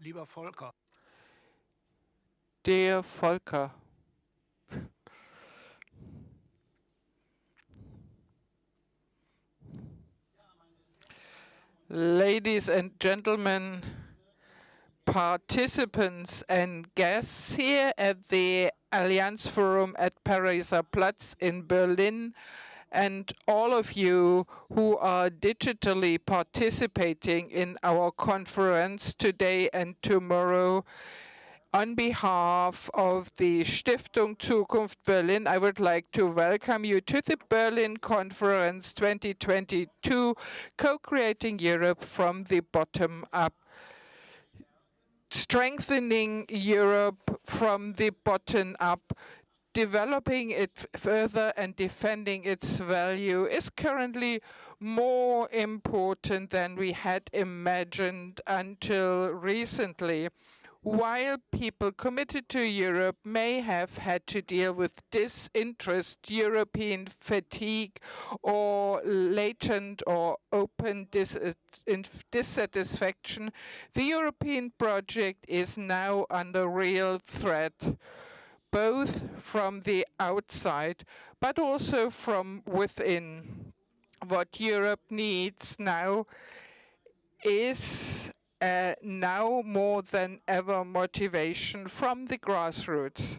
Lieber Volker. Dear Volker, ladies and gentlemen, participants and guests here at the Allianz Forum at Pariser Platz in Berlin, and all of you who are digitally participating in our conference today and tomorrow. On behalf of the Stiftung Zukunft Berlin, I would like to welcome you to the Berlin Conference 2022, Co-Creating Europe from the Bottom Up. Strengthening Europe from the bottom up, developing it further and defending its value is currently more important than we had imagined until recently. While people committed to Europe may have had to deal with disinterest, European fatigue, or latent or open dissatisfaction, the European project is now under real threat, both from the outside but also from within. What Europe needs now is now more than ever motivation from the grassroots.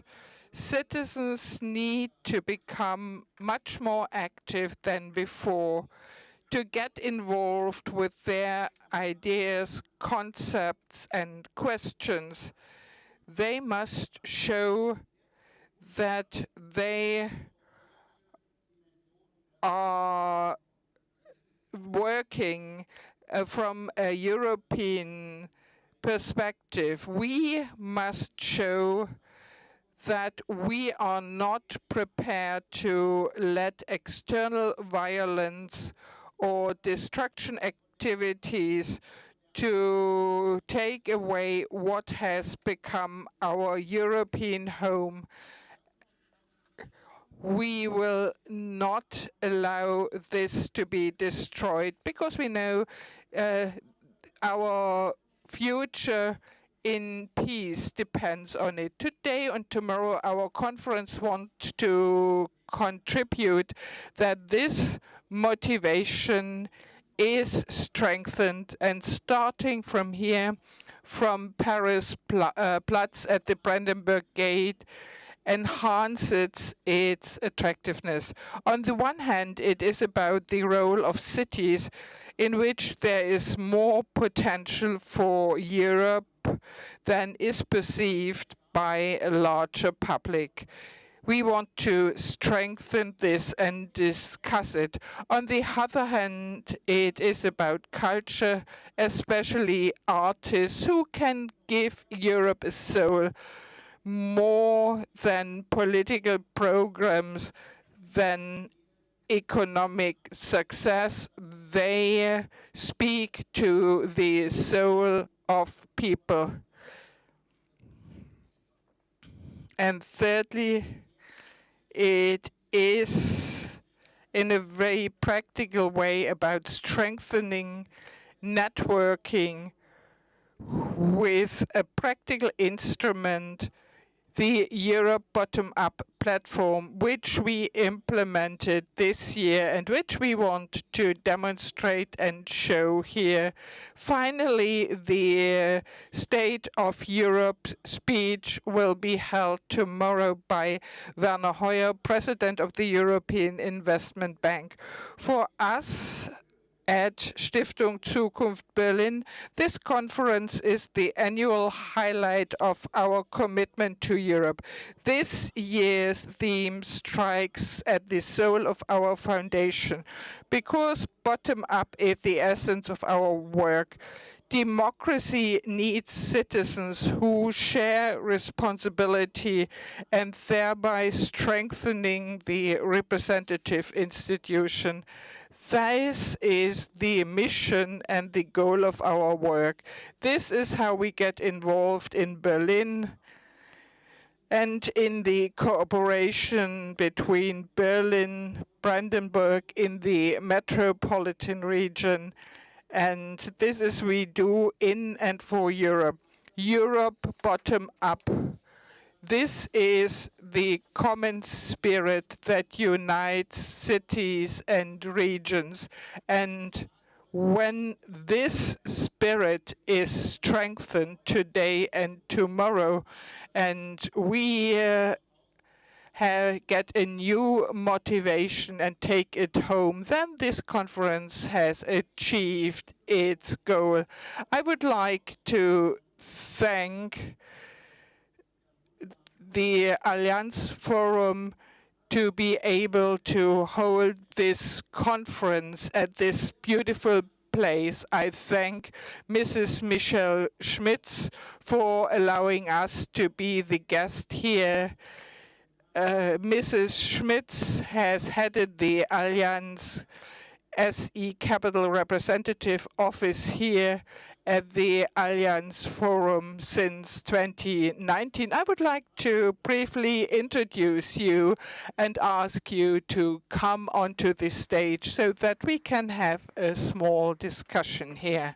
Citizens need to become much more active than before, to get involved with their ideas, concepts, and questions. They must show that they are working from a European perspective. We must show that we are not prepared to let external violence or destruction activities to take away what has become our European home. We will not allow this to be destroyed because we know our future in peace depends on it. Today and tomorrow, our conference wants to contribute that this motivation is strengthened, and starting from here, from Paris Platz at the Brandenburg Gate, enhances its attractiveness. On the one hand, it is about the role of cities in which there is more potential for Europe than is perceived by a larger public. We want to strengthen this and discuss it. On the other hand, it is about culture, especially artists who can give Europe a soul, more than political programs, than economic success. They speak to the soul of people. And thirdly, it is in a very practical way about strengthening networking with a practical instrument, the Europe Bottom-Up platform, which we implemented this year and which we want to demonstrate and show here. Finally, the State of Europe speech will be held tomorrow by Werner Hoyer, President of the European Investment Bank. For us, at Stiftung Zukunft Berlin, this conference is the annual highlight of our commitment to Europe. This year's theme strikes at the soul of our foundation, because bottom-up is the essence of our work. Democracy needs citizens who share responsibility and thereby strengthening the representative institution. This is the mission and the goal of our work. This is how we get involved in Berlin and in the cooperation between Berlin, Brandenburg in the metropolitan region. And this is we do in and for Europe. Europe bottom up. This is the common spirit that unites cities and regions. And when this spirit is strengthened today and tomorrow, and we get a new motivation and take it home, then this conference has achieved its goal. I would like to thank the Allianz Forum to be able to hold this conference at this beautiful place. I thank Mrs. Michelle Schmitz for allowing us to be the guest here. Mrs. Schmitz has headed the Allianz SE Capital Representative Office here at the Allianz Forum since 2019. I would like to briefly introduce you and ask you to come onto this stage so that we can have a small discussion here.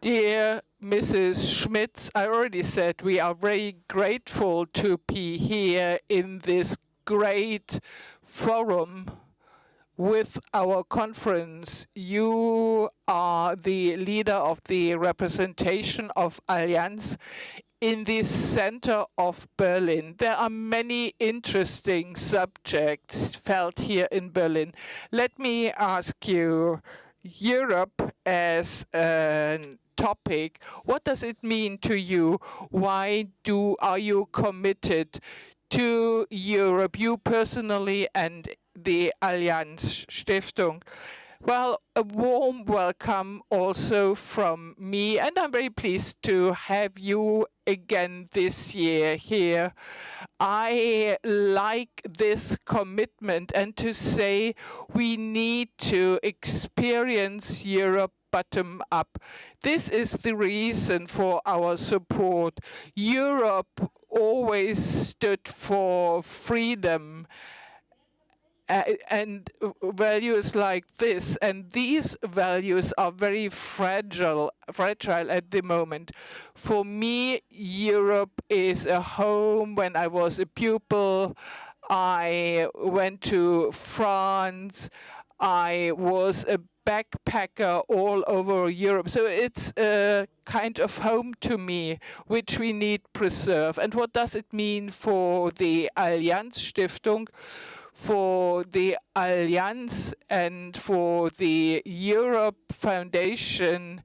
Dear Mrs. Schmitz, I already said we are very grateful to be here in this great forum with our conference. You are the leader of the representation of Allianz in the center of Berlin. There are many interesting subjects felt here in Berlin. Let me ask you, Europe as an topic, what does it mean to you? Why are you committed to Europe, you personally and the Allianz Stiftung? Well, a warm welcome also from me, and I'm very pleased to have you again this year here. I like this commitment and to say we need to experience Europe bottom up. This is the reason for our support. Europe always stood for freedom and values like this, and these values are very fragile at the moment. For me, Europe is a home. When I was a pupil, I went to France. I was a backpacker all over Europe. So it's a kind of home to me, which we need preserve. And what does it mean for the Allianz Stiftung, for the Allianz and for the Europe Foundation?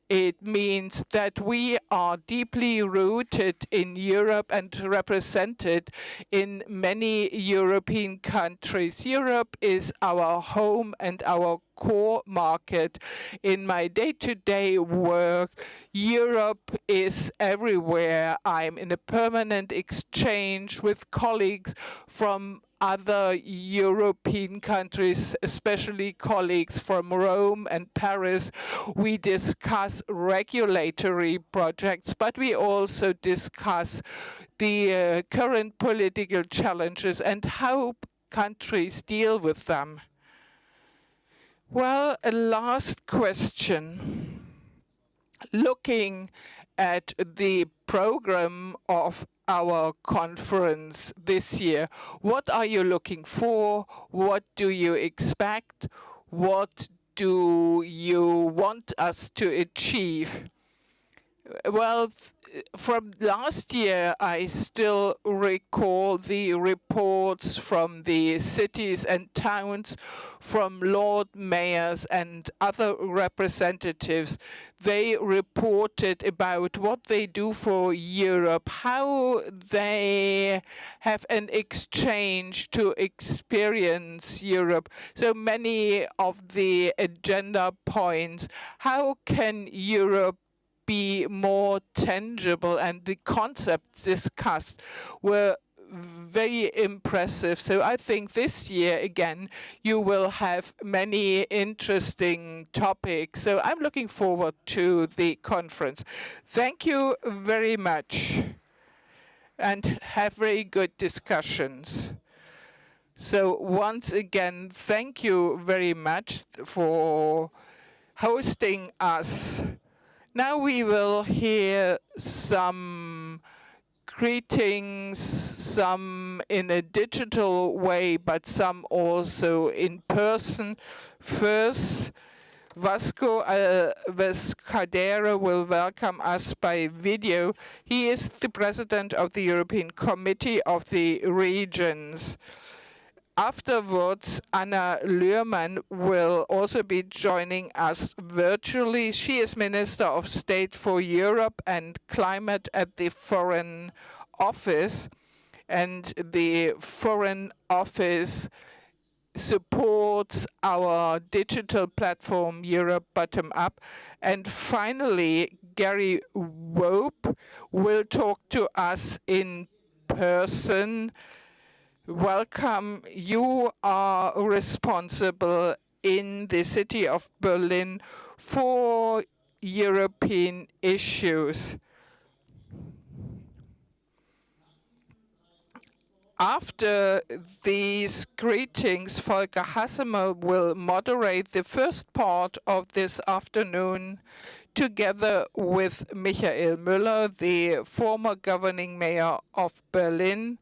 It means that we are deeply rooted in Europe and represented in many European countries. Europe is our home and our core market. In my day-to-day work, Europe is everywhere. I'm in a permanent exchange with colleagues from other European countries, especially colleagues from Rome and Paris. We discuss regulatory projects, but we also discuss the current political challenges and how countries deal with them. Well, a last question. Looking at the program of our conference this year, what are you looking for? What do you expect? What do you want us to achieve? Well, from last year, I still recall the reports from the cities and towns, from Lord Mayors and other representatives. They reported about what they do for Europe, how they have an exchange to experience Europe. So many of the agenda points, how can Europe be more tangible, and the concepts discussed were very impressive. So I think this year, again, you will have many interesting topics. So I'm looking forward to the conference. Thank you very much. and have very good discussions. So once again, thank you very much for hosting us. Now we will hear some greetings, some in a digital way, but some also in person. First, Vasco Vescadero will welcome us by video. He is the president of the European Committee of the Regions. Afterwards, Anna Luhrmann will also be joining us virtually. She is Minister of State for Europe and Climate at the Foreign Office, and the Foreign Office supports our digital platform Europe Bottom Up. And finally, Gary Wope will talk to us in person. Welcome. You are responsible in the city of Berlin for European issues. After these greetings, Volker Hassemer will moderate the first part of this afternoon together with Michael Müller, the former governing mayor of Berlin.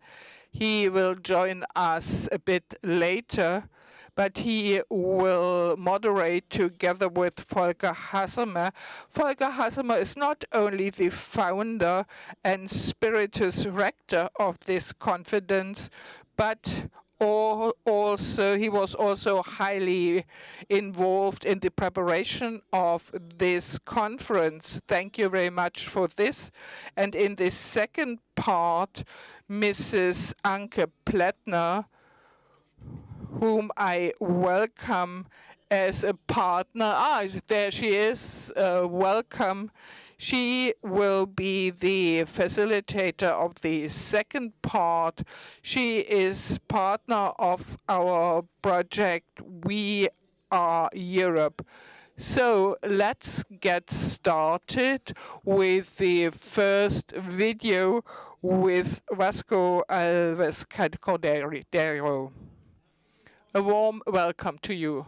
He will join us a bit later, but he will moderate together with Volker Hassemer. Volker Hassemer is not only the founder and spiritus rector of this conference, but he was also highly involved in the preparation of this conference. Thank you very much for this. And in the second part, Mrs. Anke Plättner, whom I welcome as a partner. There she is. Welcome. She will be the facilitator of the second part. She is partner of our project We Are Europe. So let's get started with the first video with Vasco Vescadero. A warm welcome to you.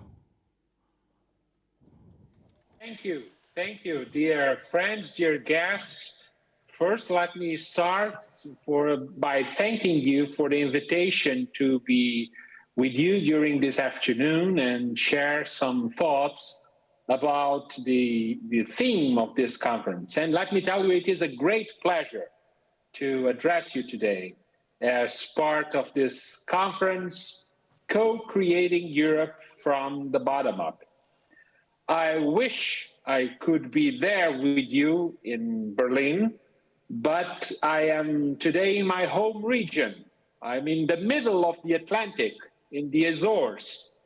Thank you, dear friends, dear guests. First, let me start by thanking you for the invitation to be with you during this afternoon and share some thoughts about the theme of this conference. And let me tell you, it is a great pleasure to address you today as part of this conference, Co-Creating Europe from the Bottom Up. I wish I could be there with you in Berlin, but I am today in my home region. I'm in the middle of the Atlantic, in the Azores,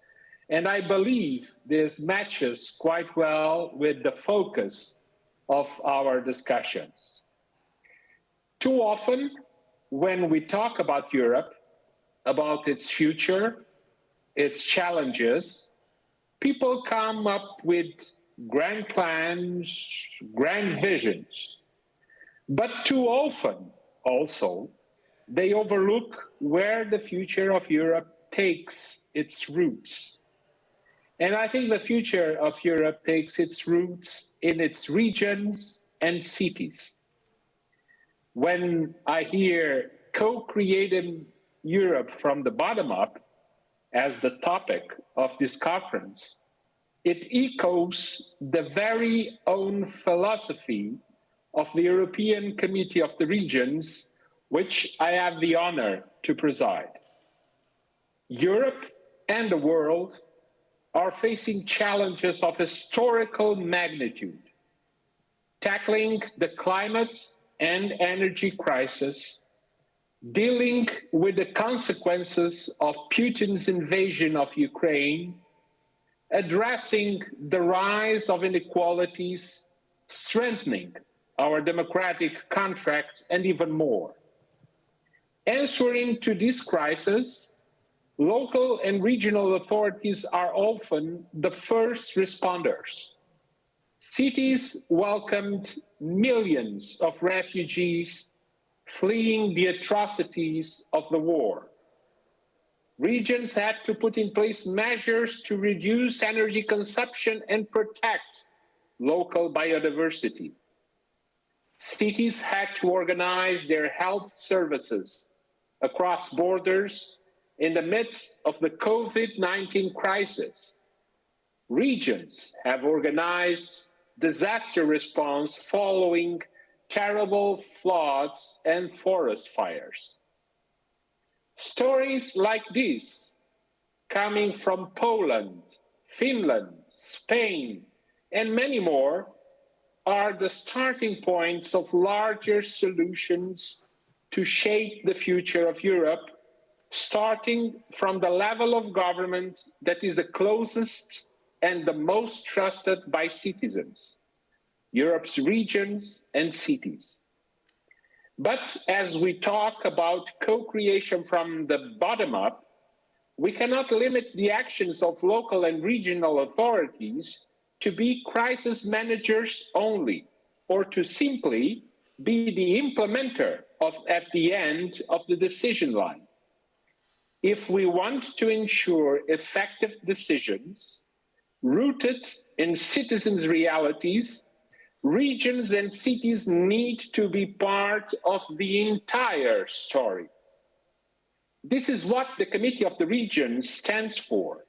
and I believe this matches quite well with the focus of our discussions. Too often, when we talk about Europe, about its future, its challenges, people come up with grand plans, grand visions. But too often, also, they overlook where the future of Europe takes its roots. And I think the future of Europe takes its roots in its regions and cities. When I hear co-creating Europe from the bottom up as the topic of this conference, it echoes the very own philosophy of the European Committee of the Regions, which I have the honor to preside. Europe and the world are facing challenges of historical magnitude, tackling the climate and energy crisis, dealing with the consequences of Putin's invasion of Ukraine, addressing the rise of inequalities, strengthening our democratic contract, and even more. Answering to this crisis, local and regional authorities are often the first responders. Cities welcomed millions of refugees fleeing the atrocities of the war. Regions had to put in place measures to reduce energy consumption and protect local biodiversity. Cities had to organize their health services across borders in the midst of the COVID-19 crisis. Regions have organized disaster response following terrible floods and forest fires. Stories like these, coming from Poland, Finland, Spain, and many more, are the starting points of larger solutions to shape the future of Europe, starting from the level of government that is the closest and the most trusted by citizens, Europe's regions and cities. But as we talk about co-creation from the bottom up, we cannot limit the actions of local and regional authorities to be crisis managers only, or to simply be the implementer at the end of the decision line. If we want to ensure effective decisions rooted in citizens' realities, regions and cities need to be part of the entire story. This is what the Committee of the Regions stands for,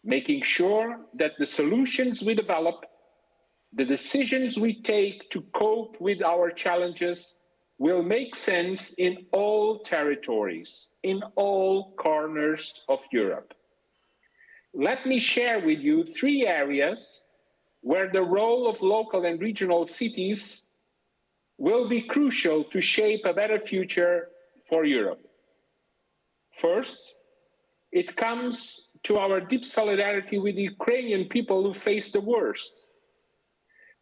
making sure that the solutions we develop, the decisions we take to cope with our challenges will make sense in all territories, in all corners of Europe. Let me share with you 3 areas where the role of local and regional cities will be crucial to shape a better future for Europe. First, it comes to our deep solidarity with the Ukrainian people who face the worst.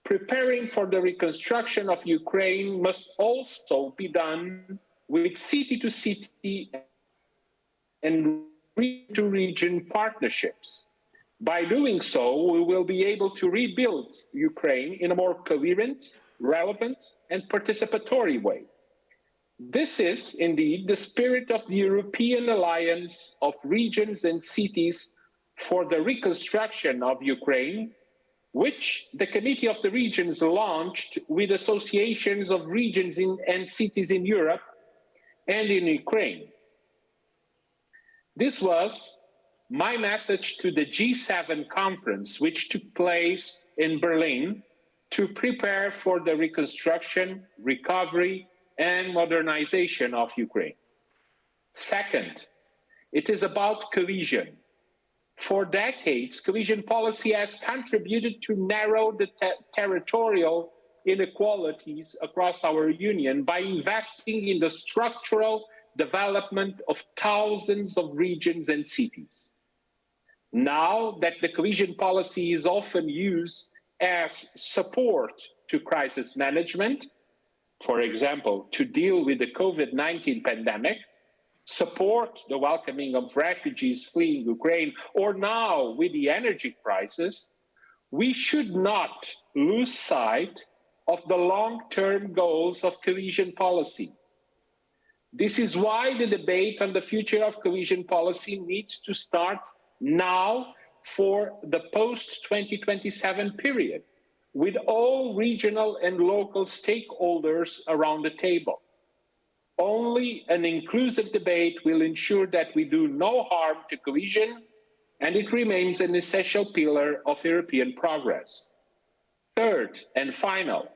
Preparing for the reconstruction of Ukraine must also be done with city-to-city and region-to-region partnerships. By doing so, we will be able to rebuild Ukraine in a more coherent, relevant, and participatory way. This is indeed the spirit of the European Alliance of Regions and Cities for the Reconstruction of Ukraine, which the Committee of the Regions launched with associations of regions and cities in Europe and in Ukraine. This was my message to the G7 conference, which took place in Berlin to prepare for the reconstruction, recovery, and modernization of Ukraine. Second, it is about cohesion. For decades, cohesion policy has contributed to narrow the territorial inequalities across our union by investing in the structural development of thousands of regions and cities. Now that the cohesion policy is often used as support to crisis management, for example, to deal with the COVID-19 pandemic, support the welcoming of refugees fleeing Ukraine, or now with the energy crisis, we should not lose sight of the long-term goals of cohesion policy. This is why the debate on the future of cohesion policy needs to start now for the post-2027 period, with all regional and local stakeholders around the table. Only an inclusive debate will ensure that we do no harm to cohesion, and it remains an essential pillar of European progress. Third and final,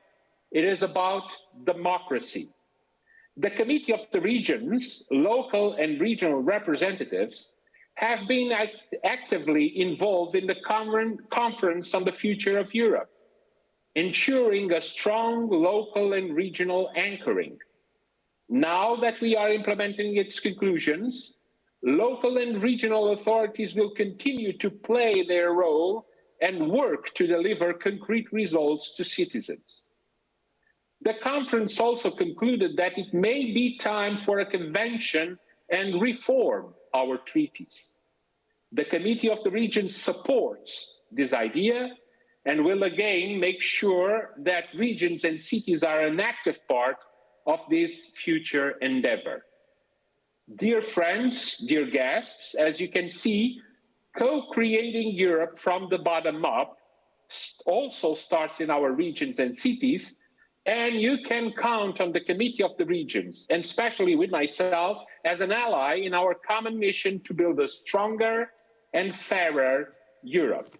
it is about democracy. The Committee of the Regions, local and regional representatives, have been actively involved in the Conference on the Future of Europe, ensuring a strong local and regional anchoring. Now that we are implementing its conclusions, local and regional authorities will continue to play their role and work to deliver concrete results to citizens. The conference also concluded that it may be time for a convention and reform our treaties. The Committee of the Regions supports this idea and will again make sure that regions and cities are an active part of this future endeavor. Dear friends, dear guests, as you can see, co-creating Europe from the bottom up also starts in our regions and cities, and you can count on the Committee of the Regions, and especially with myself as an ally in our common mission to build a stronger and fairer Europe.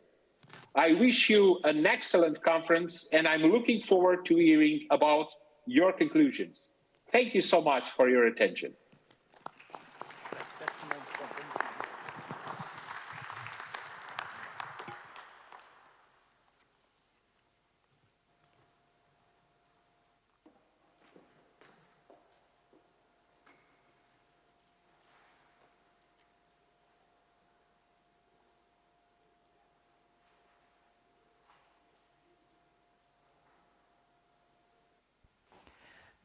I wish you an excellent conference, and I'm looking forward to hearing about your conclusions. Thank you so much for your attention.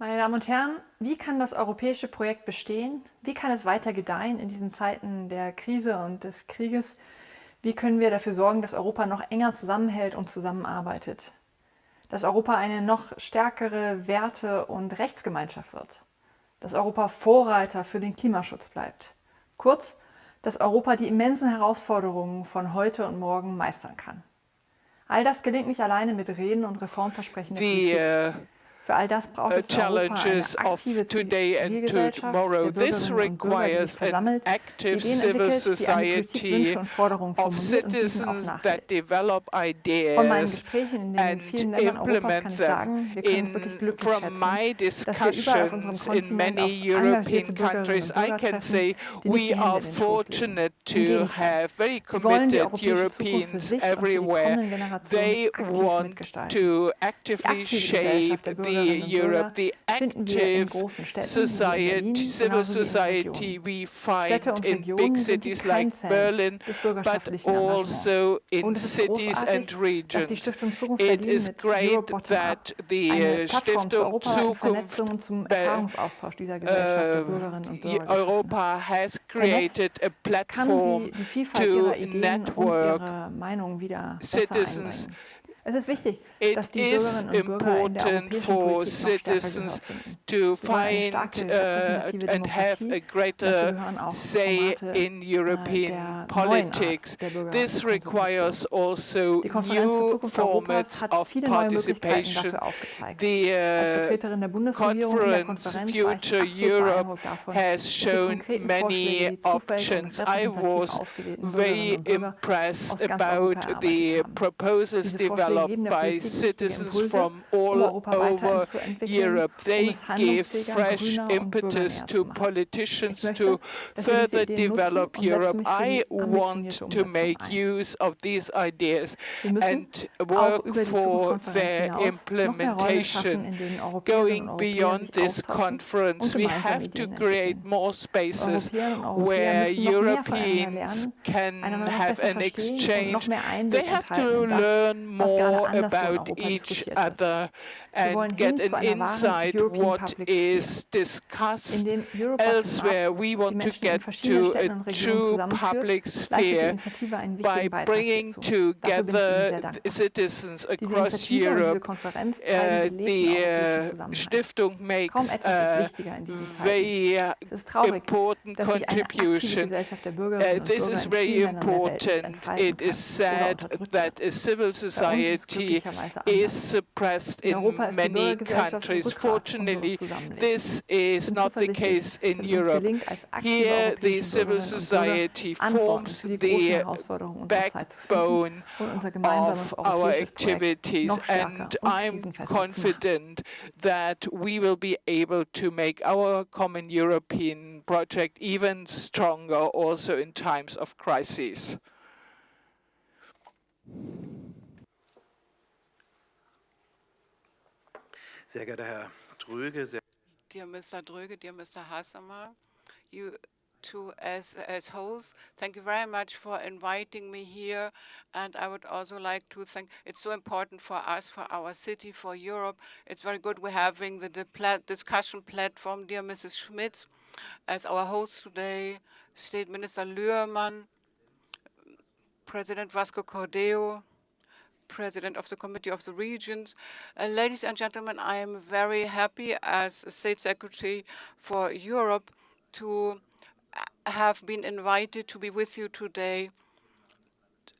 Meine Damen und Herren, wie kann das europäische Projekt bestehen? Wie kann es weiter gedeihen in diesen Zeiten der Krise und des Krieges? Wie können wir dafür sorgen, dass Europa noch enger zusammenhält und zusammenarbeitet? Dass Europa eine noch stärkere Werte- und Rechtsgemeinschaft wird? Dass Europa Vorreiter für den Klimaschutz bleibt? Kurz, dass Europa die immensen Herausforderungen von heute und morgen meistern kann. All das gelingt nicht alleine mit Reden und Reformversprechen der Politik. Für all das braucht es in Europa eine aktive Zivilgesellschaft, der Bürgerinnen und Bürger, die sich versammelt, die Ideen entwickelt, die an die Politik Wünsche und Forderungen formuliert und diesen auch nachhält. Von meinen Gesprächen in den vielen Ländern Europas kann ich sagen, wir können uns wirklich glücklich schätzen, dass wir überall auf unserem Kontinent auf engagierte Bürgerinnen und Bürger treffen, die nicht die Hände in den Schoß legen. Im Gegenteil, wir wollen die europäische Zukunft für sich und für die kommenden Generationen aktiv mitgestalten. Die aktive Gesellschaft der Europe, the active society, civil society we find in big cities like Berlin, but also in cities and regions. It is great that the Stiftung Zukunft Europa has created a platform to network citizens. Es ist wichtig, dass die Bürgerinnen und Bürger in der europäischen Politik noch stärker Gehör finden. To find and have a greater say in European politics. This requires also new formats of participation. The conference Future Europe has shown many options. I was very impressed about the proposals developed by citizens from all over Europe. They give fresh impetus to politicians to further develop Europe. I want to make use of these ideas and work for their implementation. Going beyond this conference, we have to create more spaces where Europeans can have an exchange. They have to learn more about each other and get an insight what is discussed elsewhere. We want to get to a true public sphere by bringing together citizens across Europe. The Stiftung makes a very important contribution. This is very important. It is sad that a civil society is suppressed in many countries. Fortunately, this is not the case in Europe. Here, the civil society forms the backbone of our activities, and I'm confident that we will be able to make our common European project even stronger also in times of crisis. Sehr geehrter Herr Dröge, dear Mr. Dröge, dear Mr. Hassamer, you two as hosts, thank you very much for inviting me here. And I would also like to thank, it's so important for us, for our city, for Europe. It's very good we're having the discussion platform, dear Mrs. Schmitz, as our host today, State Minister Lührmann, President Vasco Cordeo, President of the Committee of the Regions. Ladies and gentlemen, I am very happy as State Secretary for Europe to have been invited to be with you today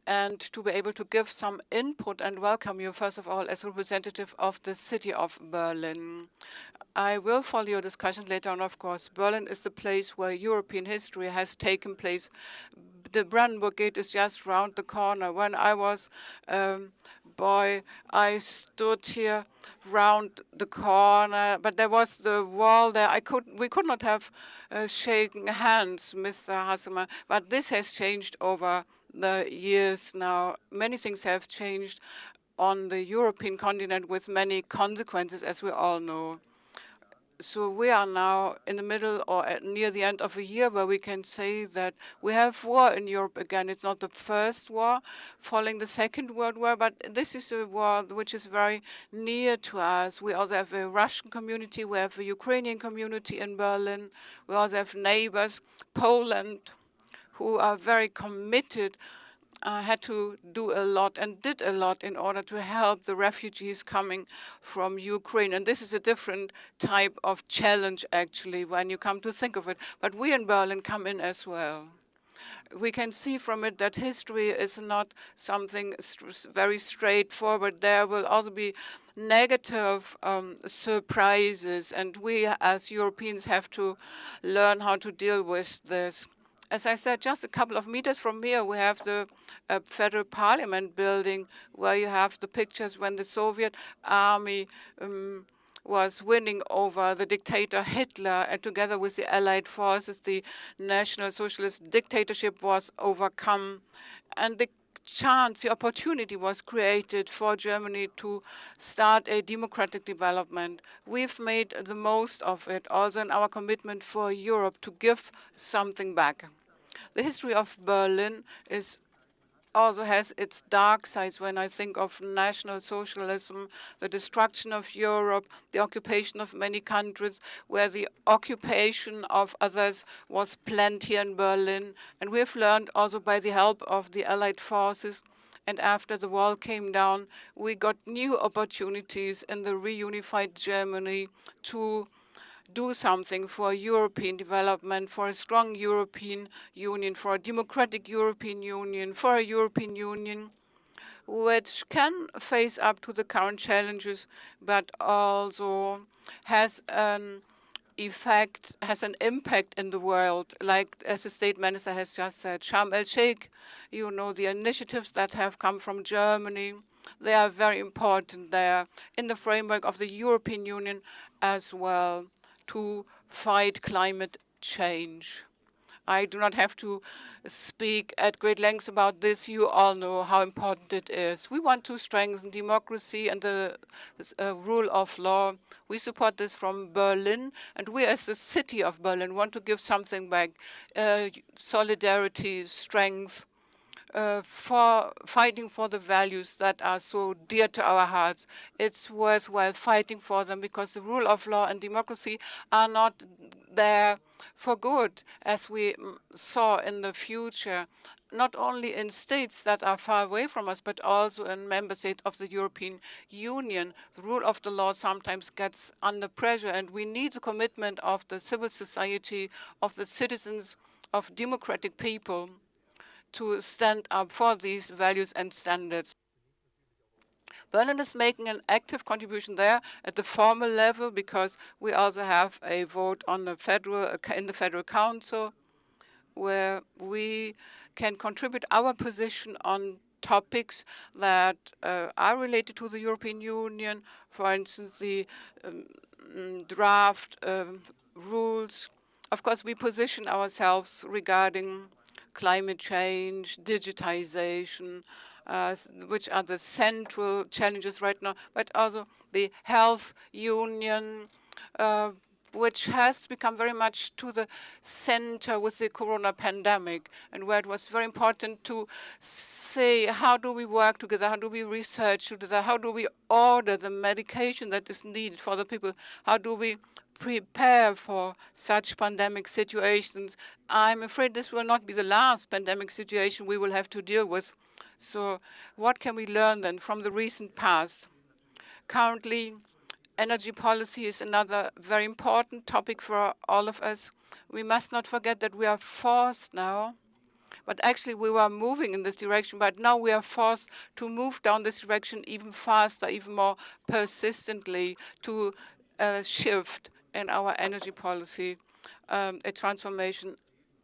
and to be able to give some input and welcome you, first of all, as representative of the city of Berlin. I will follow your discussion later on, of course. Berlin is the place where European history has taken place. The Brandenburg Gate is just round the corner. When I was boy, I stood here round the corner, but there was the wall there. We could not have shaken hands, Mr. Hasselmann, but this has changed over the years now. Many things have changed on the European continent with many consequences, as we all know. So we are now in the middle or near the end of a year where we can say that we have war in Europe again. It's not the first war following the Second World War, but this is a war which is very near to us. We also have a Russian community. We have a Ukrainian community in Berlin. We also have neighbors, Poland, who are very committed, had to do a lot and did a lot in order to help the refugees coming from Ukraine. And this is a different type of challenge, actually, when you come to think of it. But we in Berlin come in as well. We can see from it that history is not something very straightforward. There will also be negative surprises, and we as Europeans have to learn how to deal with this. As I said, just a couple of meters from here, we have the Federal Parliament building, where you have the pictures when the Soviet army was winning over the dictator Hitler, and together with the Allied forces, the National Socialist dictatorship was overcome. And the opportunity was created for Germany to start a democratic development. We've made the most of it, also in our commitment for Europe to give something back. The history of Berlin also has its dark sides when I think of National Socialism, the destruction of Europe, the occupation of many countries, where the occupation of others was planned here in Berlin. And we have learned also by the help of the Allied forces. And after the wall came down, we got new opportunities in the reunified Germany to do something for European development, for a strong European Union, for a democratic European Union, for a European Union which can face up to the current challenges, but also has an impact in the world, like as the state minister has just said. Sharm el-Sheikh, you know, the initiatives that have come from Germany, they are very important there in the framework of the European Union as well, to fight climate change. I do not have to speak at great lengths about this. You all know how important it is. We want to strengthen democracy and the rule of law. We support this from Berlin, and we as the city of Berlin want to give something back. Solidarity, strength, for fighting for the values that are so dear to our hearts. It's worthwhile fighting for them, because the rule of law and democracy are not there for good, as we saw in the future, not only in states that are far away from us, but also in member states of the European Union. The rule of the law sometimes gets under pressure, and we need the commitment of the civil society, of the citizens, of democratic people, to stand up for these values and standards. Berlin is making an active contribution there at the formal level, because we also have a vote on the in the Federal Council, where we can contribute our position on topics that are related to the European Union. For instance, the draft rules. Of course, we position ourselves regarding climate change, digitization, which are the central challenges right now, but also the health union, which has become very much to the center with the corona pandemic, and where it was very important to say, how do we work together, how do we research together, how do we order the medication that is needed for the people, how do we prepare for such pandemic situations. I'm afraid this will not be the last pandemic situation we will have to deal with. So what can we learn then from the recent past? Currently, energy policy is another very important topic for all of us. We must not forget that we are forced now, but actually we were moving in this direction, but now we are forced to move down this direction even faster, even more persistently, to shift in our energy policy, a transformation.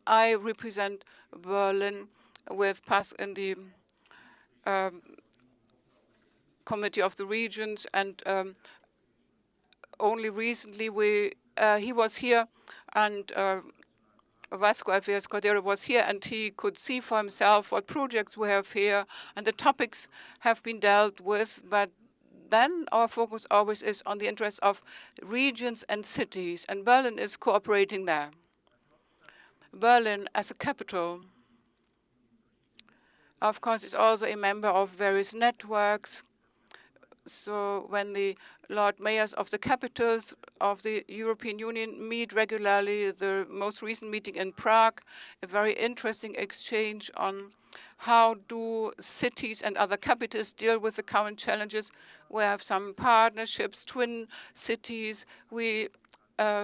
I represent Berlin with PAS in the Committee of the Regions, and only recently he was here, and Vasco Alves Cordeiro was here, and he could see for himself what projects we have here, and the topics have been dealt with. But then our focus always is on the interests of regions and cities, and Berlin is cooperating there. Berlin, as a capital, of course, is also a member of various networks. So when the Lord Mayors of the capitals of the European Union meet regularly, the most recent meeting in Prague, a very interesting exchange on how do cities and other capitals deal with the current challenges. We have some partnerships, twin cities. We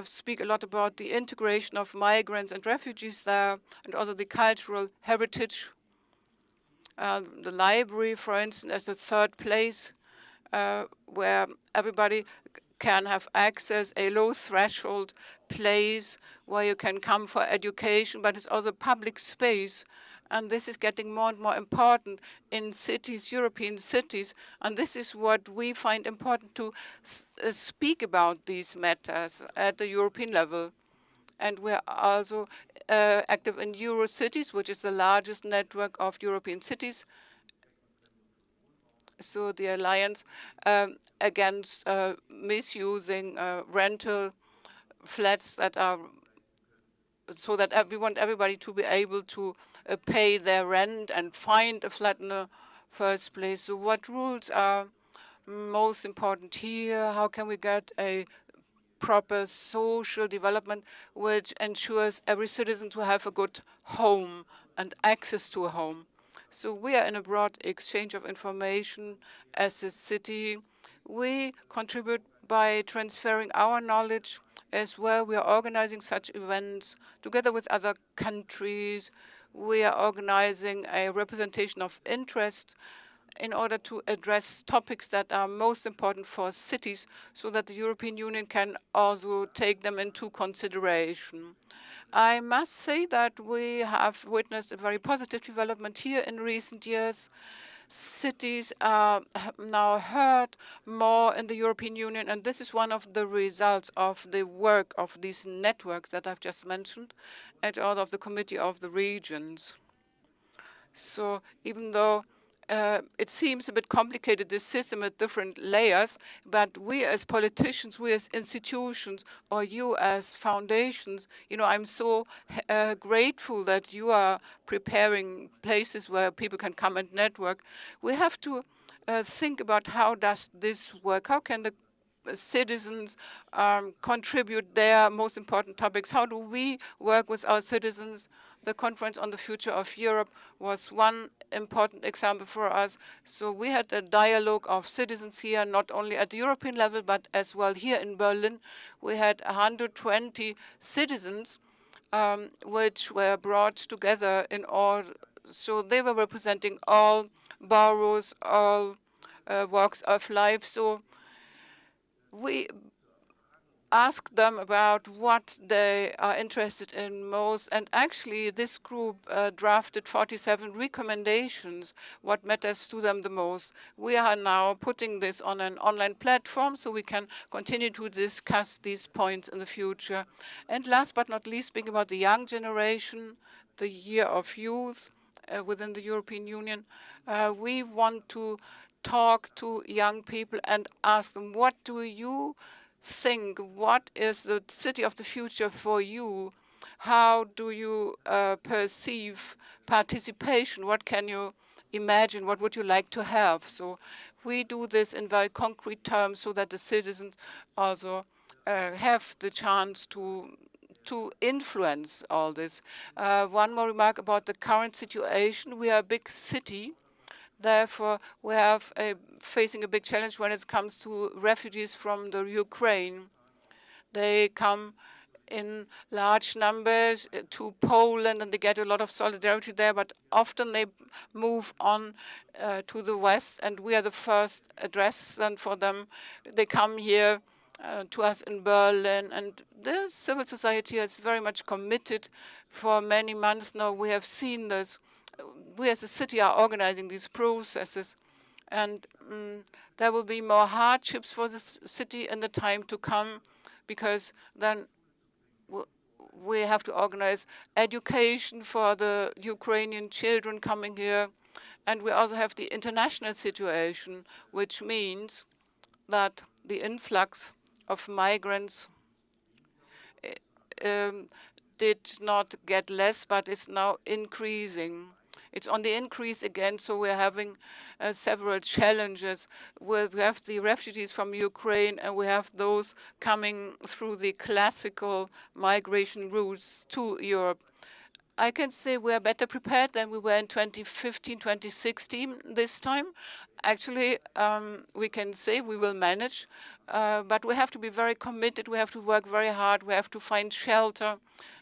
speak a lot about the integration of migrants and refugees there, and also the cultural heritage. The library, for instance, as a third place where everybody can have access, a low threshold place where you can come for education, but it's also public space. And this is getting more and more important in cities, European cities. And this is what we find important to speak about these matters at the European level. And we're also active in Eurocities, which is the largest network of European cities. So the Alliance against misusing rental flats that are, so that we want everybody to be able to pay their rent and find a flat in the first place. So what rules are most important here? How can we get a proper social development which ensures every citizen to have a good home and access to a home? So we are in a broad exchange of information as a city. We contribute by transferring our knowledge as well. We are organizing such events together with other countries. We are organizing a representation of interest in order to address topics that are most important for cities so that the European Union can also take them into consideration. I must say that we have witnessed a very positive development here in recent years. Cities are now heard more in the European Union, and this is one of the results of the work of these networks that I've just mentioned, and all of the Committee of the Regions. So even though it seems a bit complicated, this system with different layers, but we as politicians, we as institutions, or you as foundations, I'm so grateful that you are preparing places where people can come and network. We have to think about how does this work? How can the citizens contribute their most important topics? How do we work with our citizens? The Conference on the Future of Europe was one important example for us. So we had a dialogue of citizens here, not only at the European level, but as well here in Berlin. We had 120 citizens which were brought together in all. So they were representing all boroughs, all walks of life. So we asked them about what they are interested in most. And actually, this group drafted 47 recommendations, what matters to them the most. We are now putting this on an online platform so we can continue to discuss these points in the future. And last but not least, speaking about the young generation, the year of youth within the European Union, we want to talk to young people and ask them, what do you think? What is the city of the future for you? How do you perceive participation? What can you imagine? What would you like to have? So we do this in very concrete terms so that the citizens also have the chance to influence all this. One more remark about the current situation. We are a big city, Therefore, we have facing a big challenge when it comes to refugees from the Ukraine. They come in large numbers to Poland, and they get a lot of solidarity there, but often they move on to the West, and we are the first address then for them. They come here to us in Berlin, and the civil society is very much committed. For many months now, we have seen this. We as a city are organizing these processes, and there will be more hardships for the city in the time to come, because then we have to organize education for the Ukrainian children coming here. And we also have the international situation, which means that the influx of migrants did not get less, but is now increasing. It's on the increase again, so we're having several challenges. We have the refugees from Ukraine, and we have those coming through the classical migration routes to Europe. I can say we are better prepared than we were in 2015, 2016 this time. Actually, we can say we will manage, but we have to be very committed. We have to work very hard. We have to find shelter.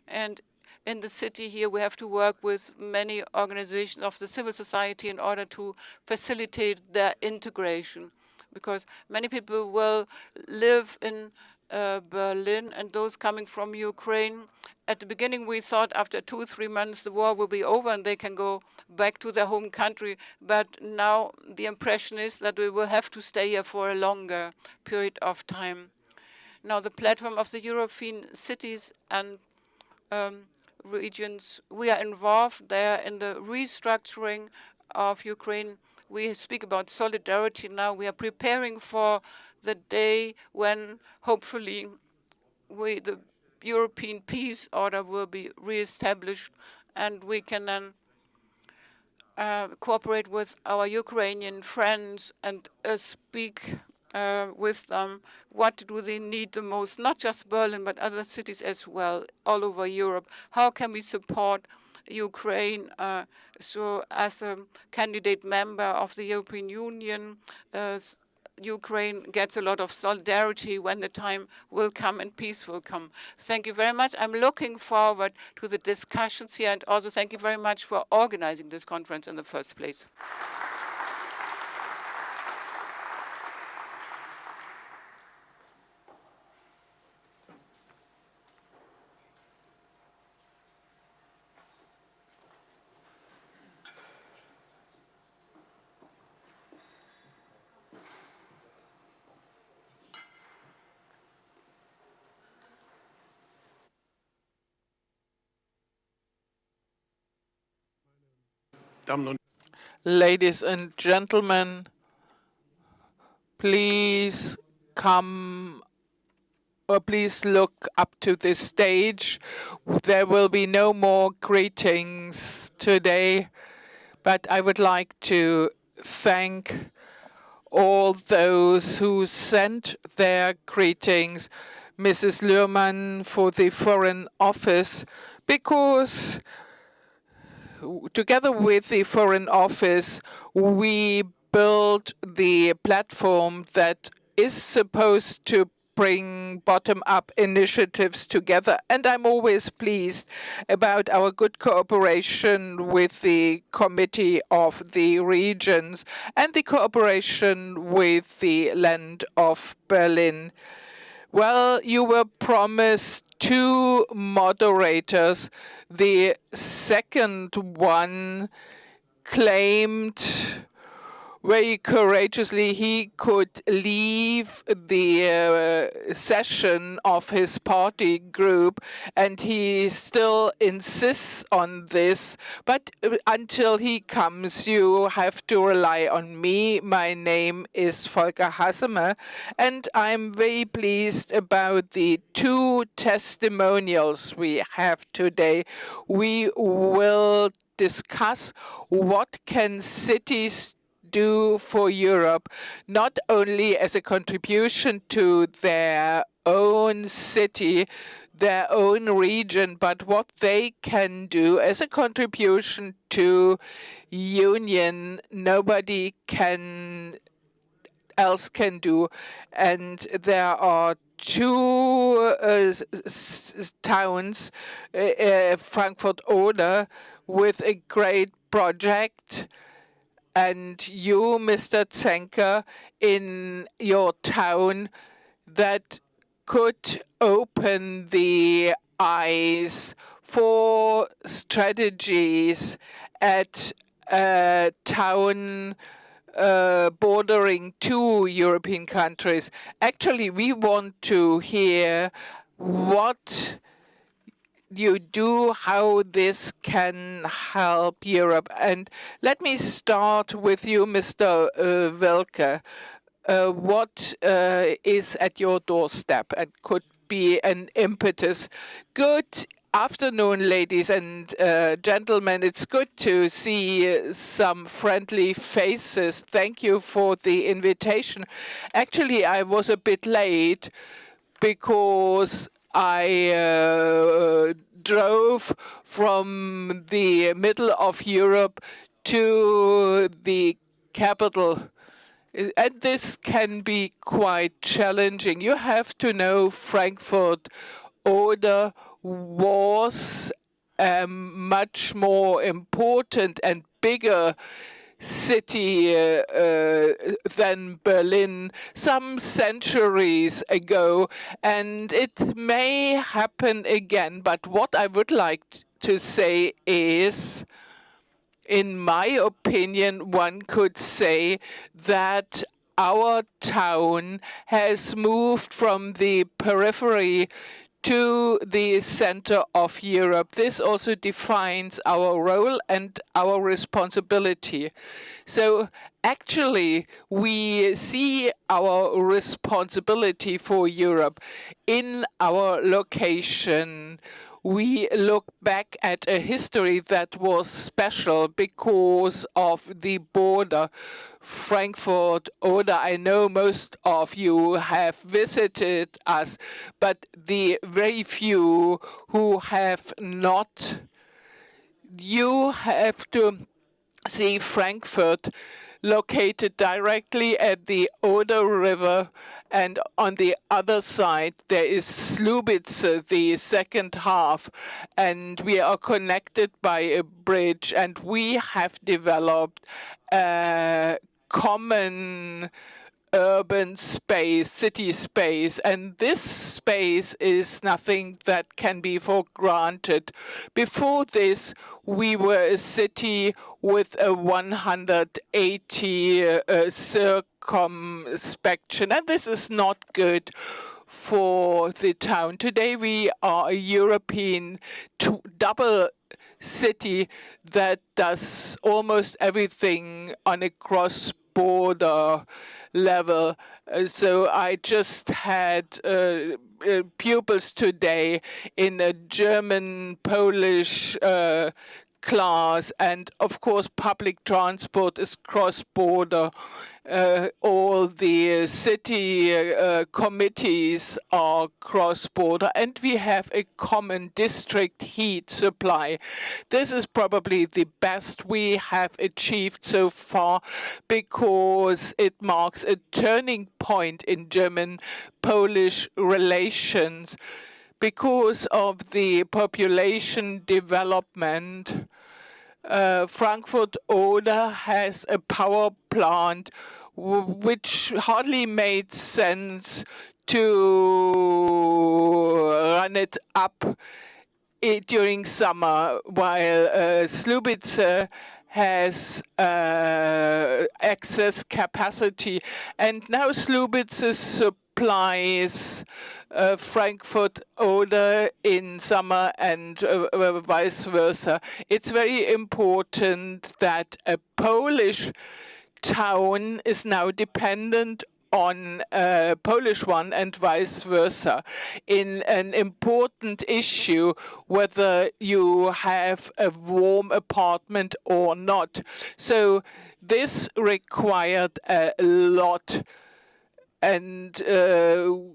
And in the city here, we have to work with many organizations of the civil society in order to facilitate their integration, because many people will live in Berlin, and those coming from Ukraine. At the beginning, we thought after 2-3 months the war will be over and they can go back to their home country. But now the impression is that we will have to stay here for a longer period of time. Now, the platform of the European cities and regions, we are involved there in the restructuring of Ukraine. We speak about solidarity now. We are preparing for the day when hopefully the European peace order will be reestablished, and we can then cooperate with our Ukrainian friends and speak with them. What do they need the most? Not just Berlin, but other cities as well, all over Europe. How can we support Ukraine so as a candidate member of the European Union? Ukraine gets a lot of solidarity when the time will come and peace will come. Thank you very much. I'm looking forward to the discussions here, and also thank you very much for organizing this conference in the first place. Ladies and gentlemen, please come or please look up to this stage. There will be no more greetings today, but I would like to thank all those who sent their greetings, Mrs. Luhrmann for the Foreign Office, because together with the Foreign Office, we built the platform that is supposed to bring bottom-up initiatives together. And I'm always pleased about our good cooperation with the Committee of the Regions and the cooperation with the Land of Berlin. Well, you were promised 2 moderators. The second one claimed very courageously he could leave the session of his party group, and he still insists on this. But until he comes, you have to rely on me. My name is Volker Hassemer, and I'm very pleased about the 2 testimonials we have today. We will discuss what can cities do for Europe, not only as a contribution to their own city. their own region, but what they can do as a contribution to union, nobody else can do. And there are two towns, Frankfurt Oder, with a great project. And you, Mr. Zenker, in your town, that could open the eyes for strategies at a town bordering two European countries. Actually, we want to hear what you do, how this can help Europe. And let me start with you, Mr. Welke. What is at your doorstep and could be an impetus? Good afternoon, ladies and gentlemen. It's good to see some friendly faces. Thank you for the invitation. Actually, I was a bit late because I drove from the middle of Europe to the capital. And this can be quite challenging. You have to know Frankfurt Oder was a much more important and bigger city than Berlin some centuries ago, and it may happen again. But what I would like to say is, in my opinion, one could say that our town has moved from the periphery to the center of Europe. This also defines our role and our responsibility. So actually, we see our responsibility for Europe in our location. We look back at a history that was special because of the border. Frankfurt Oder, I know most of you have visited us, but the very few who have not, you have to see Frankfurt located directly at the Oder River, and on the other side there is Slubitze, the second half, and we are connected by a bridge, and we have developed a common urban space, city space, and this space is nothing that can be for granted. Before this, we were a city with a 180 circumspection, and this is not good for the town. Today we are a European double city that does almost everything on a cross-border level. So I just had pupils today in a German-Polish class, and of course public transport is cross-border. All the city committees are cross-border, and we have a common district heat supply. This is probably the best we have achieved so far because it marks a turning point in German-Polish relations. Because of the population development, Frankfurt Oder has a power plant which hardly made sense to run it up during summer, while Slubitze has excess capacity. And now Slubitze supplies Frankfurt Oder in summer and vice versa. It's very important that a Polish town is now dependent on a Polish one and vice versa in an important issue, whether you have a warm apartment or not. So this required a lot And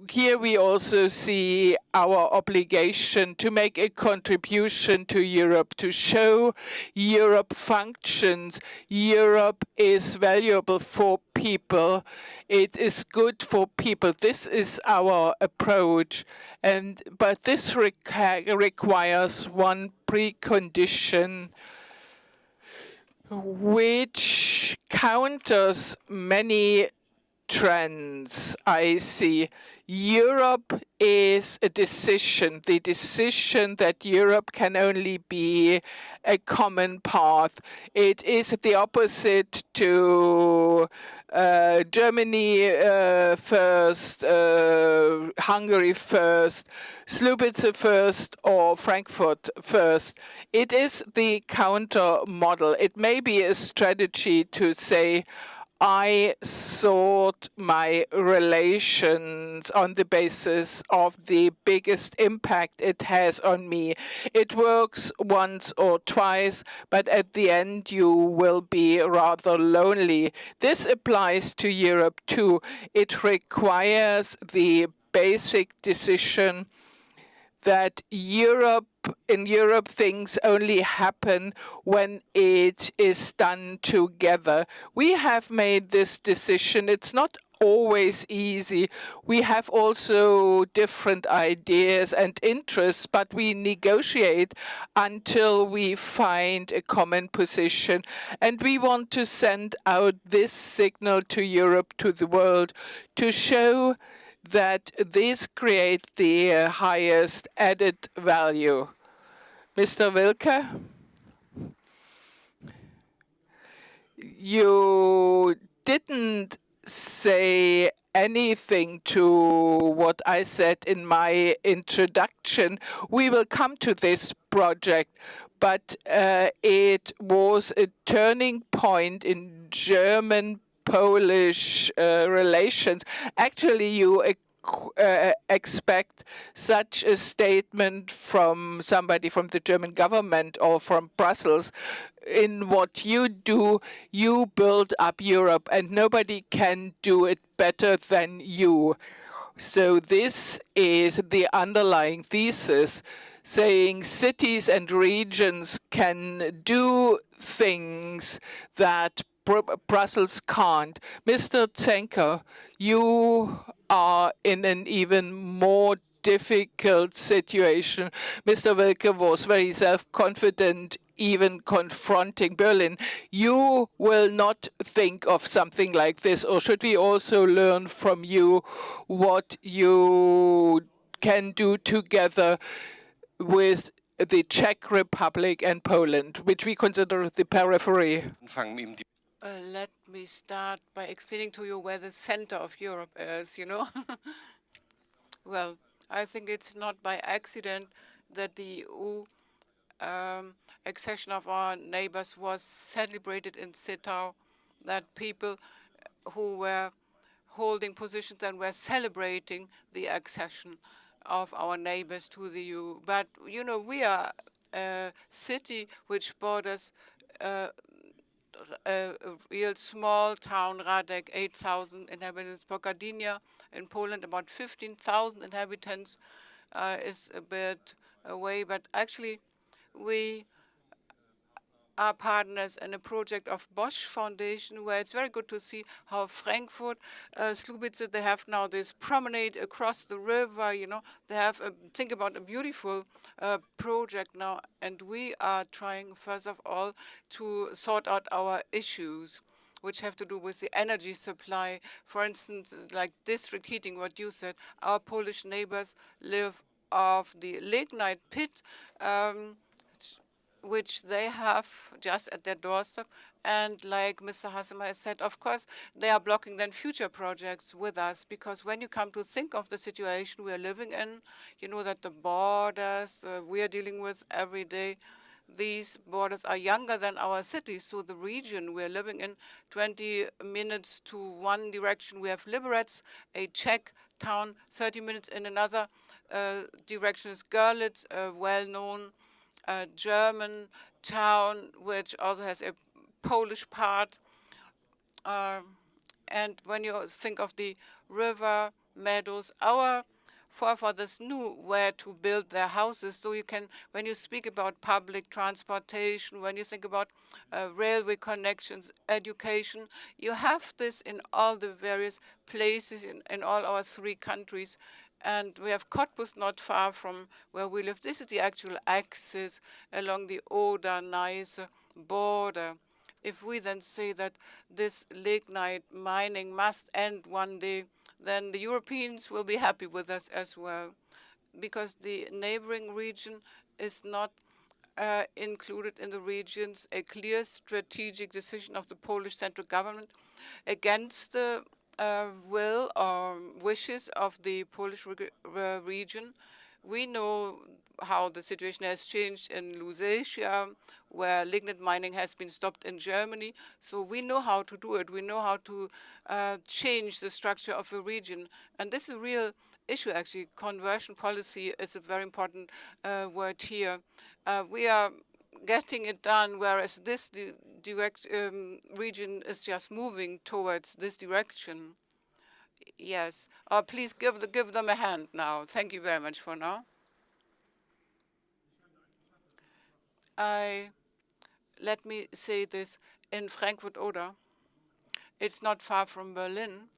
here we also see our obligation to make a contribution to Europe, to show Europe functions. Europe is valuable for people. It is good for people. This is our approach. But this requires one precondition, which counters many trends I see. Europe is a decision, the decision that Europe can only be a common path. It is the opposite to Germany first, Hungary first, Slubice first, or Frankfurt first. It is the counter model. It may be a strategy to say, I sort my relations on the basis of the biggest impact it has on me. It works once or twice, but at the end you will be rather lonely. This applies to Europe too. It requires the basic decision that in Europe things only happen when it is done together. We have made this decision. It's not always easy. We have also different ideas and interests, but we negotiate until we find a common position. And we want to send out this signal to Europe, to the world, to show that this creates the highest added value. Mr. Wilke, you didn't say anything to what I said in my introduction. We will come to this project, but it was a turning point in German-Polish relations. Actually, you expect such a statement from somebody from the German government or from Brussels. In what you do, you build up Europe, and nobody can do it better than you. So this is the underlying thesis, saying cities and regions can do things that Brussels can't. Mr. Zenker, you are in an even more difficult situation. Mr. Wilke was very self-confident, even confronting Berlin. You will not think of something like this, or should we also learn from you what you can do together with the Czech Republic and Poland, which we consider the periphery? Let me start by explaining to you where the center of Europe is, Well, I think it's not by accident that the EU accession of our neighbors was celebrated in Zittau, that people who were holding positions and were celebrating the accession of our neighbors to the EU. But, we are a city which borders a real small town, Radek, 8,000 inhabitants. Pocadinia in Poland, about 15,000 inhabitants, is a bit away. But actually, we are partners in a project of Bosch Foundation, where it's very good to see how Frankfurt, Slubice, they have now this promenade across the river, They have, think about a beautiful project now. And we are trying, first of all, to sort out our issues, which have to do with the energy supply. For instance, like district heating, what you said, our Polish neighbors live off the lignite pit, which they have just at their doorstep. And like Mr. Hassemer has said, of course, they are blocking then future projects with us, because when you come to think of the situation we are living in, you know that the borders we are dealing with every day, these borders are younger than our cities. So the region we're living in, 20 minutes to one direction, we have Liberec, a Czech town, 30 minutes in another direction is Görlitz, a well-known German town, which also has a Polish part. And when you think of the river, meadows. Our forefathers knew where to build their houses. So you can, when you speak about public transportation, when you think about railway connections, education, you have this in all the various places in all our 3 countries. And we have Cottbus not far from where we live. This is the actual axis along the Oder-Neisse border. If we then say that this lignite mining must end one day, then the Europeans will be happy with us as well, because the neighboring region is not included in the regions. A clear strategic decision of the Polish central government against the will or wishes of the Polish region. We know how the situation has changed in Lusatia, where lignite mining has been stopped in Germany. So we know how to do it. We know how to change the structure of a region. And this is a real issue, actually. Conversion policy is a very important word here. We are getting it done, whereas this region is just moving towards this direction. Yes. Please give them a hand now. Thank you very much for now. Let me say this, in Frankfurt Oder, it's not far from Berlin,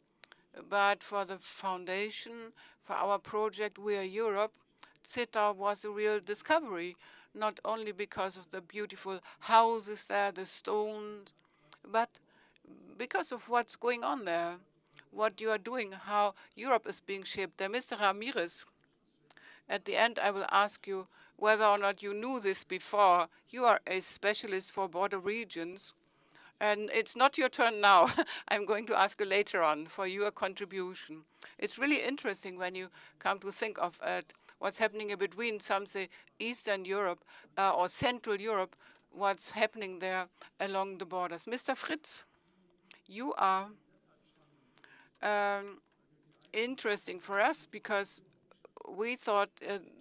but for the foundation, for our project, We Are Europe, Zittau was a real discovery, not only because of the beautiful houses there, the stones, but because of what's going on there, what you are doing, how Europe is being shaped there. Mr. Ramirez, at the end, I will ask you whether or not you knew this before. You are a specialist for border regions, and it's not your turn now. I'm going to ask you later on for your contribution. It's really interesting when you come to think of what's happening in between, some say Eastern Europe or Central Europe, what's happening there along the borders. Mr. Fritz, you are interesting for us because we thought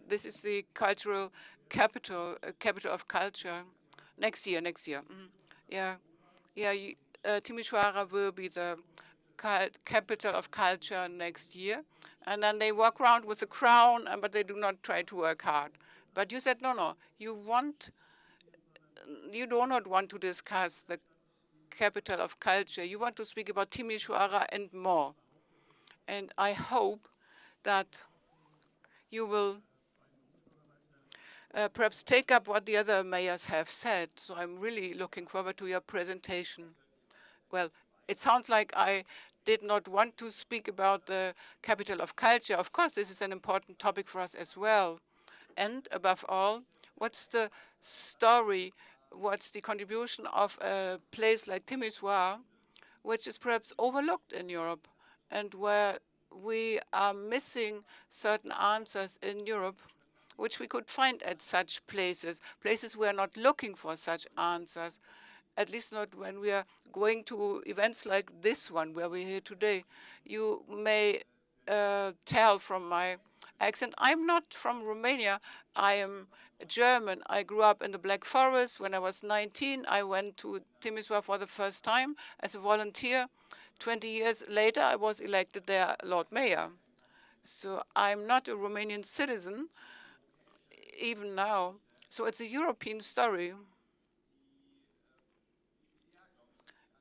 this is the cultural capital, capital of culture. Next year. Yeah. Timisoara will be the capital of culture next year. And then they walk around with a crown, but they do not try to work hard. But you said, no, you do not want to discuss the capital of culture. You want to speak about Timisoara and more. And I hope that you will perhaps take up what the other mayors have said. So I'm really looking forward to your presentation. Well, it sounds like I did not want to speak about the capital of culture. Of course, this is an important topic for us as well. And above all, what's the story, what's the contribution of a place like Timisoara, which is perhaps overlooked in Europe and where we are missing certain answers in Europe, which we could find at such places. Places we are not looking for such answers, at least not when we are going to events like this one, where we're here today. You may tell from my accent, I'm not from Romania. I am German. I grew up in the Black Forest. When I was 19, I went to Timisoara for the first time as a volunteer. 20 years later, I was elected there Lord Mayor. So I'm not a Romanian citizen, even now. So it's a European story.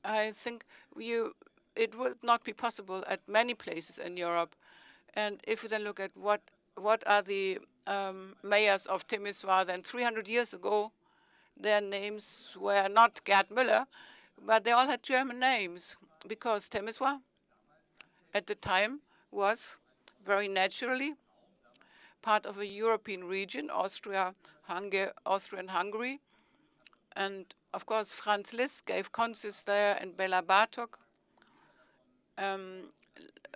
I think it would not be possible at many places in Europe. And if you then look at what are the mayors of Timisoara, then 300 years ago, their names were not Gerd Müller, but they all had German names, because Timisoara at the time was very naturally part of a European region, Austria and Hungary. And of course, Franz Liszt gave concerts there, and Bela Bartok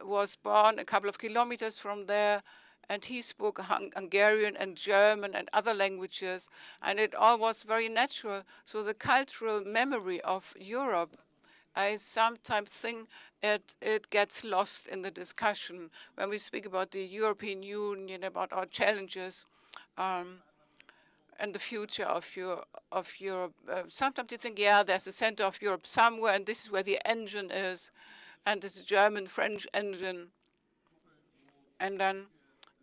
was born a couple of kilometers from there, and he spoke Hungarian and German and other languages, and it all was very natural. So the cultural memory of Europe, I sometimes think it gets lost in the discussion when we speak about the European Union, about our challenges, and the future of Europe. Sometimes you think, yeah, there's a center of Europe somewhere, and this is where the engine is, and this is German-French engine. and then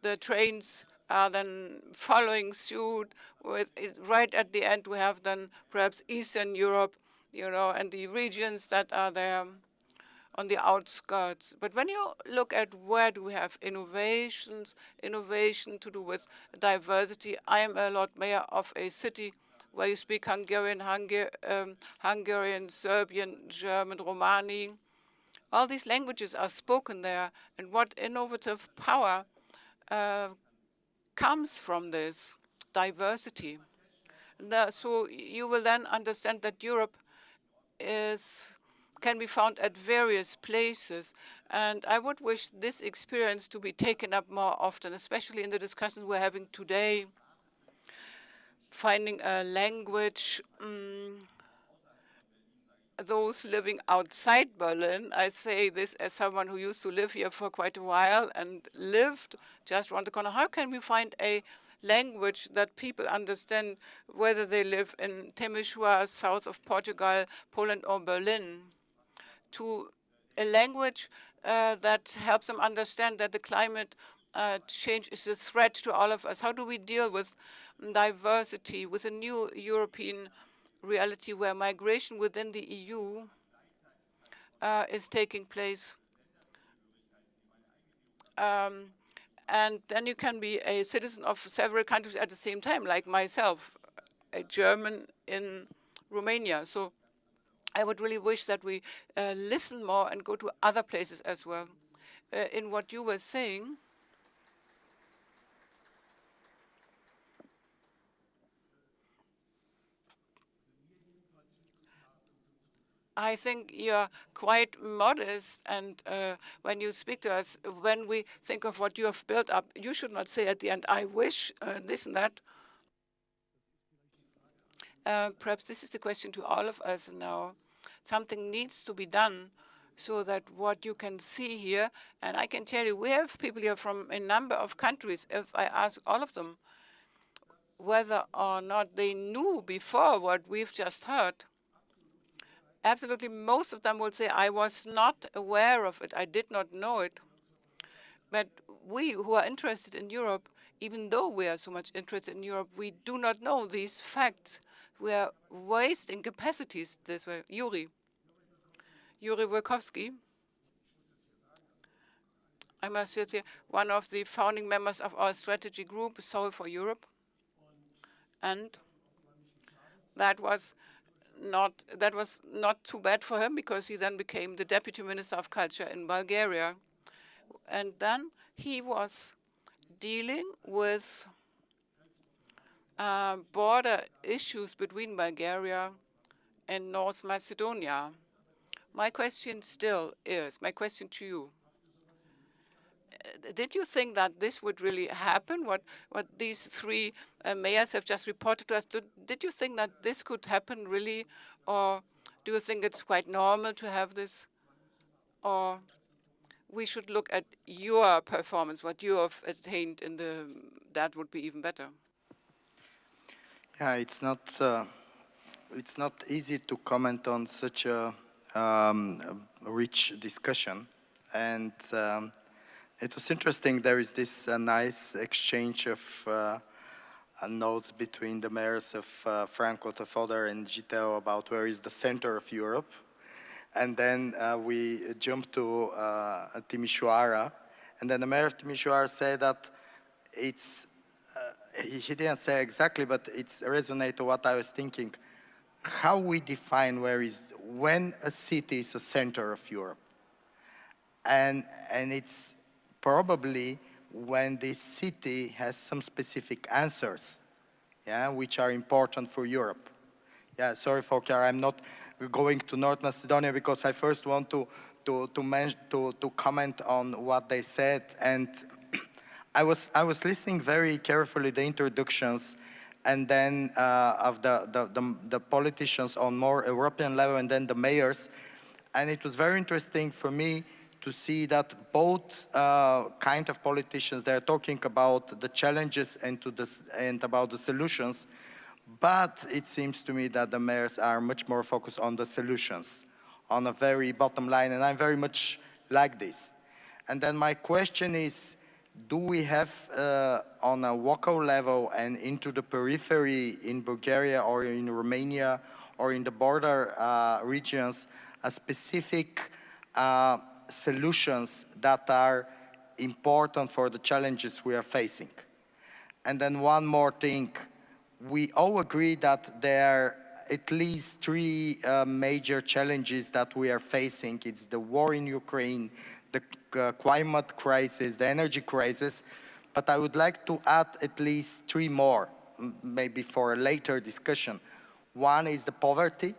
the trains are then following suit. With it, right at the end, we have then perhaps Eastern Europe, and the regions that are there on the outskirts. But when you look at where do we have innovation to do with diversity, I am a Lord Mayor of a city where you speak Hungarian, Hungarian, Serbian, German, Romani. All these languages are spoken there, and what innovative power comes from this diversity. So you will then understand that Europe can be found at various places. And I would wish this experience to be taken up more often, especially in the discussions we're having today, finding a language. Those living outside Berlin, I say this as someone who used to live here for quite a while and lived just around the corner. How can we find a language that people understand, whether they live in Temeswar, south of Portugal, Poland, or Berlin? To a language that helps them understand that the climate change is a threat to all of us. How do we deal with diversity, with a new European reality where migration within the EU is taking place? And then you can be a citizen of several countries at the same time, like myself, a German in Romania. So I would really wish that we listen more and go to other places as well. In what you were saying, I think you're quite modest, and when you speak to us, when we think of what you have built up, you should not say at the end, I wish this and that. Perhaps this is the question to all of us now. Something needs to be done so that what you can see here, and I can tell you, we have people here from a number of countries. If I ask all of them whether or not they knew before what we've just heard, absolutely most of them will say, I was not aware of it, I did not know it. But we who are interested in Europe, even though we are so much interested in Europe, we do not know these facts. We are wasting capacities this way. Yuri Wojkowski, I'm one of the founding members of our strategy group, Soul for Europe. And that was not too bad for him, because he then became the Deputy Minister of Culture in Bulgaria. And then he was dealing with border issues between Bulgaria and North Macedonia. My question to you, did you think that this would really happen, what these three mayors have just reported to us? Did you think that this could happen really? Or do you think it's quite normal to have this? Or we should look at your performance, what you have attained that would be even better? Yeah, it's not easy to comment on such a rich discussion. And it was interesting, there is this nice exchange of notes between the mayors of Franco, Tafoder, and Giteo about where is the center of Europe. And then we jumped to Timișoara, and then the mayor of Timișoara said that it's, he didn't say exactly, but it's resonated to what I was thinking. How we define when a city is a center of Europe. And it's probably when this city has some specific answers, yeah, which are important for Europe. Yeah, sorry, Volker, I'm not going to North Macedonia because I first want to comment on what they said. And I was listening very carefully the introductions, and then of the politicians on more European level, and then the mayors. And it was very interesting for me to see that both kind of politicians, they're talking about the challenges and about the solutions, but it seems to me that the mayors are much more focused on the solutions, on a very bottom line, and I'm very much like this. And then my question is, do we have on a local level and into the periphery in Bulgaria or in Romania or in the border regions a specific solutions that are important for the challenges we are facing? And then one more thing, we all agree that there are at least three major challenges that we are facing. It's the war in Ukraine, the climate crisis, the energy crisis, but I would like to add at least three more, maybe for a later discussion. One is the poverty,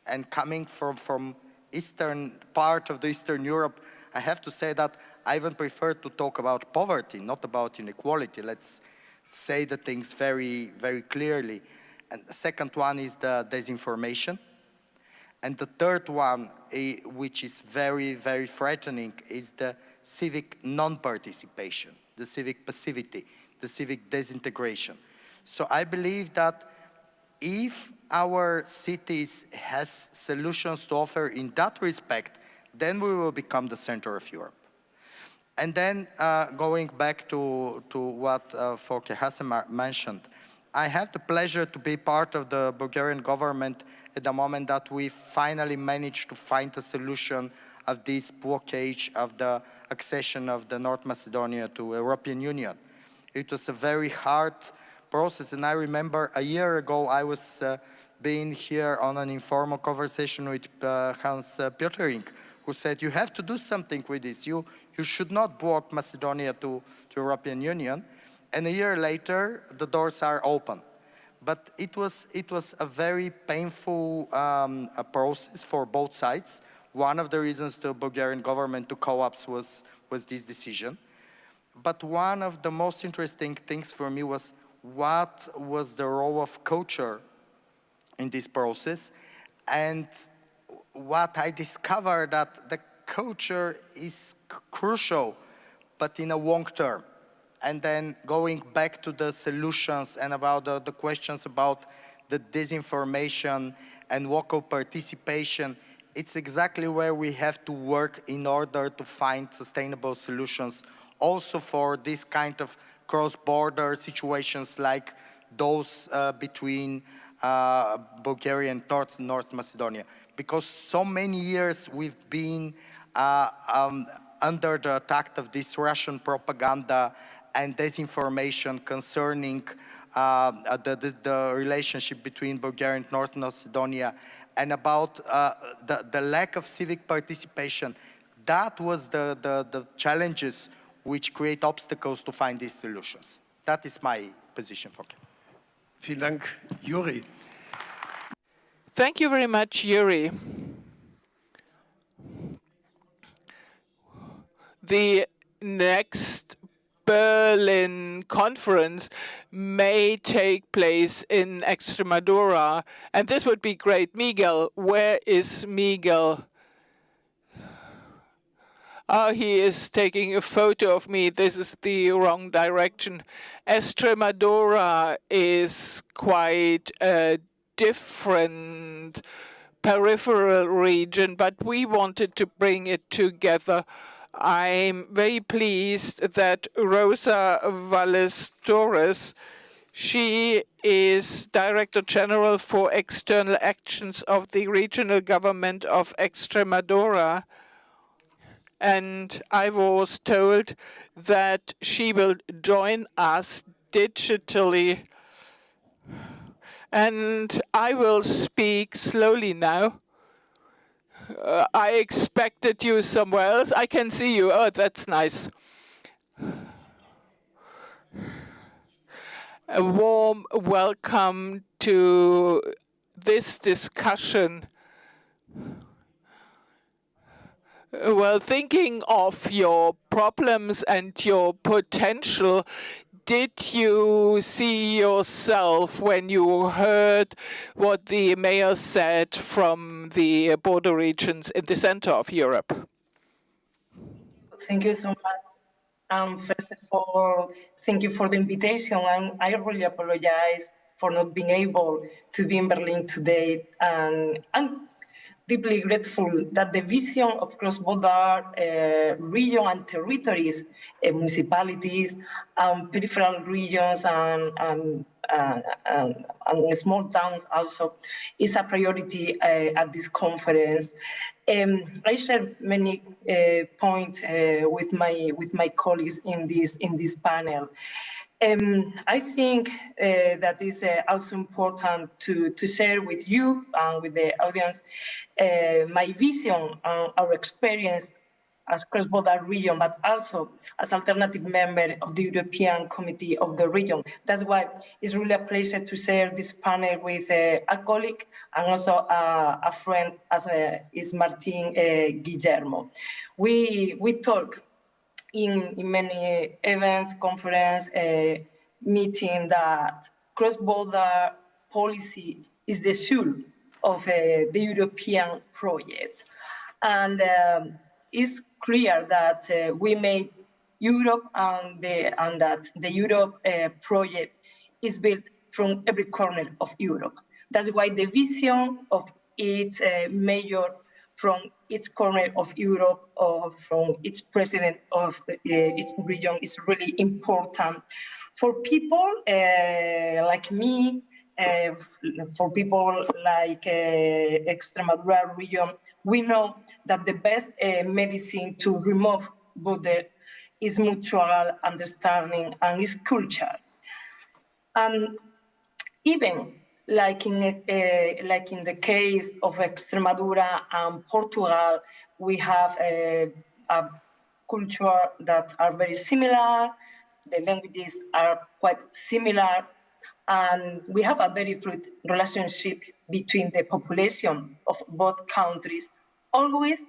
and coming from eastern part of the Eastern Europe, I have to say that I even prefer to talk about poverty, not about inequality. Let's say the things very, very clearly. And the second one is the disinformation. And the third one, which is very, very frightening, is the civic non-participation, the civic passivity, the civic disintegration. So I believe that if our cities has solutions to offer in that respect, then we will become the center of Europe. And then going back to what Volker Hassemer mentioned, I have the pleasure to be part of the Bulgarian government at the moment that we finally managed to find a solution of this blockage of the accession of the North Macedonia to European Union. It was a very hard process, and I remember a year ago I was being here on an informal conversation with Hans Pöttering, who said, you have to do something with this. You should not block Macedonia to European Union. And a year later, the doors are open. But it was a very painful process for both sides. One of the reasons the Bulgarian government to collapse was this decision. But one of the most interesting things for me was what was the role of culture in this process. And what I discovered that the culture is crucial, but in a long term. And then going back to the solutions and about the questions about the disinformation and local participation, it's exactly where we have to work in order to find sustainable solutions also for this kind of cross-border situations like those between Bulgaria and North Macedonia. Because so many years we've been under the attack of this Russian propaganda and disinformation concerning the relationship between Bulgaria and North Macedonia and about the lack of civic participation. That was the challenges which create obstacles to find these solutions. That is my position, Volker. Vielen Dank, Juri. Thank you very much, Yuri. The next Berlin conference may take place in Extremadura, and this would be great. Miguel, where is Miguel? Oh, he is taking a photo of me. This is the wrong direction. Extremadura is quite a different peripheral region, but we wanted to bring it together. I'm very pleased that Rosa Valles-Torres, she is Director General for External Actions of the Regional Government of Extremadura. And I was told that she will join us digitally. And I will speak slowly now. I expected you somewhere else. I can see you. Oh, that's nice. A warm welcome to this discussion. Well, thinking of your problems and your potential, did you see yourself when you heard what the mayor said from the border regions in the center of Europe? Thank you so much. First of all, thank you for the invitation. And I really apologize for not being able to be in Berlin today. And deeply grateful that the vision of cross-border region and territories, municipalities, peripheral regions, and small towns also is a priority at this conference. I share many points with my colleagues in this panel. I think that is also important to share with you and with the audience my vision and our experience as cross-border region, but also as alternative member of the European Committee of the Region. That's why it's really a pleasure to share this panel with a colleague and also a friend, as is Martin Guillermo. We talk in many events, conference, meeting, that cross-border policy is the soul of the European project. And it's clear that we made Europe and that the Europe project is built from every corner of Europe. That's why the vision of its mayor from each corner of Europe or from each president of each region is really important. For people like me, for people like Extremadura region, we know that the best medicine to remove border is mutual understanding and is culture. And even like in the case of Extremadura and Portugal, we have a culture that are very similar. The languages are quite similar, and we have a very fluid relationship between the population of both countries. Always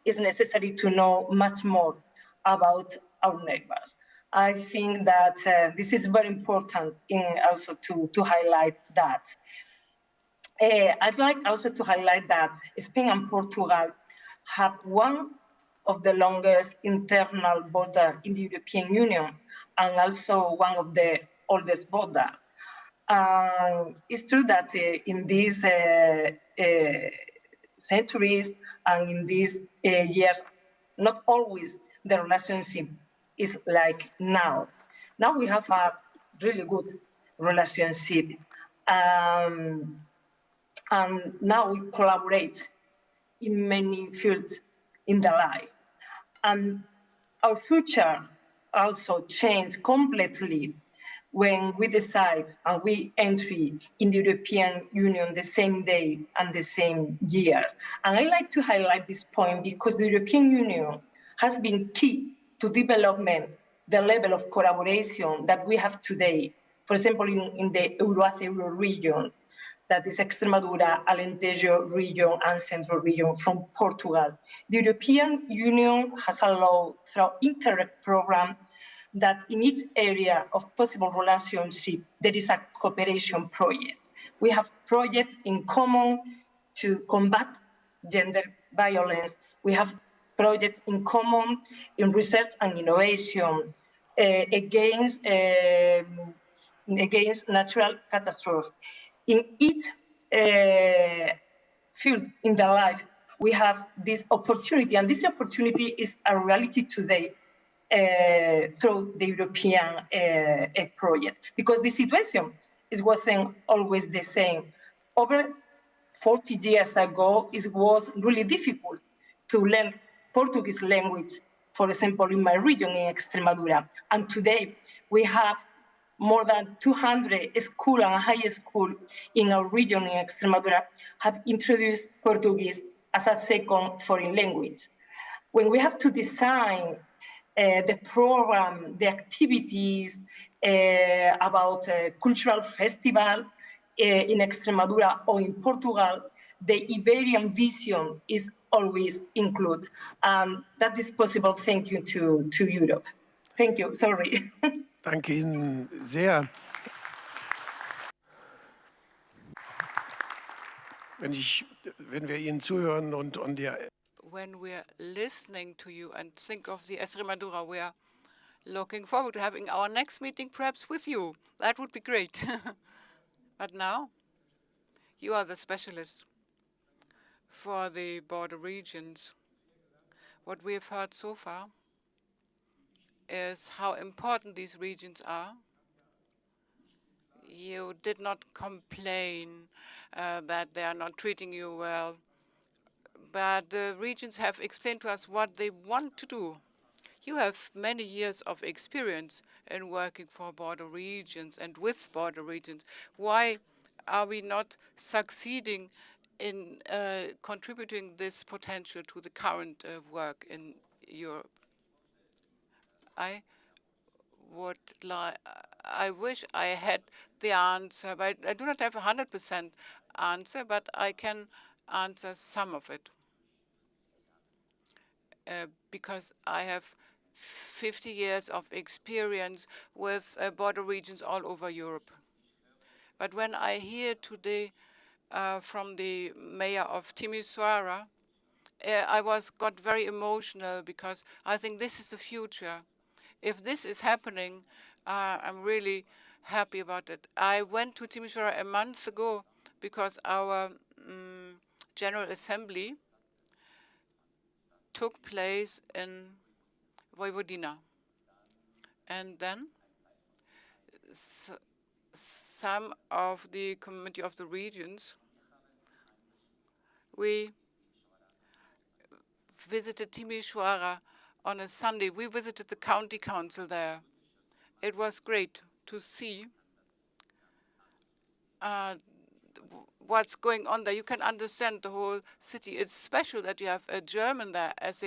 is necessary to know much more about our neighbors. I think that this is very important in also to highlight that. I'd like also to highlight that Spain and Portugal have one of the longest internal border in the European Union and also one of the oldest border. It's true that in these centuries and in these years, not always the relationship is like now. Now we have a really good relationship. And now we collaborate in many fields in the life. And our future also changed completely when we decide and we entry in the European Union the same day and the same years. And I like to highlight this point because the European Union has been key to development, the level of collaboration that we have today. For example, in the Euro region, that is Extremadura, Alentejo region, and Central region from Portugal. The European Union has allowed through Interreg program that in each area of possible relationship, there is a cooperation project. We have projects in common to combat gender violence. We have projects in common in research and innovation against natural catastrophes. In each field in the life, we have this opportunity, and this opportunity is a reality today through the European project, because the situation wasn't always the same. Over 40 years ago, it was really difficult to learn Portuguese language, for example, in my region, in Extremadura. And today, we have more than 200 schools and high school in our region in Extremadura have introduced Portuguese as a second foreign language. When we have to design the program, the activities about cultural festival in Extremadura or in Portugal, the Iberian vision is always included. That is possible thank you to Europe. Thank you, sorry. Danke Ihnen sehr. Wenn wir Ihnen zuhören und ja. When we're listening to you and think of the Extremadura, we're looking forward to having our next meeting perhaps with you. That would be great. But now, you are the specialist for the border regions. What we have heard so far is how important these regions are. You did not complain that they are not treating you well, but the regions have explained to us what they want to do. You have many years of experience in working for border regions and with border regions. Why are we not succeeding in contributing this potential to the current work in Europe? I wish I had the answer, but I do not have a 100% answer, but I can answer some of it. Because I have 50 years of experience with border regions all over Europe. But when I hear today from the mayor of Timisoara, I got very emotional because I think this is the future. If this is happening, I'm really happy about it. I went to Timisoara a month ago because our General Assembly took place in Vojvodina. And then some of the Committee of the Regions, we visited Timisoara on a Sunday. We visited the county council there. It was great to see what's going on there. You can understand the whole city. It's special that you have a German there as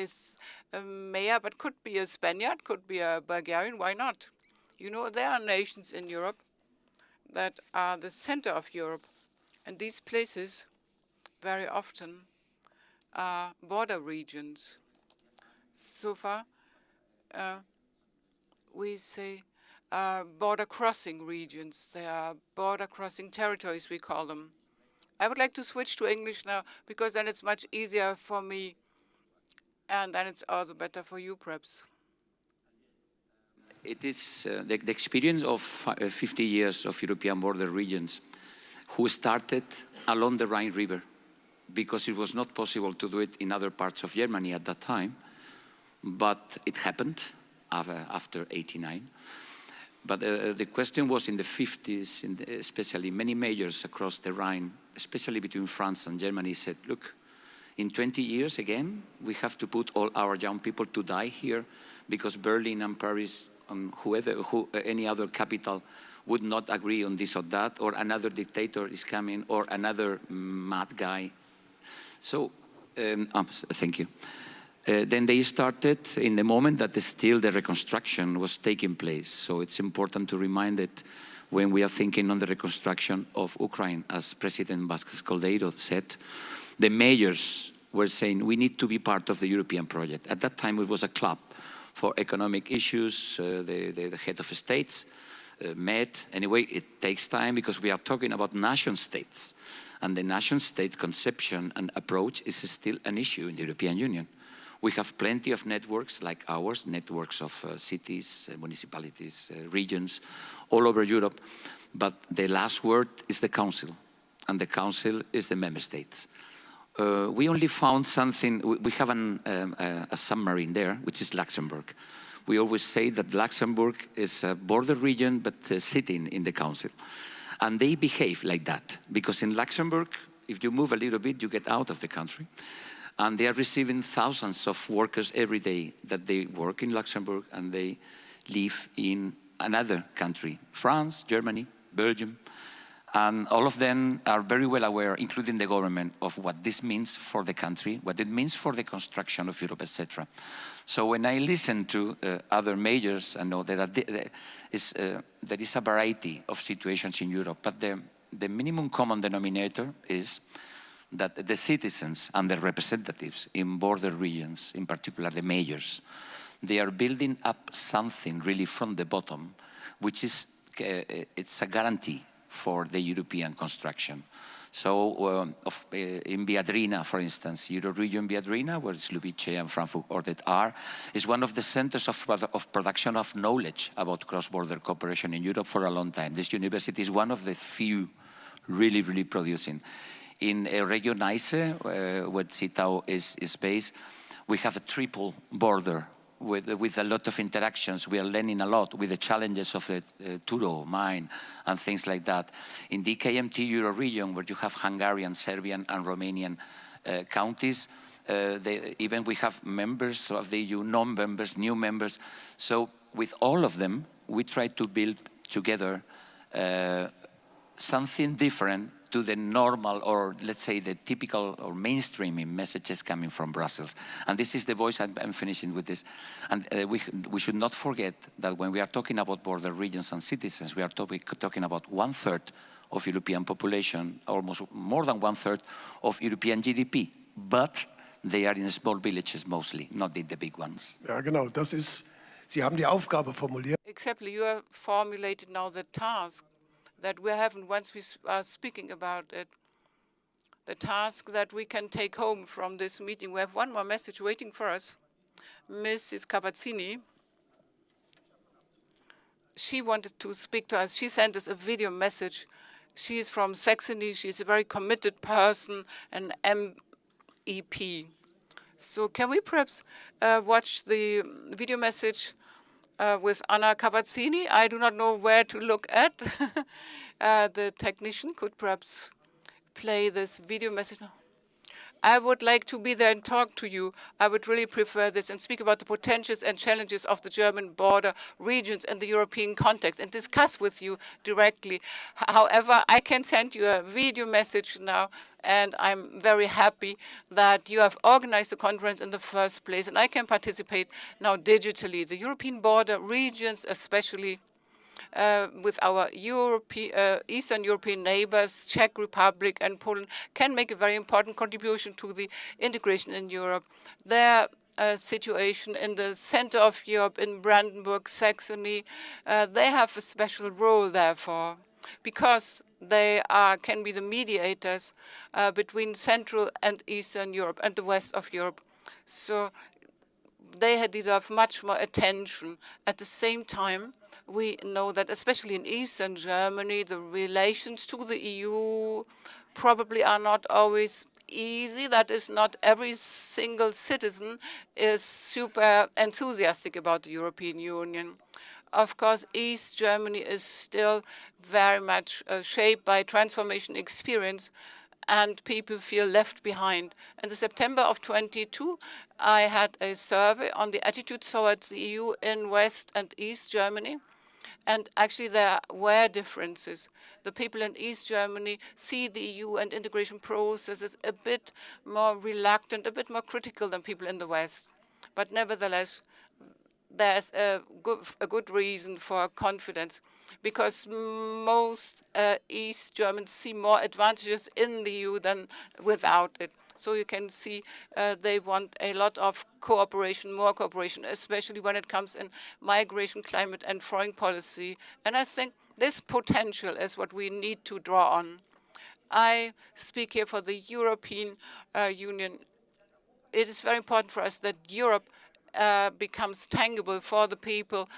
a mayor, but could be a Spaniard, could be a Bulgarian. Why not? You know, there are nations in Europe that are the center of Europe. And these places very often are border regions. So far, we say border crossing regions. They are border crossing territories, we call them. I would like to switch to English now because then it's much easier for me and then it's also better for you, perhaps. It is the experience of 50 years of European border regions who started along the Rhine River because it was not possible to do it in other parts of Germany at that time, but it happened after '89. But the question was in the 50s, especially many mayors across the Rhine, especially between France and Germany, said, look, in 20 years again, we have to put all our young people to die here because Berlin and Paris, any other capital would not agree on this or that, or another dictator is coming, or another mad guy. So, thank you. Then they started in the moment that still the reconstruction was taking place. So it's important to remind that when we are thinking on the reconstruction of Ukraine, as President Vázquez Caldeiro said, the mayors were saying we need to be part of the European project. At that time, it was a club for economic issues. The head of states met. Anyway, it takes time because we are talking about nation states. And the nation state conception and approach is still an issue in the European Union. We have plenty of networks like ours, networks of cities, municipalities, regions, all over Europe. But the last word is the Council, and the Council is the member states. We only found something, we have a submarine there, which is Luxembourg. We always say that Luxembourg is a border region, but sitting in the Council. And they behave like that, because in Luxembourg, if you move a little bit, you get out of the country. And they are receiving thousands of workers every day that they work in Luxembourg and they live in another country, France, Germany, Belgium. And all of them are very well aware, including the government, of what this means for the country, what it means for the construction of Europe, etc. So when I listen to other mayors, I know there is a variety of situations in Europe, but the minimum common denominator is that the citizens and the representatives in border regions, in particular the mayors, they are building up something really from the bottom, which is it's a guarantee for the European construction. So in Viadrina, for instance, Euro-region Viadrina, where Slubice and Frankfurt Ordet are, is one of the centers of production of knowledge about cross-border cooperation in Europe for a long time. This university is one of the few really producing. In Region Neisse, where Zittau is based, we have a triple border with a lot of interactions. We are learning a lot with the challenges of the Turo mine and things like that. In the KMT Euro region, where you have Hungarian, Serbian, and Romanian counties, even we have members of the EU, non-members, new members. So with all of them, we try to build together something different to the normal, or let's say the typical or mainstreaming messages coming from Brussels. And this is the voice, I'm finishing with this. And we should not forget that when we are talking about border regions and citizens, we are talking about 1/3 of European population, almost more than 1/3 of European GDP. But they are in small villages mostly, not in the big ones. Ja, genau, das ist, Sie haben die Aufgabe formuliert. Exactly, you have formulated now the task that we haven't once we are speaking about it. The task that we can take home from this meeting. We have one more message waiting for us. Mrs. Cavazzini, she wanted to speak to us. She sent us a video message. She is from Saxony. She's a very committed person, an MEP. So can we perhaps watch the video message with Anna Cavazzini? I do not know where to look at. The technician could perhaps play this video message now. I would like to be there and talk to you. I would really prefer this and speak about the potentials and challenges of the German border regions and the European context and discuss with you directly. However, I can send you a video message now, and I'm very happy that you have organized the conference in the first place, and I can participate now digitally. The European border regions, especially with our Eastern European neighbors, Czech Republic and Poland, can make a very important contribution to the integration in Europe. Their situation in the center of Europe, in Brandenburg, Saxony, they have a special role, therefore, because they can be the mediators between Central and Eastern Europe and the west of Europe. So they deserve much more attention. At the same time, we know that especially in Eastern Germany, the relations to the EU probably are not always easy. That is, not every single citizen is super enthusiastic about the European Union. Of course, East Germany is still very much shaped by transformation experience, and people feel left behind. In the September of 22, I had a survey on the attitude towards the EU in West and East Germany. And actually, there were differences. The people in East Germany see the EU and integration processes a bit more reluctant, a bit more critical than people in the West. But nevertheless, there's a good reason for confidence, because most East Germans see more advantages in the EU than without it. So you can see they want a lot of cooperation, more cooperation, especially when it comes in migration, climate, and foreign policy. And I think this potential is what we need to draw on. I speak here for the European Union. It is very important for us that Europe becomes tangible for the people,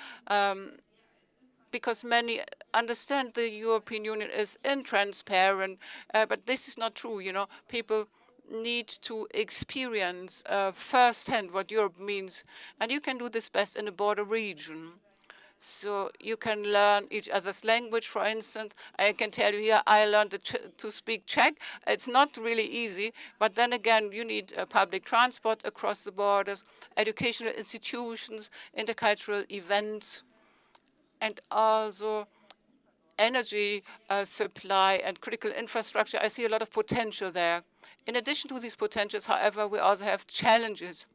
because many understand the European Union is intransparent, but this is not true. You know, people need to experience firsthand what Europe means, and you can do this best in a border region. So you can learn each other's language. For instance, I can tell you here, I learned to speak Czech. It's not really easy, but then again, you need public transport across the borders, educational institutions, intercultural events, and also energy supply and critical infrastructure. I see a lot of potential there. In addition to these potentials, however, we also have challenges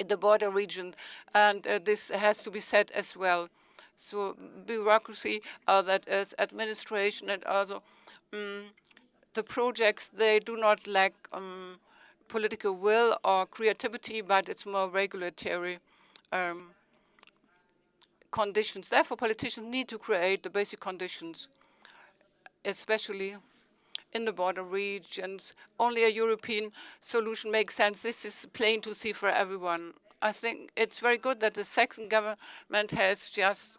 in the border region, and this has to be said as well. So bureaucracy, that is administration, and also the projects, they do not lack political will or creativity, but it's more regulatory conditions. Therefore, politicians need to create the basic conditions, especially in the border regions. Only a European solution makes sense. This is plain to see for everyone. I think it's very good that the Saxon government has just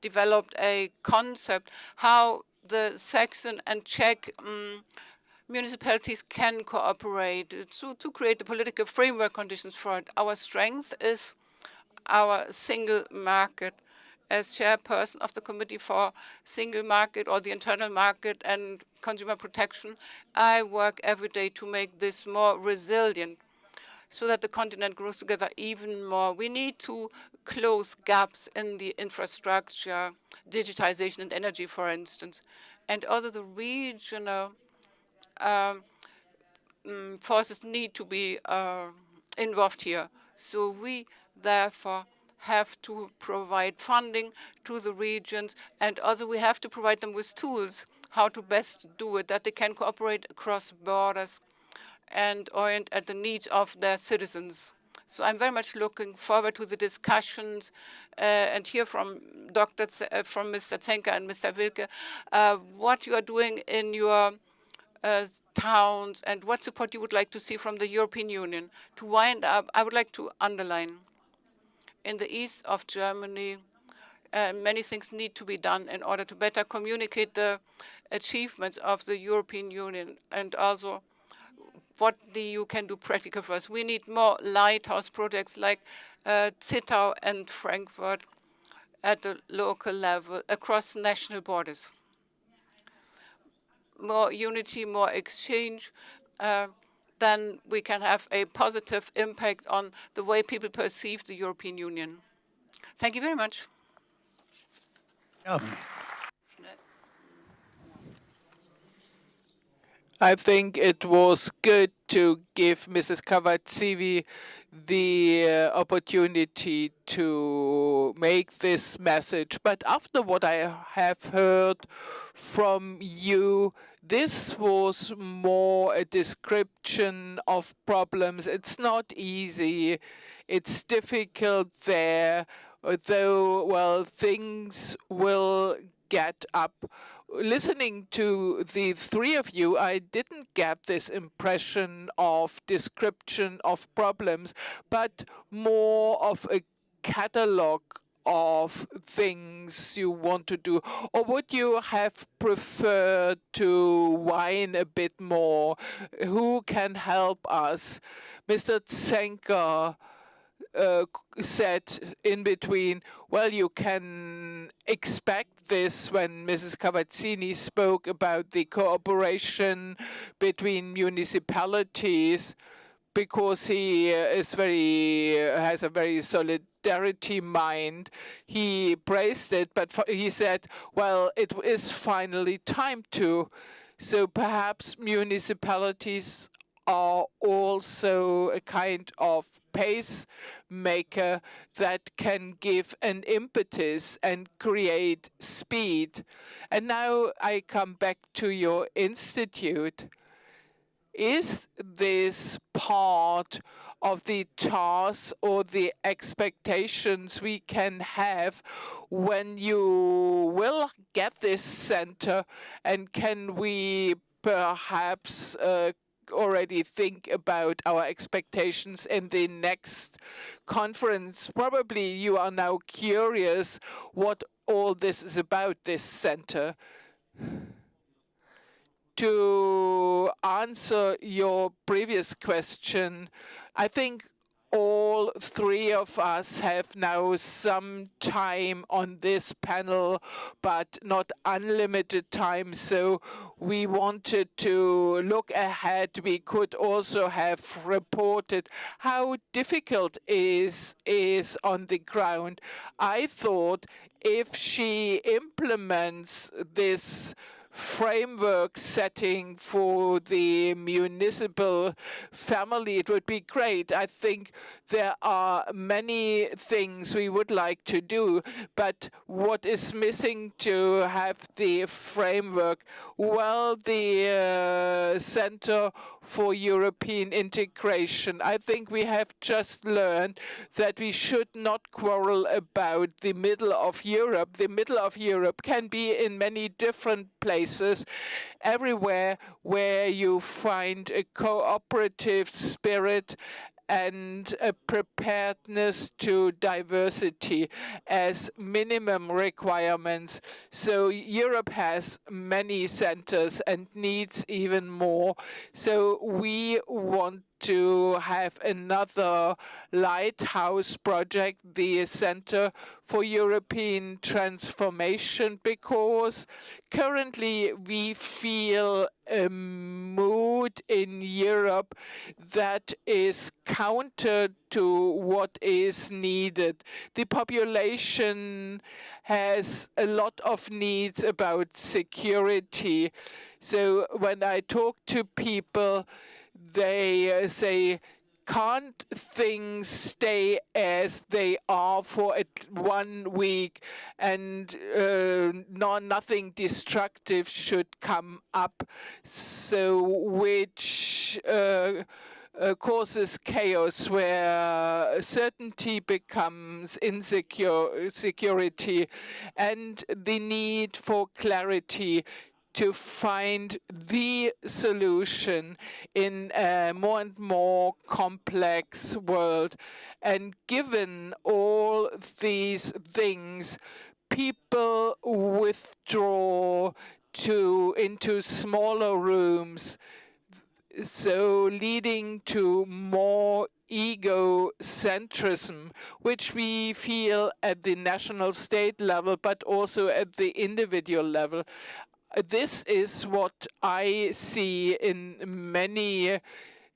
developed a concept how the Saxon and Czech municipalities can cooperate to create the political framework conditions for it. Our strength is our single market. As chairperson of the Committee for Single Market or the Internal Market and Consumer Protection, I work every day to make this more resilient so that the continent grows together even more. We need to close gaps in the infrastructure, digitization and energy, for instance. And also the regional forces need to be involved here. So we therefore have to provide funding to the regions, and also we have to provide them with tools how to best do it, that they can cooperate across borders and orient at the needs of their citizens. So I'm very much looking forward to the discussions and hear from from Mr. Zenker and Mr. Wilke, what you are doing in your towns and what support you would like to see from the European Union. To wind up, I would like to underline, in the east of Germany, many things need to be done in order to better communicate the achievements of the European Union and also what the EU can do practical for us. We need more lighthouse projects like Zittau and Frankfurt at the local level across national borders. More unity, more exchange, then we can have a positive impact on the way people perceive the European Union. Thank you very much. Ja. I think it was good to give Mrs. Kavatsivi the opportunity to make this message. But after what I have heard from you, this was more a description of problems. It's not easy. It's difficult there, though, well, things will get up. Listening to the three of you, I didn't get this impression of description of problems, but more of a catalog of things you want to do? Or would you have preferred to whine a bit more? Who can help us? Mr. Zenker said in between, well, you can expect this when Mrs. Cavazzini spoke about the cooperation between municipalities, because he has a very solidarity mind. He praised it, but he said, well, it is finally time to. So perhaps municipalities are also a kind of pacemaker that can give an impetus and create speed. And now I come back to your institute. Is this part of the tasks or the expectations we can have when you will get this center, and can we perhaps already think about our expectations in the next conference? Probably you are now curious what all this is about, this center. To answer your previous question, I think all three of us have now some time on this panel, but not unlimited time. So we wanted to look ahead. We could also have reported how difficult is on the ground. I thought if she implements this framework setting for the municipal family, it would be great. I think there are many things we would like to do, but what is missing to have the framework? Well, the Center for European Integration. I think we have just learned that we should not quarrel about the middle of Europe. The middle of Europe can be in many different places, everywhere where you find a cooperative spirit and a preparedness to diversity as minimum requirements. So Europe has many centers and needs even more. So we want to have another lighthouse project, the Center for European Transformation, because currently we feel a mood in Europe that is counter to what is needed. The population has a lot of needs about security. So when I talk to people, they say, can't things stay as they are for 1 week, and nothing destructive should come up, so which causes chaos where certainty becomes insecurity, and the need for clarity to find the solution in a more and more complex world. And given all these things, people withdraw into smaller rooms, so leading to more egocentrism, which we feel at the national state level, but also at the individual level. This is what I see in many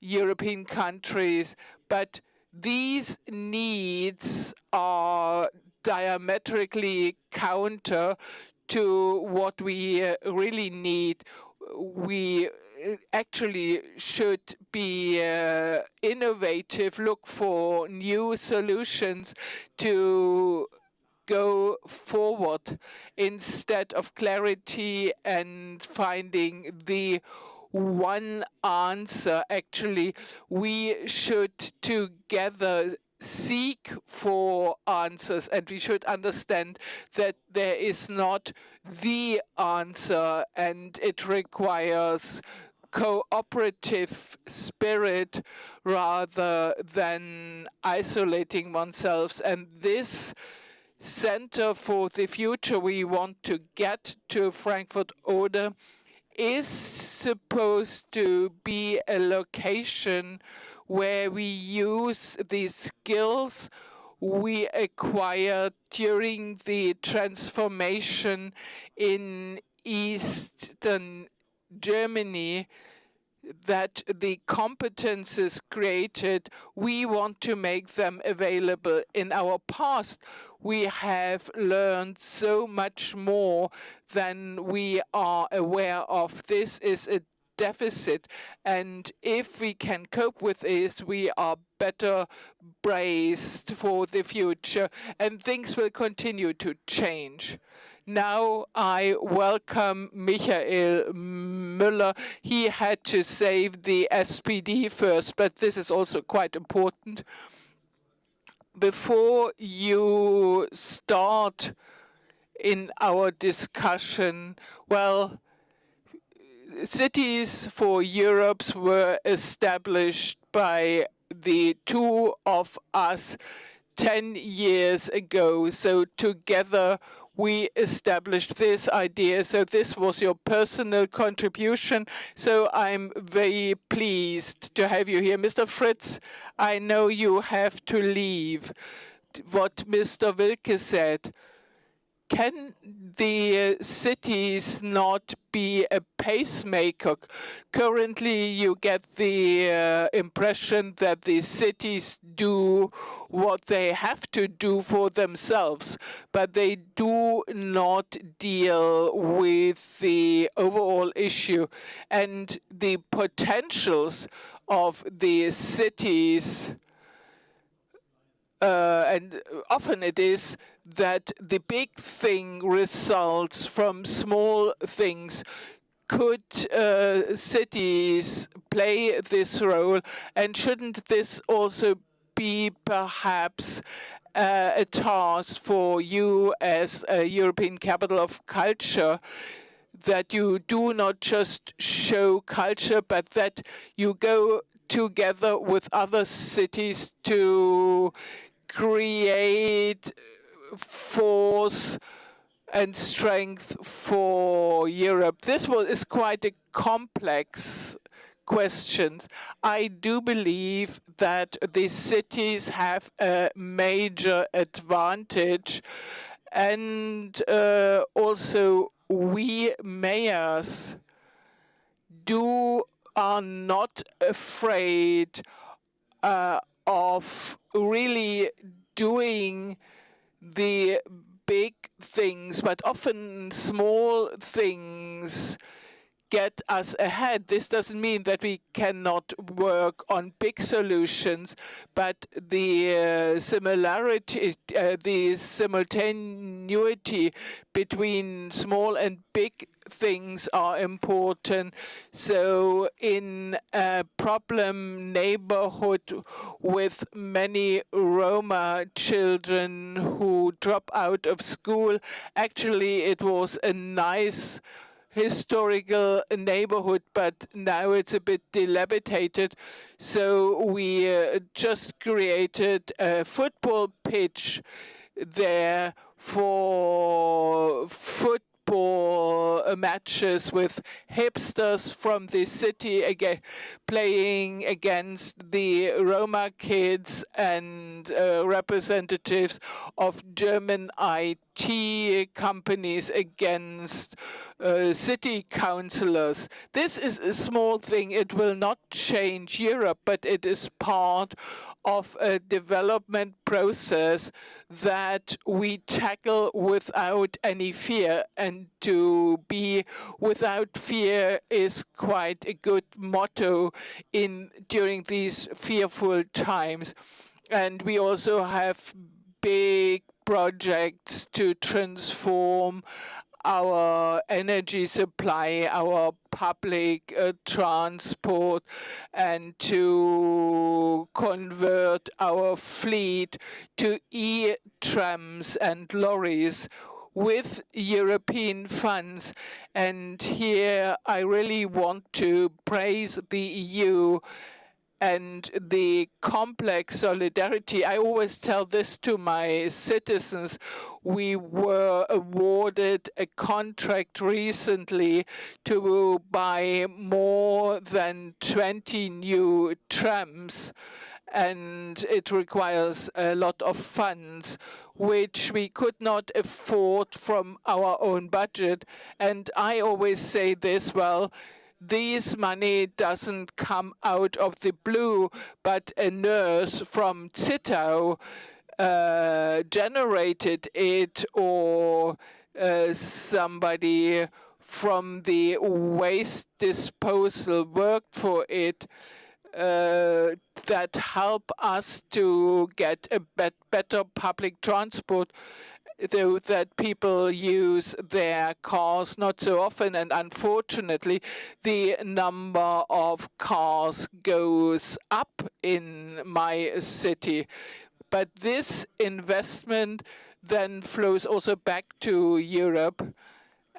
European countries, but these needs are diametrically counter to what we really need. We actually should be innovative, look for new solutions to go forward instead of clarity and finding the one answer. Actually, we should together seek for answers, and we should understand that there is not the answer, and it requires cooperative spirit rather than isolating oneself. And this Center for the Future we want to get to Frankfurt Oder is supposed to be a location where we use the skills we acquired during the transformation in Eastern Germany, that the competences created, we want to make them available. In our past, we have learned so much more than we are aware of. This is a deficit, and if we can cope with this, we are better braced for the future, and things will continue to change. Now I welcome Michael Müller. He had to save the SPD first, but this is also quite important. Before you start in our discussion, well, Cities for Europe were established by the two of us 10 years ago. So together we established this idea. So this was your personal contribution. So I'm very pleased to have you here. Mr. Fritz, I know you have to leave. What Mr. Wilke said, can the cities not be a pacemaker? Currently, you get the impression that the cities do what they have to do for themselves, but they do not deal with the overall issue. And the potentials of the cities, and often it is that the big thing results from small things. Could cities play this role, and shouldn't this also be perhaps a task for you as a European capital of culture, that you do not just show culture, but that you go together with other cities to create force and strength for Europe. This is quite a complex question. I do believe that the cities have a major advantage, and also we mayors are not afraid of really doing the big things, but often small things get us ahead. This doesn't mean that we cannot work on big solutions, but the the simultaneity between small and big things are important. So in a problem neighborhood with many Roma children who drop out of school, actually it was a nice historical neighborhood, but now it's a bit dilapidated. So we just created a football pitch there for football matches with hipsters from the city again, playing against the Roma kids and representatives of German IT companies against city councillors. This is a small thing. It will not change Europe, but it is part of a development process that we tackle without any fear. And to be without fear is quite a good motto during these fearful times. And we also have big projects to transform our energy supply, our public transport, and to convert our fleet to e-trams and lorries with European funds. And here I really want to praise the EU and the complex solidarity. I always tell this to my citizens. We were awarded a contract recently to buy more than 20 new trams, and it requires a lot of funds, which we could not afford from our own budget. And I always say this, well, this money doesn't come out of the blue, but a nurse from Zittau generated it, or somebody from the waste disposal worked for it, that help us to get a better public transport, though that people use their cars not so often, and unfortunately the number of cars goes up in my city. But this investment then flows also back to Europe.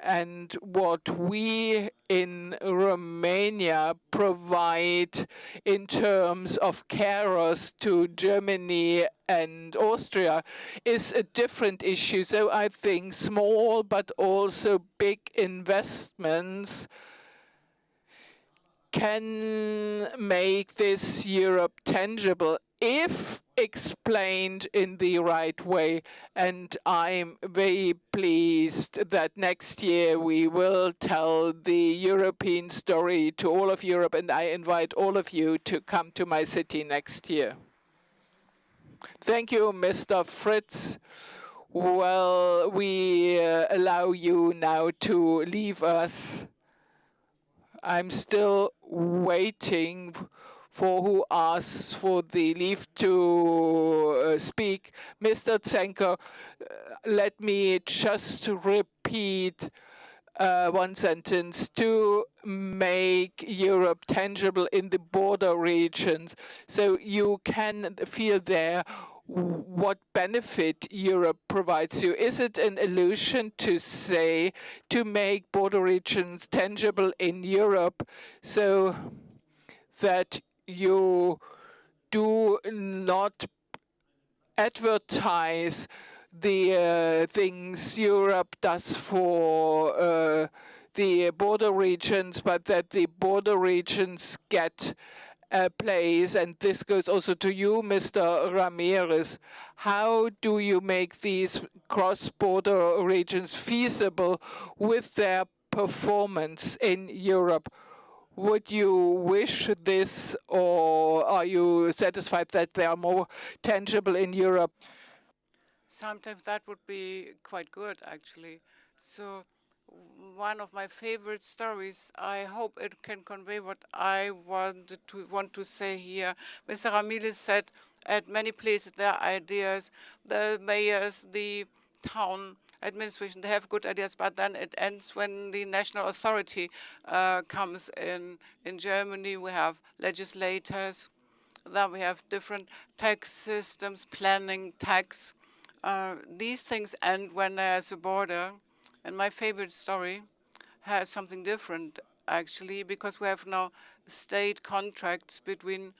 And what we in Romania provide in terms of carers to Germany and Austria is a different issue. So I think small but also big investments can make this Europe tangible if explained in the right way. And I'm very pleased that next year we will tell the European story to all of Europe, and I invite all of you to come to my city next year. Thank you, Mr. Fritz. Well, we allow you now to leave us. I'm still waiting for who asks for the leave to speak. Mr. Zenker, let me just repeat one sentence. To make Europe tangible in the border regions, so you can feel there what benefit Europe provides you. Is it an illusion to say to make border regions tangible in Europe so that you do not advertise the things Europe does for the border regions, but that the border regions get a place. And this goes also to you, Mr. Ramirez. How do you make these cross-border regions feasible with their performance in Europe? Would you wish this, or are you satisfied that they are more tangible in Europe? Sometimes that would be quite good, actually. So one of my favorite stories, I hope it can convey what I want to say here. Mr. Ramirez said at many places there are ideas, the mayors, the town administration, they have good ideas, but then it ends when the national authority comes in. In Germany, we have legislators, then we have different tax systems, planning, tax. These things end when there's a border. And my favorite story has something different, actually, because we have now state contracts between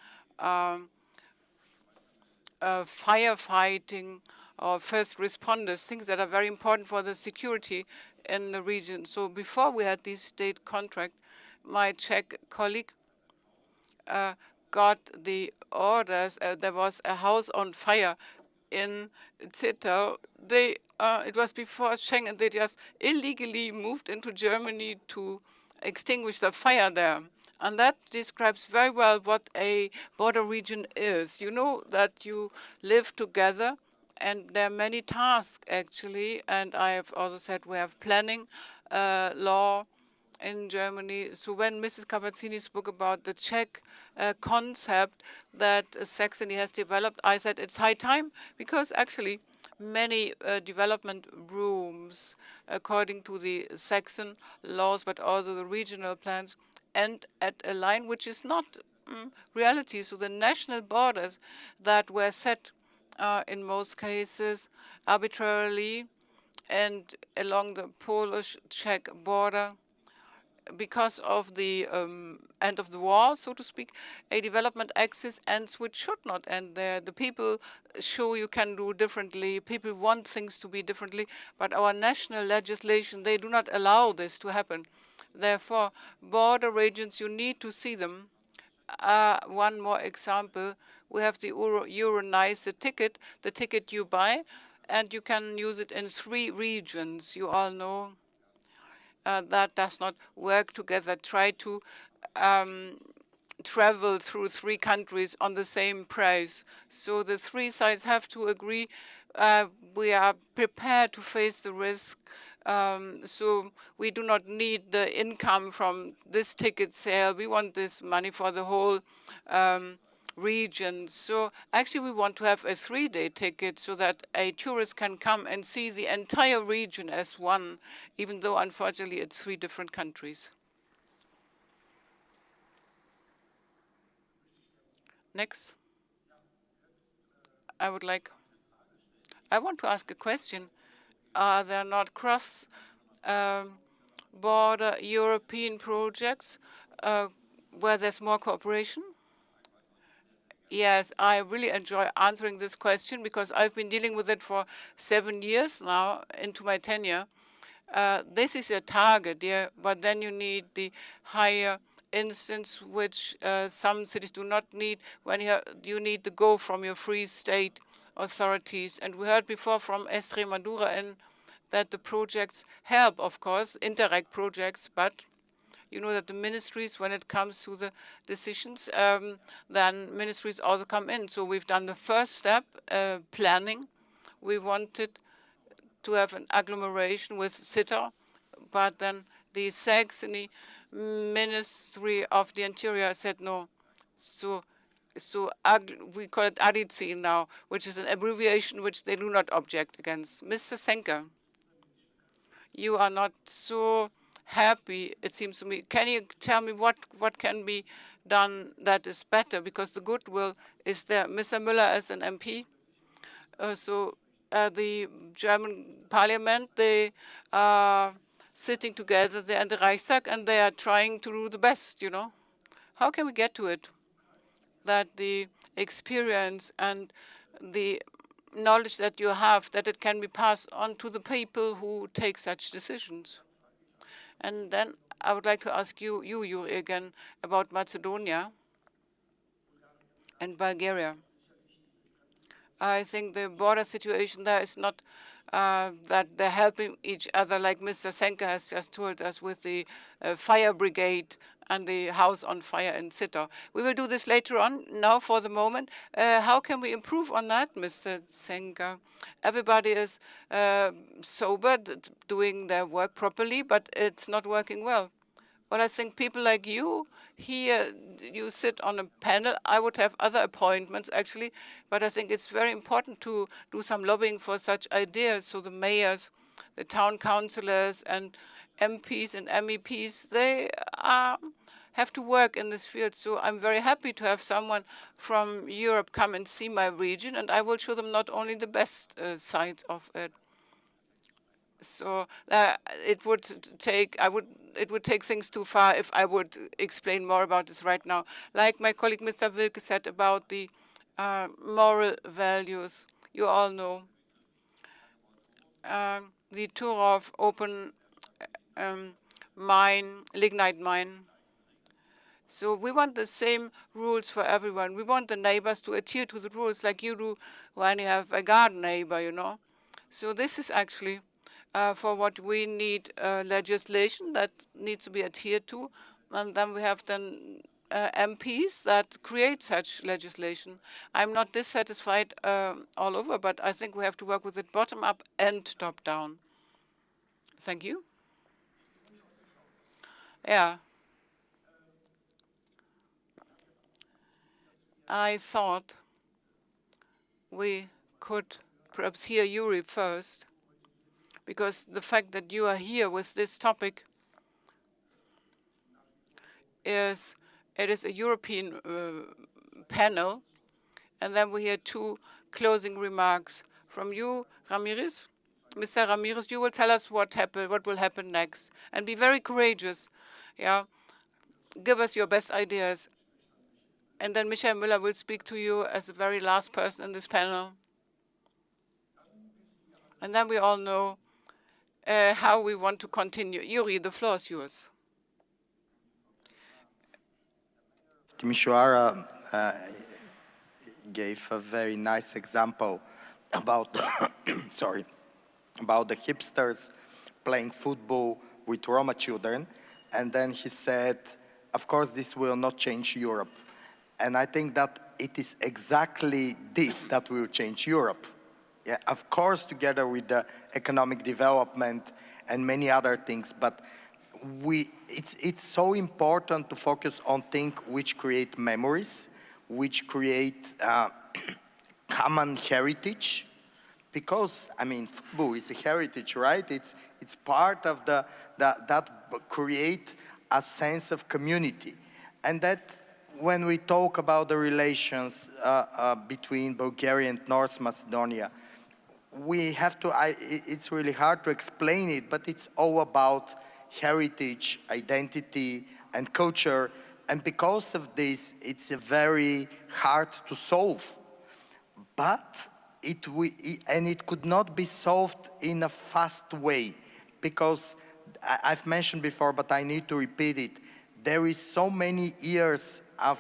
firefighting or first responders, things that are very important for the security in the region. So before we had this state contract, my Czech colleague got the orders. There was a house on fire in Zittau. It was before Schengen. They just illegally moved into Germany to extinguish the fire there. And that describes very well what a border region is. You know that you live together, and there are many tasks, actually. And I have also said we have planning law in Germany. So when Mrs. Cavazzini spoke about the Czech concept that Saxony has developed, I said it's high time, because actually many development rooms, according to the Saxon laws, but also the regional plans, end at a line which is not reality. So the national borders that were set in most cases arbitrarily and along the Polish-Czech border, because of the end of the war, so to speak, a development axis ends which should not end there. The people show you can do differently. People want things to be differently, but our national legislation, they do not allow this to happen. Therefore, border regions, you need to see them. One more example, we have the Euronice the ticket you buy, and you can use it in 3 regions. You all know that does not work together. Try to travel through 3 countries on the same price. So the 3 sides have to agree. We are prepared to face the risk. So we do not need the income from this ticket sale. We want this money for the whole region. So actually we want to have a 3-day ticket so that a tourist can come and see the entire region as one, even though unfortunately it's 3 different countries. Next. I want to ask a question. Are there not cross-border European projects where there's more cooperation? Yes, I really enjoy answering this question because I've been dealing with it for 7 years now into my tenure. This is a target, yeah, but then you need the higher instance, which some cities do not need when you need the go from your free state authorities. And we heard before from Extremadura that the projects help, of course, Interreg projects, but you know that the ministries, when it comes to the decisions, then ministries also come in. So we've done the first step, planning. We wanted to have an agglomeration with Zittau, but then the Saxony Ministry of the Interior said no. So we call it ADIC now, which is an abbreviation which they do not object against. Mr. Senker, you are not so happy, it seems to me. Can you tell me what can be done that is better? Because the goodwill is there. Mr. Müller as an MP, the German parliament, they are sitting together there in the Reichstag, and they are trying to do the best, you know. How can we get to it? that the experience and the knowledge that you have, that it can be passed on to the people who take such decisions. And then I would like to ask you, Yuri, again, about Macedonia and Bulgaria. I think the border situation there is not that they're helping each other, like Mr. Senke has just told us with the fire brigade and the house on fire in Zitter. We will do this later on. Now, for the moment, how can we improve on that, Mr. Senke? Everybody is sober, doing their work properly, but it's not working well. Well, I think people like you here, you sit on a panel. I would have other appointments, actually, but I think it's very important to do some lobbying for such ideas. So the mayors, the town councillors, and MPs and MEPs, they have to work in this field. So I'm very happy to have someone from Europe come and see my region, and I will show them not only the best sides of it. So it would take things too far if I would explain more about this right now. Like my colleague Mr. Wilke said about the moral values, you all know the Turov open mine, lignite mine. So we want the same rules for everyone. We want the neighbors to adhere to the rules like you do when you have a garden neighbor, you know. So this is actually for what we need legislation that needs to be adhered to. And then we have MPs that create such legislation. I'm not dissatisfied all over, but I think we have to work with it bottom up and top down. Thank you. Yeah. I thought we could perhaps hear Yuri first, because the fact that you are here with this topic is, it is a European panel, and then we hear two closing remarks from you, Ramirez. Mr. Ramirez, you will tell us what will happen next, and be very courageous. Yeah, give us your best ideas. And then Michael Müller will speak to you as the very last person in this panel. And then we all know how we want to continue. Yuri, the floor is yours. Timisoara gave a very nice example about about the hipsters playing football with Roma children. And then he said, of course, this will not change Europe. And I think that it is exactly this that will change Europe. Yeah, of course, together with the economic development and many other things, but it's so important to focus on things which create memories, which create common heritage, because, I mean, football is a heritage, right? It's part of that create a sense of community. And that, when we talk about the relations between Bulgaria and North Macedonia, we have to, it's really hard to explain it, but it's all about heritage, identity, and culture. And because of this, it's very hard to solve. But it could not be solved in a fast way, because I've mentioned before, but I need to repeat it. There is so many years of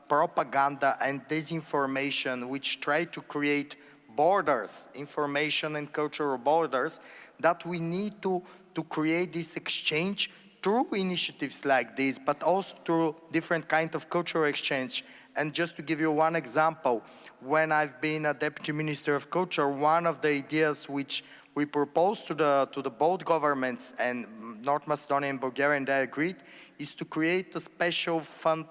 propaganda and disinformation which try to create borders, information and cultural borders, that we need to create this exchange through initiatives like this, but also through different kinds of cultural exchange. And just to give you one example, when I've been a Deputy Minister of Culture, one of the ideas which we proposed to the both governments, and North Macedonia and Bulgaria, and they agreed, is to create a special fund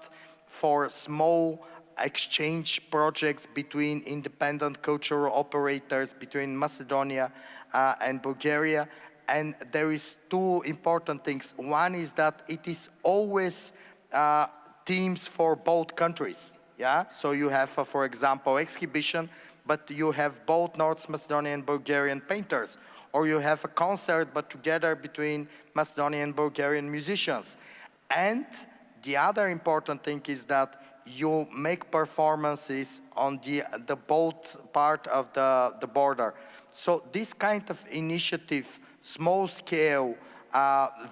for small exchange projects between independent cultural operators between Macedonia and Bulgaria. And there is two important things. One is that it is always teams for both countries. Yeah, so you have, for example, exhibition, but you have both North Macedonian and Bulgarian painters, or you have a concert, but together between Macedonian and Bulgarian musicians. And the other important thing is that you make performances on the both part of the border. So this kind of initiative, small scale,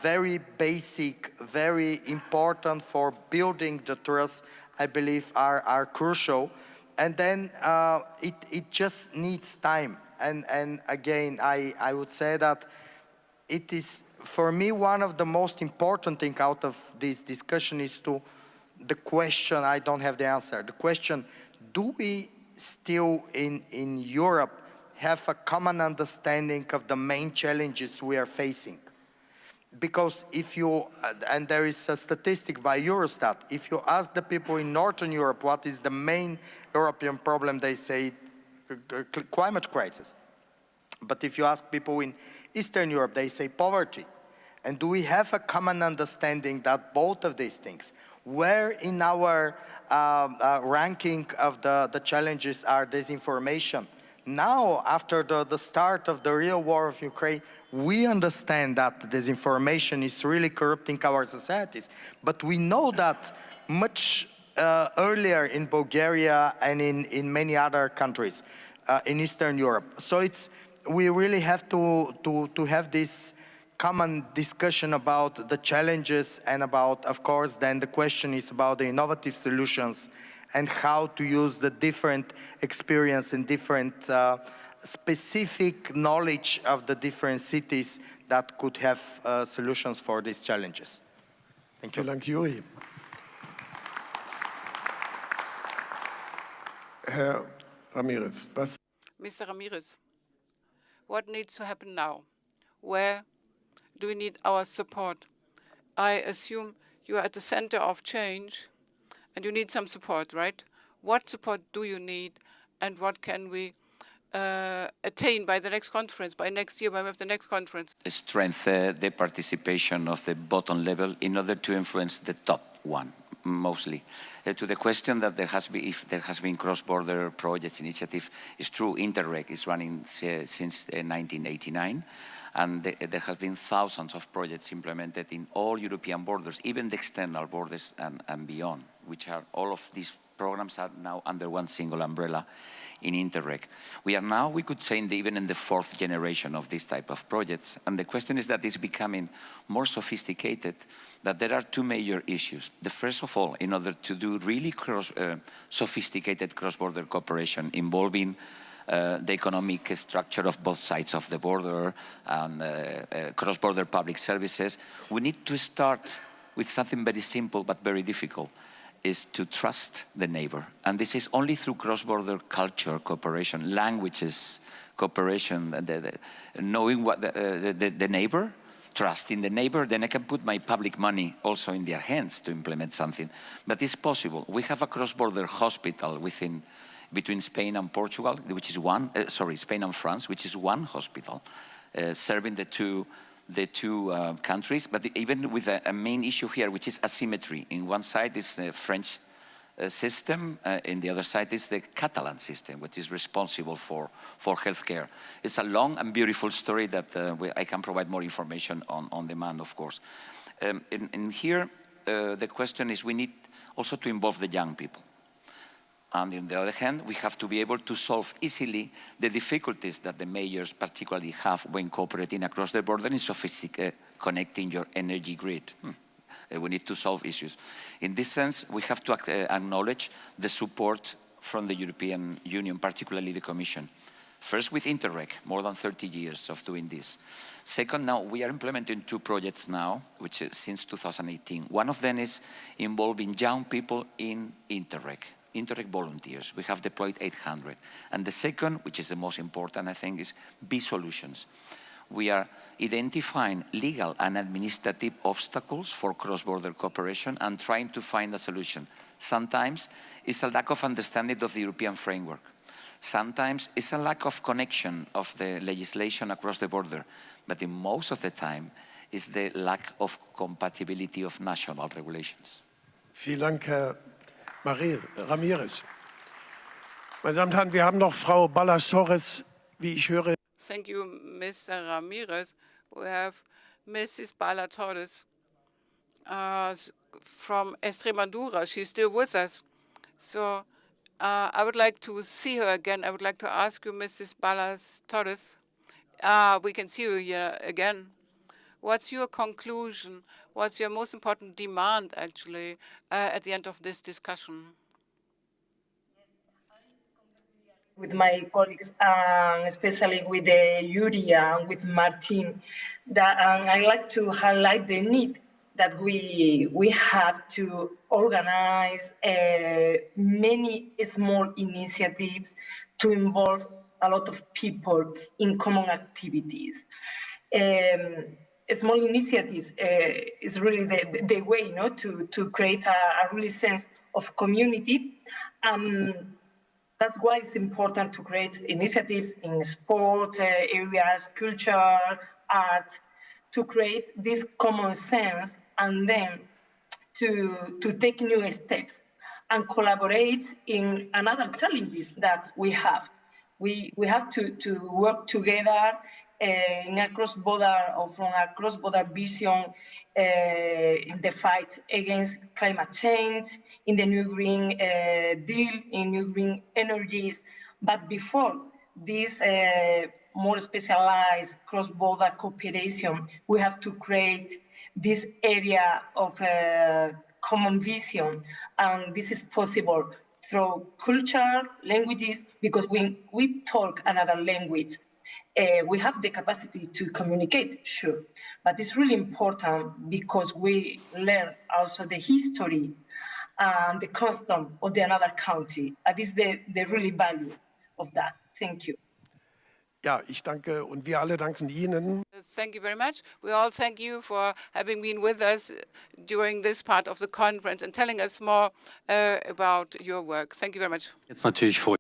very basic, very important for building the trust, I believe are crucial. And then it just needs time. And again, I would say that it is, for me, one of the most important things out of this discussion is the question, I don't have the answer, the question, do we still in Europe have a common understanding of the main challenges we are facing? Because if you, and there is a statistic by Eurostat, if you ask the people in Northern Europe what is the main European problem, they say climate crisis. But if you ask people in Eastern Europe, they say poverty. And do we have a common understanding that both of these things, where in our ranking of the challenges are disinformation? Now, after the start of the real war of Ukraine, we understand that disinformation is really corrupting our societies. But we know that much earlier in Bulgaria and in many other countries in Eastern Europe. So we really have to have this common discussion about the challenges and about, of course, then the question is about the innovative solutions and how to use the different experience and different specific knowledge of the different cities that could have solutions for these challenges. Thank you. Vielen Dank, Juri. Herr Ramirez, was? Mr. Ramirez, what needs to happen now? Where do we need our support? I assume you are at the center of change and you need some support, right? What support do you need and what can we attain by the next conference, by next year, when we have the next conference? Strengthen the participation of the bottom level in order to influence the top one, mostly. To the question that there has been, if there has been cross-border projects initiative, it's true, Interreg is running since 1989. And there have been thousands of projects implemented in all European borders, even the external borders and beyond, which are all of these programs are now under one single umbrella in Interreg. We are now, we could say, even in the fourth generation of this type of projects. And the question is that it's becoming more sophisticated, that there are two major issues. The first of all, in order to do really sophisticated cross-border cooperation involving the economic structure of both sides of the border and cross-border public services, we need to start with something very simple but very difficult, is to trust the neighbor. And this is only through cross-border culture cooperation, languages cooperation, knowing what the neighbor, trusting the neighbor, then I can put my public money also in their hands to implement something. But it's possible. We have a cross-border hospital between Spain and Portugal, which is Spain and France, which is one hospital, serving the two countries, but even with a main issue here, which is asymmetry. In one side is the French system, in the other side is the Catalan system, which is responsible for healthcare. It's a long and beautiful story that I can provide more information on demand, of course. In here, the question is we need also to involve the young people. And on the other hand, we have to be able to solve easily the difficulties that the mayors particularly have when cooperating across the border in connecting your energy grid. We need to solve issues. In this sense, we have to acknowledge the support from the European Union, particularly the Commission. First with Interreg, more than 30 years of doing this. Second, now we are implementing two projects now, which is since 2018. One of them is involving young people in Interreg volunteers. We have deployed 800. And the second, which is the most important, I think, is B-Solutions. We are identifying legal and administrative obstacles for cross-border cooperation and trying to find a solution. Sometimes it's a lack of understanding of the European framework. Sometimes it's a lack of connection of the legislation across the border. But in most of the time, it's the lack of compatibility of national regulations. Vielen Dank, Herr Ramirez. Meine Damen und Herren, wir haben noch Frau Ballas-Torres, wie ich höre. Thank you, Mr. Ramirez. We have Mrs. Ballas-Torres from Extremadura. She's still with us. So I would like to see her again. I would like to ask you, Mrs. Ballas Torres. We can see you here again. What's your conclusion? What's your most important demand, actually, at the end of this discussion? With my colleagues, especially with Yuri and with Martin, that I like to highlight the need that we have to organize many small initiatives to involve a lot of people in common activities. Small initiatives is really the way, to create a really sense of community. That's why it's important to create initiatives in sport areas, culture, art, to create this common sense and then to take new steps and collaborate in another challenges that we have. We have to work together in a cross-border or from a cross-border vision in the fight against climate change, in the new green deal, in new green energies. But before this more specialized cross-border cooperation, we have to create this area of common vision. And this is possible through culture, languages, because when we talk another language, we have the capacity to communicate, sure, but it's really important because we learn also the history and the custom of the another country. That is the really value of that. Thank you. Ja, ich danke und wir alle danken Ihnen. Thank you very much. We all thank you for having been with us during this part of the conference and telling us more about your work. Thank you very much. Jetzt natürlich vor.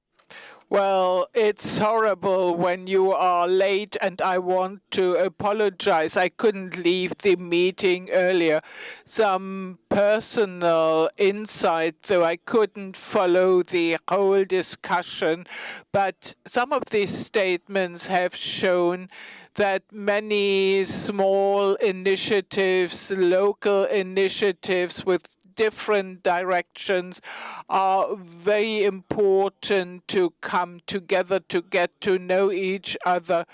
Well, it's horrible when you are late, and I want to apologize. I couldn't leave the meeting earlier. Some personal insight, though I couldn't follow the whole discussion, but some of these statements have shown that many small initiatives, local initiatives with different directions are very important to come together to get to know each other.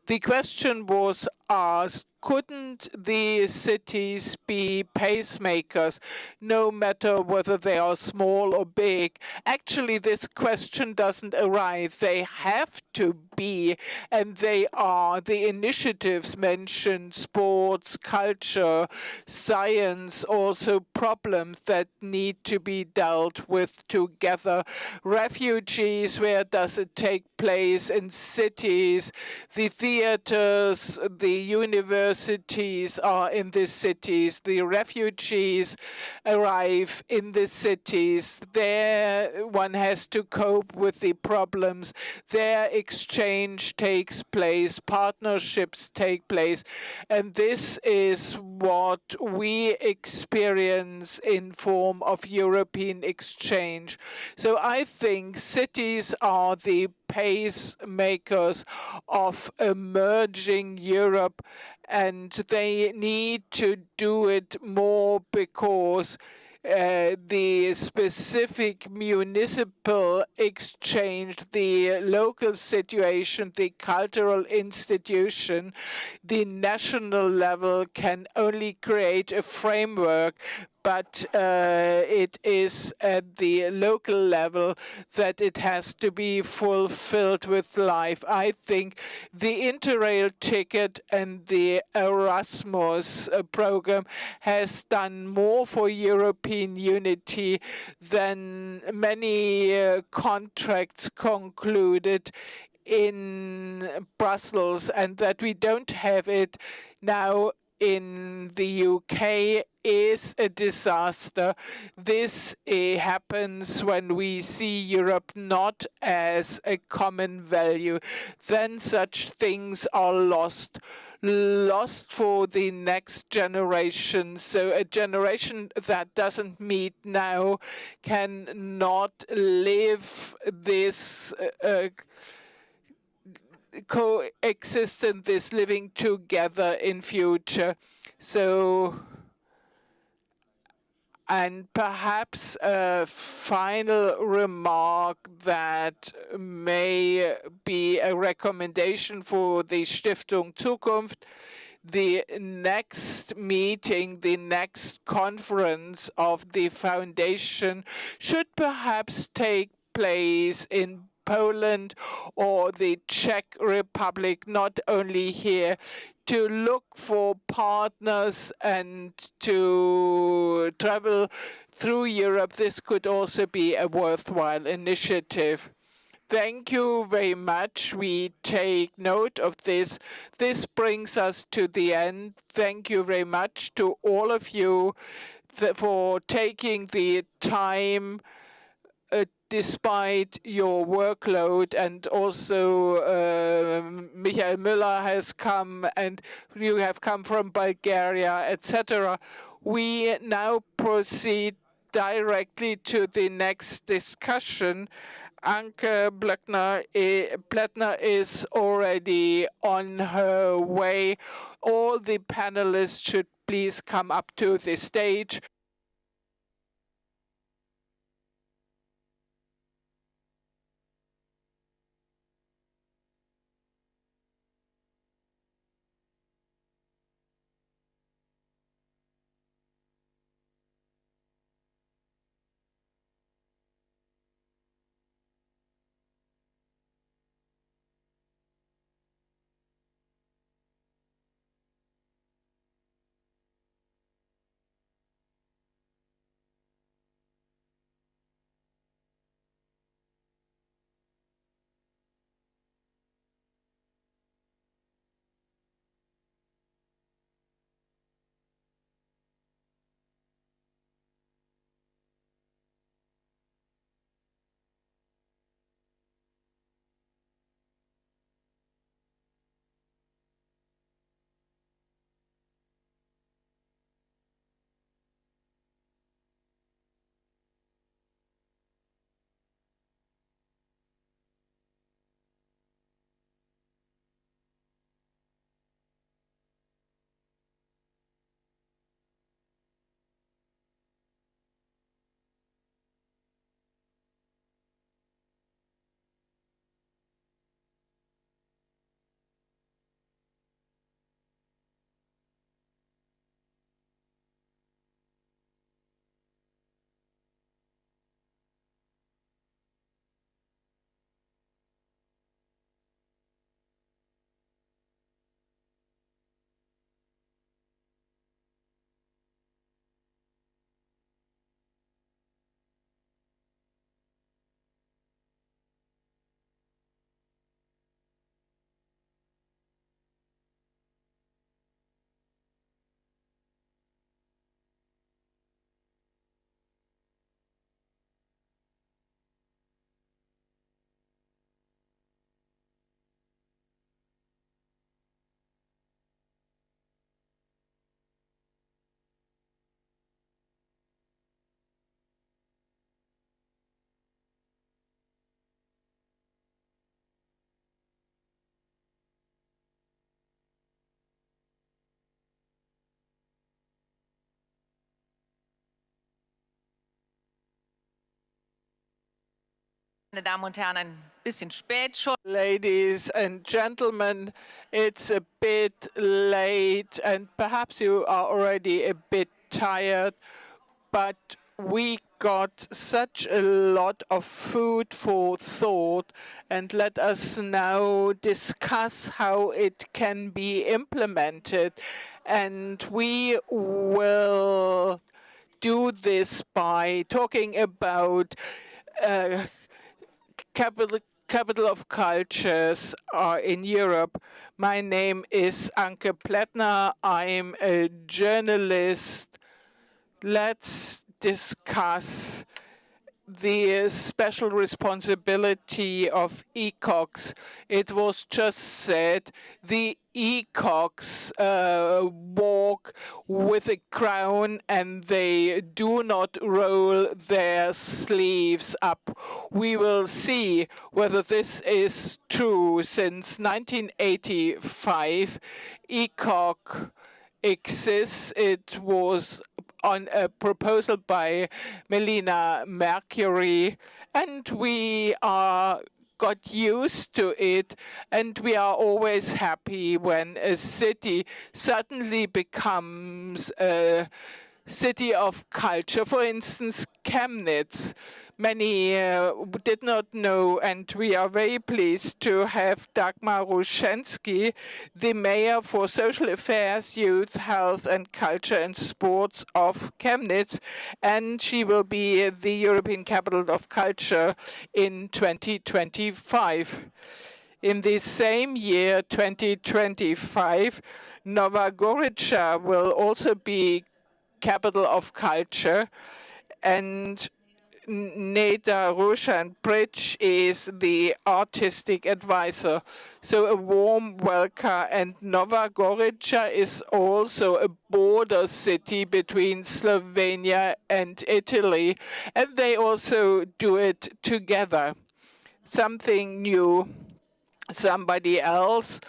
The question was asked, couldn't the cities be pacemakers, no matter whether they are small or big? Actually, this question doesn't arise. They have to be, and they are. The initiatives mentioned sports, culture, science, also problems that need to be dealt with together. Refugees, where does it take place? In cities, the theaters, the universities are in the cities. The refugees arrive in the cities. There one has to cope with the problems. There exchange takes place, partnerships take place, and this is what we experience in form of European exchange. So I think cities are the pacemakers of emerging Europe, and they need to do it more because the specific municipal exchange, the local situation, the cultural institution, the national level can only create a framework, but it is at the local level that it has to be fulfilled with life. I think the Interrail ticket and the Erasmus program has done more for European unity than many contracts concluded in Brussels, and that we don't have it now in the UK is a disaster. This happens when we see Europe not as a common value. Then such things are lost for the next generation. So a generation that doesn't meet now cannot live this coexistence, this living together in future. So And perhaps a final remark that may be a recommendation for the Stiftung Zukunft. The next meeting, the next conference of the foundation should perhaps take place in Poland or the Czech Republic, not only here, to look for partners and to travel through Europe. This could also be a worthwhile initiative. Thank you very much. We take note of this. This brings us to the end. Thank you very much to all of you for taking the time despite your workload, and also Michael Müller has come, and you have come from Bulgaria, etc. We now proceed directly to the next discussion. Anke Plättner is already on her way. All the panelists should please come up to the stage. Meine Damen und Herren, ein bisschen spät schon. Ladies and gentlemen, it's a bit late and perhaps you are already a bit tired, but we got such a lot of food for thought, and let us now discuss how it can be implemented. And we will do this by talking about capital of cultures in Europe. My name is Anke Plättner. I'm a journalist. Let's discuss the special responsibility of ECOCs. It was just said the ECOCs walk with a crown and they do not roll their sleeves up. We will see whether this is true. Since 1985, ECOC exists. It was on a proposal by Melina Mercury, and we got used to it, and we are always happy when a city suddenly becomes a city of culture. For instance, Chemnitz. Many did not know, and we are very pleased to have Dagmar Ruszczynski, the Mayor for Social Affairs, Youth, Health and Culture and Sports of Chemnitz, and she will be the European Capital of Culture in 2025. In the same year, 2025, Nova Gorica will also be capital of culture, and Neda Roshan-Bridge is the artistic advisor. So a warm welcome. And Nova Gorica is also a border city between Slovenia and Italy, and they also do it together. Something new. Somebody else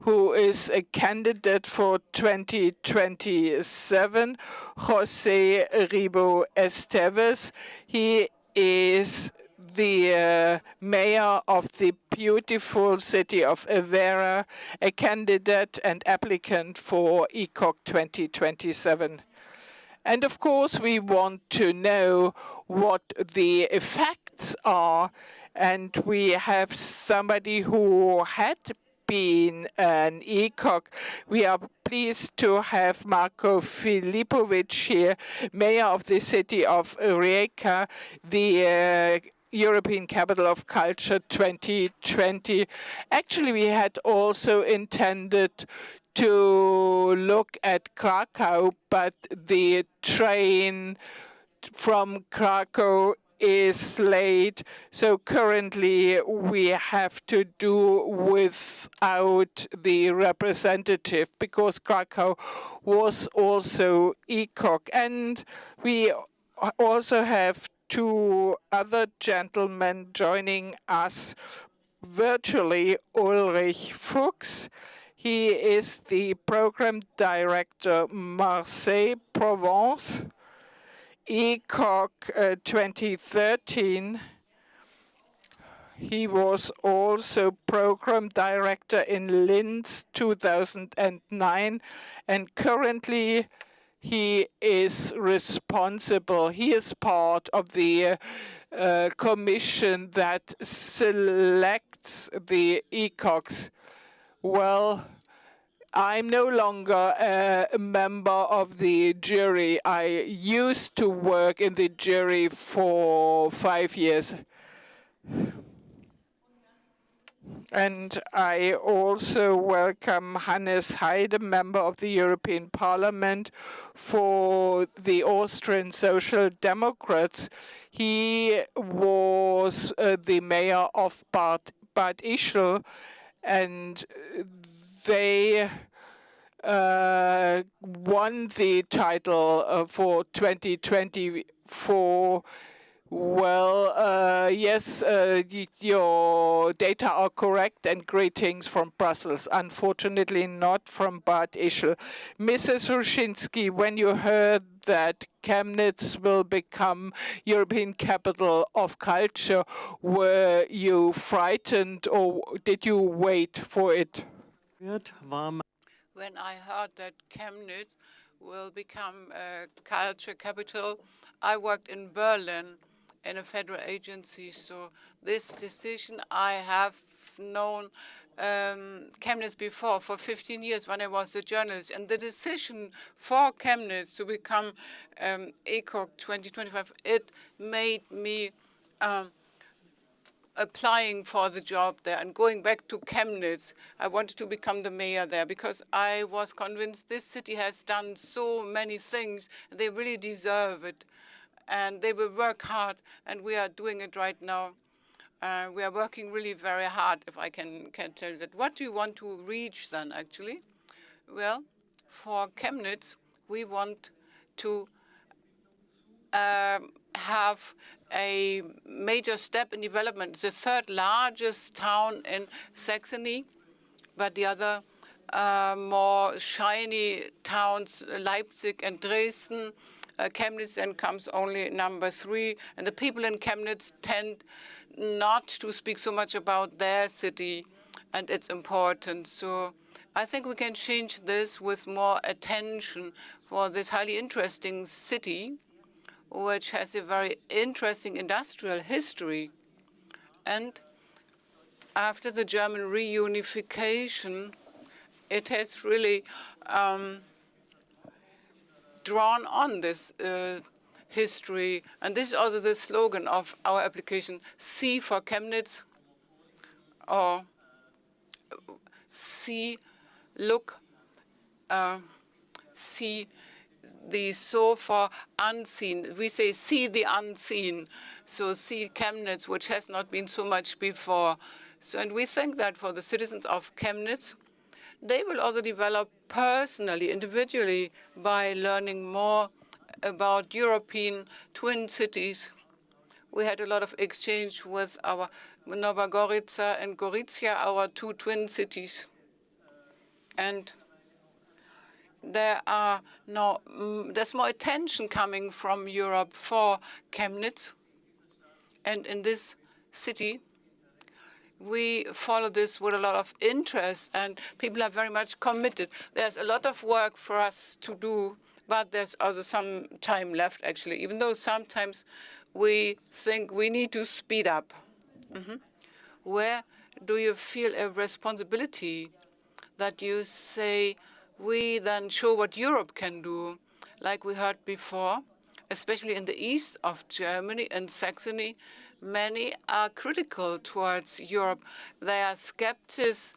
who is a candidate for 2027, Jose Ribo Esteves. He is the mayor of the beautiful city of Evera, a candidate and applicant for ECOC 2027. And of course, we want to know what the effects are, and we have somebody who had been an ECOC. We are pleased to have Marko Filipovic here, mayor of the city of Rijeka, the European Capital of Culture 2020. Actually, we had also intended to look at Krakow, but the train from Krakow is late, so currently we have to do without the representative because Krakow was also ECOC. And we also have two other gentlemen joining us virtually. Ulrich Fuchs, he is the program director Marseille Provence, ECOC 2013. He was also program director in Linz 2009, and currently he is responsible. He is part of the commission that selects the ECOCs. Well, I'm no longer a member of the jury. I used to work in the jury for 5 years. And I also welcome Hannes Heide, member of the European Parliament for the Austrian Social Democrats. He was the mayor of Bad Ischl, and they won the title for 2024. Well, yes, your data are correct, and greetings from Brussels. Unfortunately, not from Bad Ischl. Mrs. Ruszczynski, when you heard that Chemnitz will become European Capital of Culture, were you frightened or did you wait for it? When I heard that Chemnitz will become a culture capital, I worked in Berlin in a federal agency. So this decision, I have known Chemnitz before for 15 years when I was a journalist. And the decision for Chemnitz to become ECOC 2025, it made me applying for the job there and going back to Chemnitz. I wanted to become the mayor there because I was convinced this city has done so many things. They really deserve it. And they will work hard, and we are doing it right now. We are working really very hard, if I can tell you that. What do you want to reach then, actually? Well, for Chemnitz, we want to have a major step in development. It's the third largest town in Saxony, but the other more shiny towns, Leipzig and Dresden, Chemnitz then comes only number 3, and the people in Chemnitz tend not to speak so much about their city and its importance. So I think we can change this with more attention for this highly interesting city, which has a very interesting industrial history. And after the German reunification, it has really drawn on this history. And this is also the slogan of our application, C for Chemnitz, or see, look, see the so far unseen. We say see the unseen. So see Chemnitz, which has not been so much before. So, and we think that for the citizens of Chemnitz, they will also develop personally, individually, by learning more about European twin cities. We had a lot of exchange with our Nova Gorica and Gorizia, our 2 twin cities. And there are now, there's more attention coming from Europe for Chemnitz. And in this city, we follow this with a lot of interest, and people are very much committed. There's a lot of work for us to do, but there's also some time left, actually, even though sometimes we think we need to speed up. Where do you feel a responsibility that you say, we then show what Europe can do, like we heard before, especially in the east of Germany and Saxony? Many are critical towards Europe. Their skepticism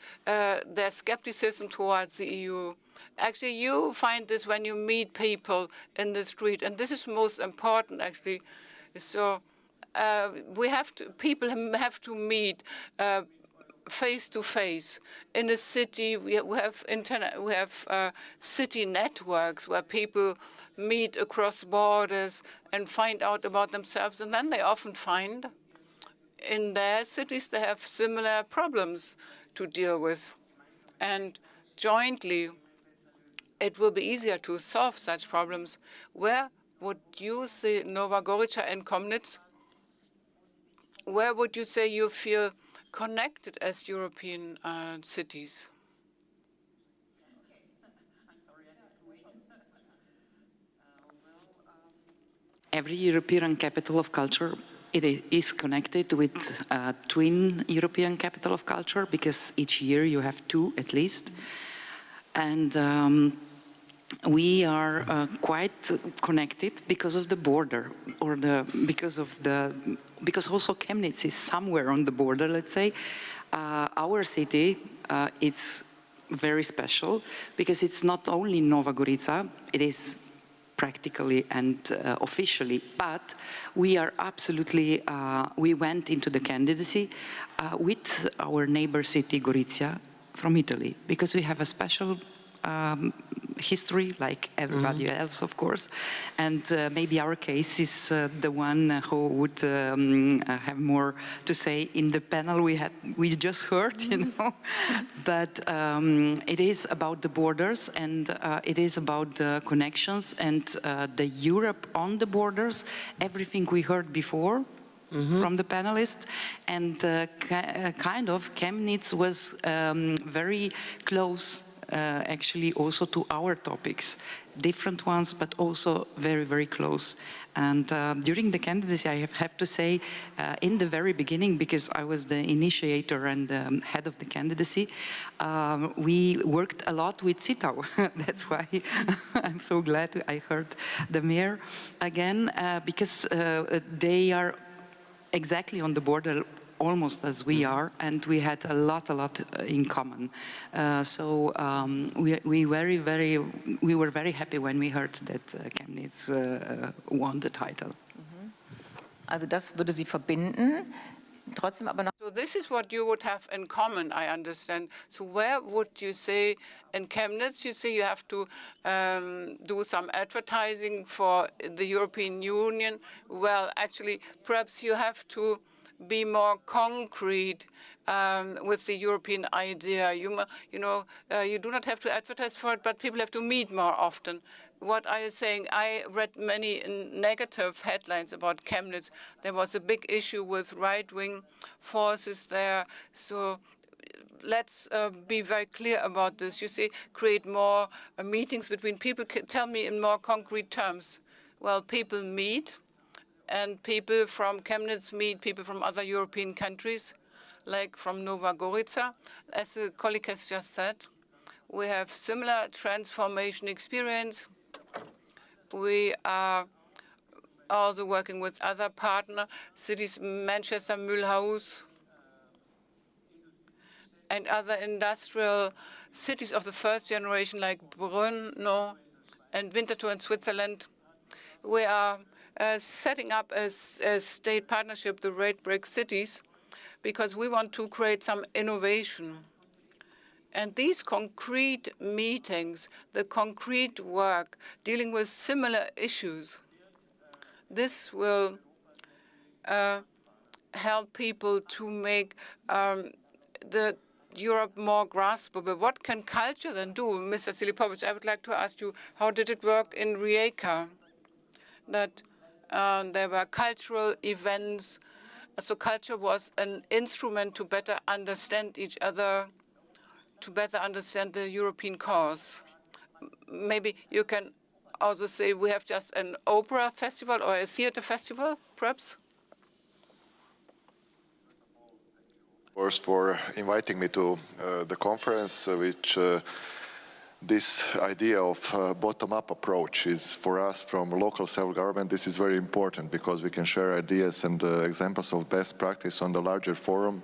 towards the EU. Actually, you find this when you meet people in the street, and this is most important, actually. So people have to meet face to face. In a city, we have internet. We have city networks where people meet across borders and find out about themselves, and then they often find in their cities they have similar problems to deal with, and jointly it will be easier to solve such problems. Where would you say, Nova Gorica and Chemnitz, where would you say you feel connected as European cities? Every European capital of culture, it is connected with a twin European capital of culture, because each year you have 2 at least. And we are quite connected because of the border, or because also Chemnitz is somewhere on the border, let's say. Our city, it's very special because it's not only Nova Gorica, it is practically and officially, but we are absolutely, we went into the candidacy with our neighbor city Gorizia from Italy, because we have a special history like everybody else, of course, and maybe our case is the one who would have more to say in the panel we just heard, you know. But it is about the borders, and it is about the connections and the Europe on the borders, everything we heard before from the panelists, and kind of Chemnitz was very close actually also to our topics, different ones, but also very, very close. And during the candidacy, I have to say, in the very beginning, because I was the initiator and head of the candidacy, we worked a lot with Zittau. That's why I'm so glad I heard the mayor again, because they are exactly on the border almost as we are, and we had a lot in common. So we were very happy when we heard that Chemnitz won the title. Also das würde sie verbinden. Trotzdem aber noch. So this is what you would have in common, I understand. So where would you say in Chemnitz, you say you have to do some advertising for the European Union? Well, actually, perhaps you have to be more concrete with the European idea. You know, you do not have to advertise for it, but people have to meet more often. what are you saying? I read many negative headlines about Chemnitz. There was a big issue with right-wing forces there. So let's be very clear about this. You say create more meetings between people. Tell me in more concrete terms. Well, people meet, and people from Chemnitz meet people from other European countries, like from Nova Gorica. As the colleague has just said, we have similar transformation experience. We are also working with other partner cities, Manchester, Mulhouse, and other industrial cities of the first generation like Brno and Winterthur in Switzerland. We are setting up a state partnership, the Red Brick Cities, because we want to create some innovation. And these concrete meetings, the concrete work dealing with similar issues, this will help people to make the Europe more graspable. What can culture then do? Mr. Silipovic, I would like to ask you, how did it work in Rijeka? That there were cultural events. So culture was an instrument to better understand each other, to better understand the European cause. Maybe you can also say we have just an opera festival or a theater festival, perhaps? First, for inviting me to the conference, which this idea of bottom-up approach is for us from local self-government. This is very important because we can share ideas and examples of best practice on the larger forum,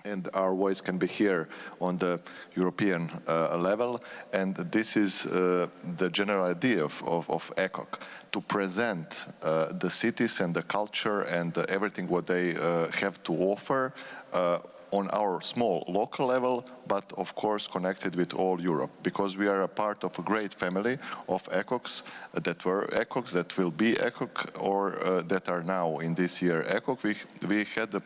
and our voice can be heard on the European level. And this is the general idea of ECOC, to present the cities and the culture and everything what they have to offer on our small local level, but of course connected with all Europe, because we are a part of a great family of ECOCs that were ECOCs, that will be ECOC, or that are now in this year ECOC. We had the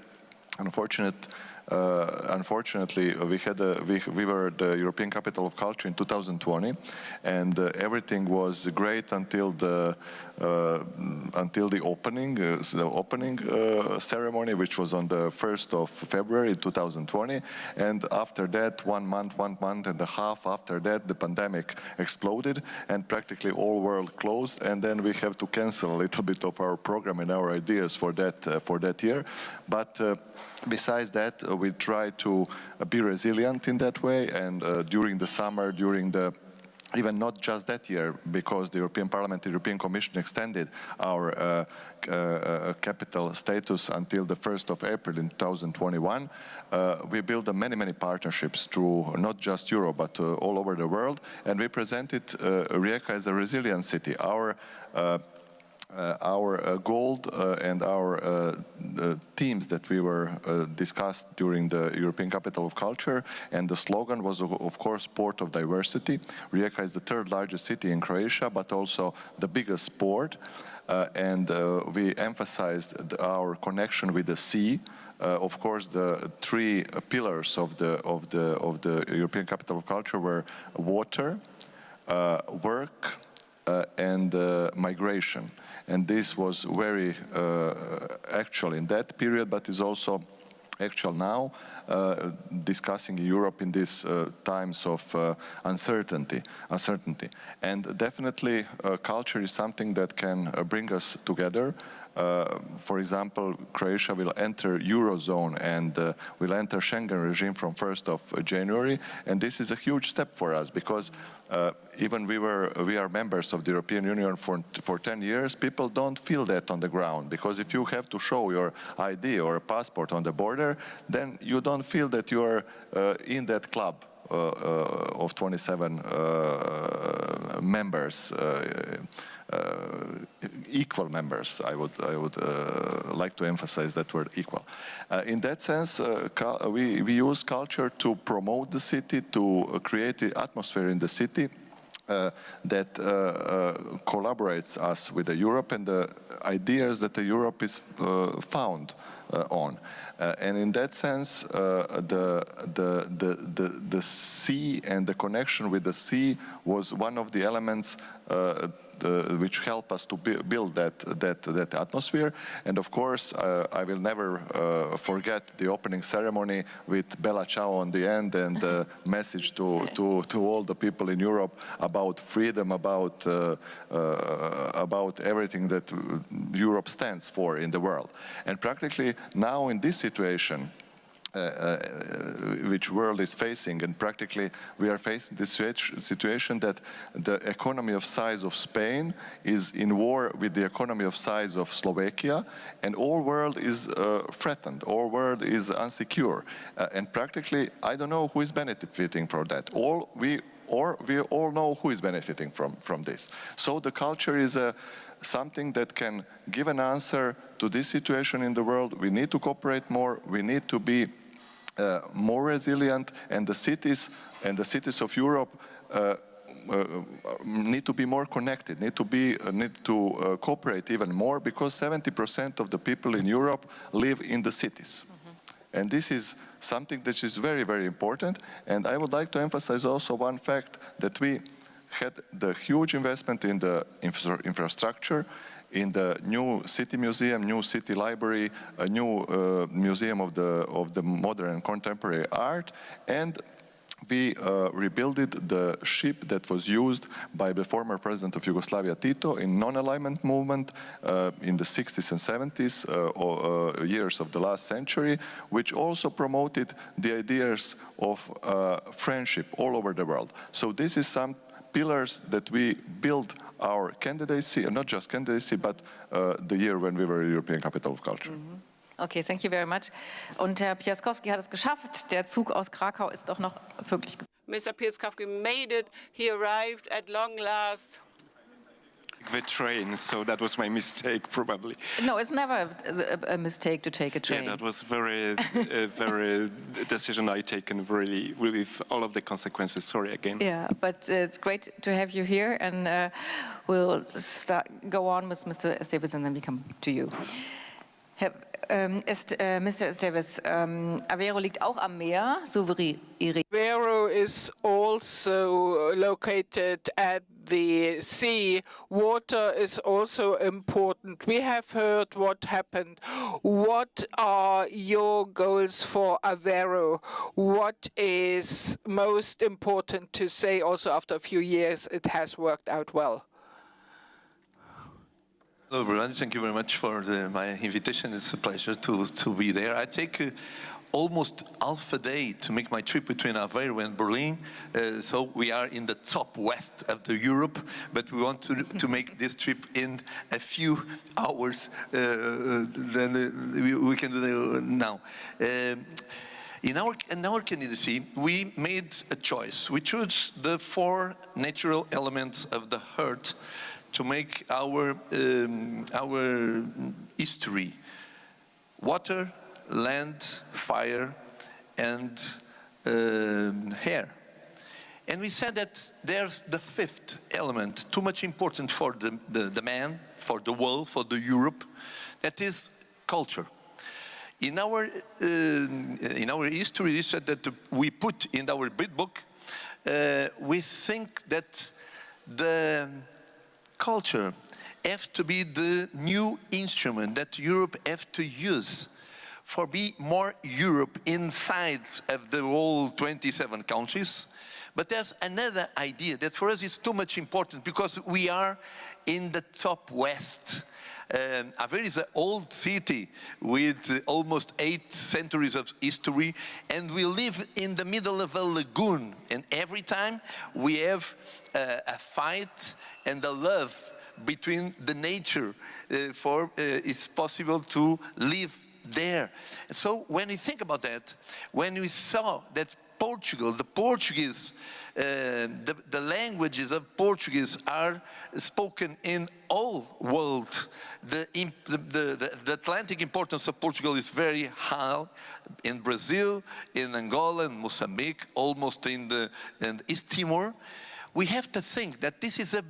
unfortunately, we were the European Capital of Culture in 2020, and everything was great until the opening ceremony, which was on the 1st of February 2020. And after that, one month and a half after that, the pandemic exploded, and practically all world closed. And then we have to cancel a little bit of our program and our ideas for that year. But besides that, we try to be resilient in that way, and during the summer, even not just that year, because the European Parliament, the European Commission extended our capital status until the 1st of April in 2021. We built many partnerships through not just Europe, but all over the world, and we presented Rijeka as a resilient city. Our goal and our themes that we were discussed during the European Capital of Culture, and the slogan was, of course, Port of Diversity. Rijeka is the third largest city in Croatia, but also the biggest port, and we emphasized our connection with the sea. Of course, the three pillars of the European Capital of Culture were water, work, and migration. And this was very actual in that period, but is also actual now, discussing Europe in these times of uncertainty. And definitely culture is something that can bring us together. For example, Croatia will enter Eurozone and will enter Schengen regime from 1st of January. And this is a huge step for us, because even we are members of the European Union for 10 years, people don't feel that on the ground, because if you have to show your ID or a passport on the border, then you don't feel that you are in that club of 27 members, equal members. I would like to emphasize that word, equal. In that sense, we use culture to promote the city, to create the atmosphere in the city that collaborates us with the Europe and the ideas that the Europe is found on. And in that sense, the sea and the connection with the sea was one of the elements which help us to build that atmosphere. And of course, I will never forget the opening ceremony with Bella Ciao on the end and the message to all the people in Europe about freedom, about everything that Europe stands for in the world. And practically now in this situation, which world is facing, and practically we are facing this situation that the economy of size of Spain is in war with the economy of size of Slovakia, and all world is threatened, all world is unsecure, and practically I don't know who is benefiting from that. We all know who is benefiting from this. So the culture is something that can give an answer to this situation in the world. We need to cooperate more, we need to be more resilient, and the cities of Europe need to be more connected, need to cooperate even more, because 70% of the people in Europe live in the cities. And this is something that is very, very important. And I would like to emphasize also one fact, that we had the huge investment in the infrastructure, in the new city museum, new city library, a new museum of the modern and contemporary art, and we rebuilt the ship that was used by the former president of Yugoslavia, Tito, in non-alignment movement in the 60s and 70s years of the last century, which also promoted the ideas of friendship all over the world. So this is some pillars that we built our candidacy, and not just candidacy, but the year when we were European Capital of Culture. Okay, thank you very much. Und Herr Piaskowski hat es geschafft. Der Zug aus Krakau ist doch noch pünktlich. Mr. Piaskowski made it. He arrived at long last. The train, so that was my mistake, probably. No, it's never a mistake to take a train. Yeah, that was very decision I taken really with all of the consequences. Sorry again. Yeah, but it's great to have you here, and we'll go on with Mr. Esteves, and then we come to you. Mr. Esteves, Aveiro liegt auch am Meer, so wie Aveiro is also located at the sea. Water is also important. We have heard what happened. What are your goals for Aveiro? What is most important to say also after a few years it has worked out well? Hello everyone, thank you very much for my invitation. It's a pleasure to be there. I take almost half a day to make my trip between Aveiro and Berlin. So we are in the top west of Europe, but we want to make this trip in a few hours. Then we can do it now. In our candidacy, we made a choice. We chose the 4 natural elements of the earth to make our history: water, land, fire, and air. And we said that there's the 5th element, too much important for the man, for the world, for the Europe, that is culture. In our history, we said that we put in our bid book, we think that the culture have to be the new instrument that Europe have to use for be more Europe inside of the whole 27 countries. But there's another idea that for us is too much important, because we are in the top west. Aveiro is an old city with almost 8 centuries of history, and we live in the middle of a lagoon, and every time we have a fight and a love between the nature for it's possible to live there. So when we think about that, when we saw that Portugal, the Portuguese, the languages of Portuguese are spoken in all world. The Atlantic importance of Portugal is very high in Brazil, in Angola, in Mozambique, almost in East Timor. We have to think that this is a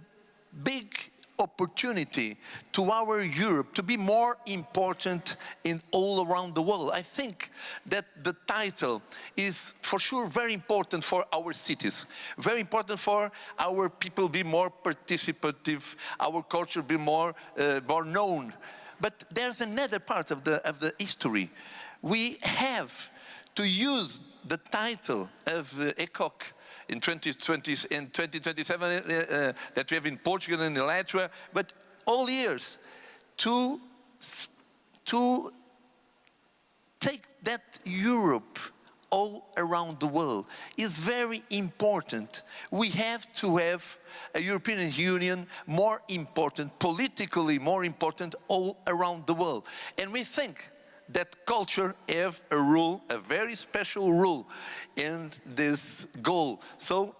big opportunity to our Europe to be more important in all around the world. I think that the title is for sure very important for our cities, very important for our people be more participative, our culture be more known. But there's another part of the history. We have to use the title of ECOC in 2020 and 2027 that we have in Portugal and in Latvia, but all years to take that Europe all around the world is very important. We have to have a European Union more important, politically more important all around the world. And we think that culture have a role, a very special role in this goal. So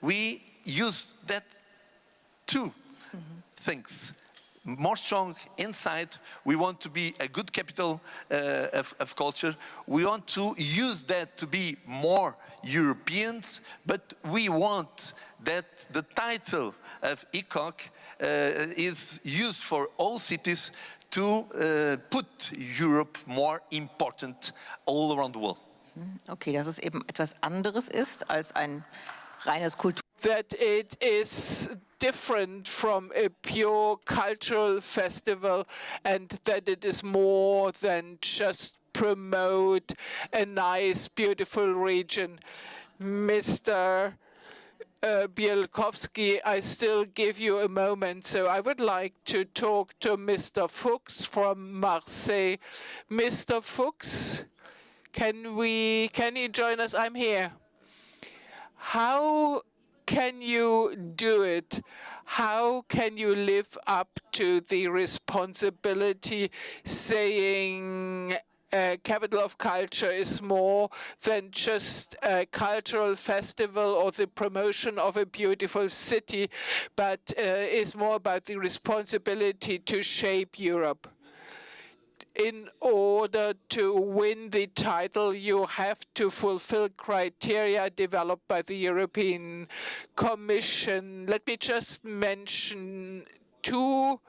we use that two things. More strong inside, we want to be a good capital of culture. We want to use that to be more Europeans, but we want that the title of ECOC is used for all cities to put Europe more important all around the world. Okay, dass es eben etwas anderes ist als ein reines Kultur. That it is different from a pure cultural festival and that it is more than just promote a nice, beautiful region. Mr. Bielkowski, I still give you a moment, so I would like to talk to Mr. Fuchs from Marseille. Mr. Fuchs, can you join us? I'm here. How can you do it? How can you live up to the responsibility saying capital of culture is more than just a cultural festival or the promotion of a beautiful city, but is more about the responsibility to shape Europe? In order to win the title, you have to fulfill criteria developed by the European Commission. Let me just mention two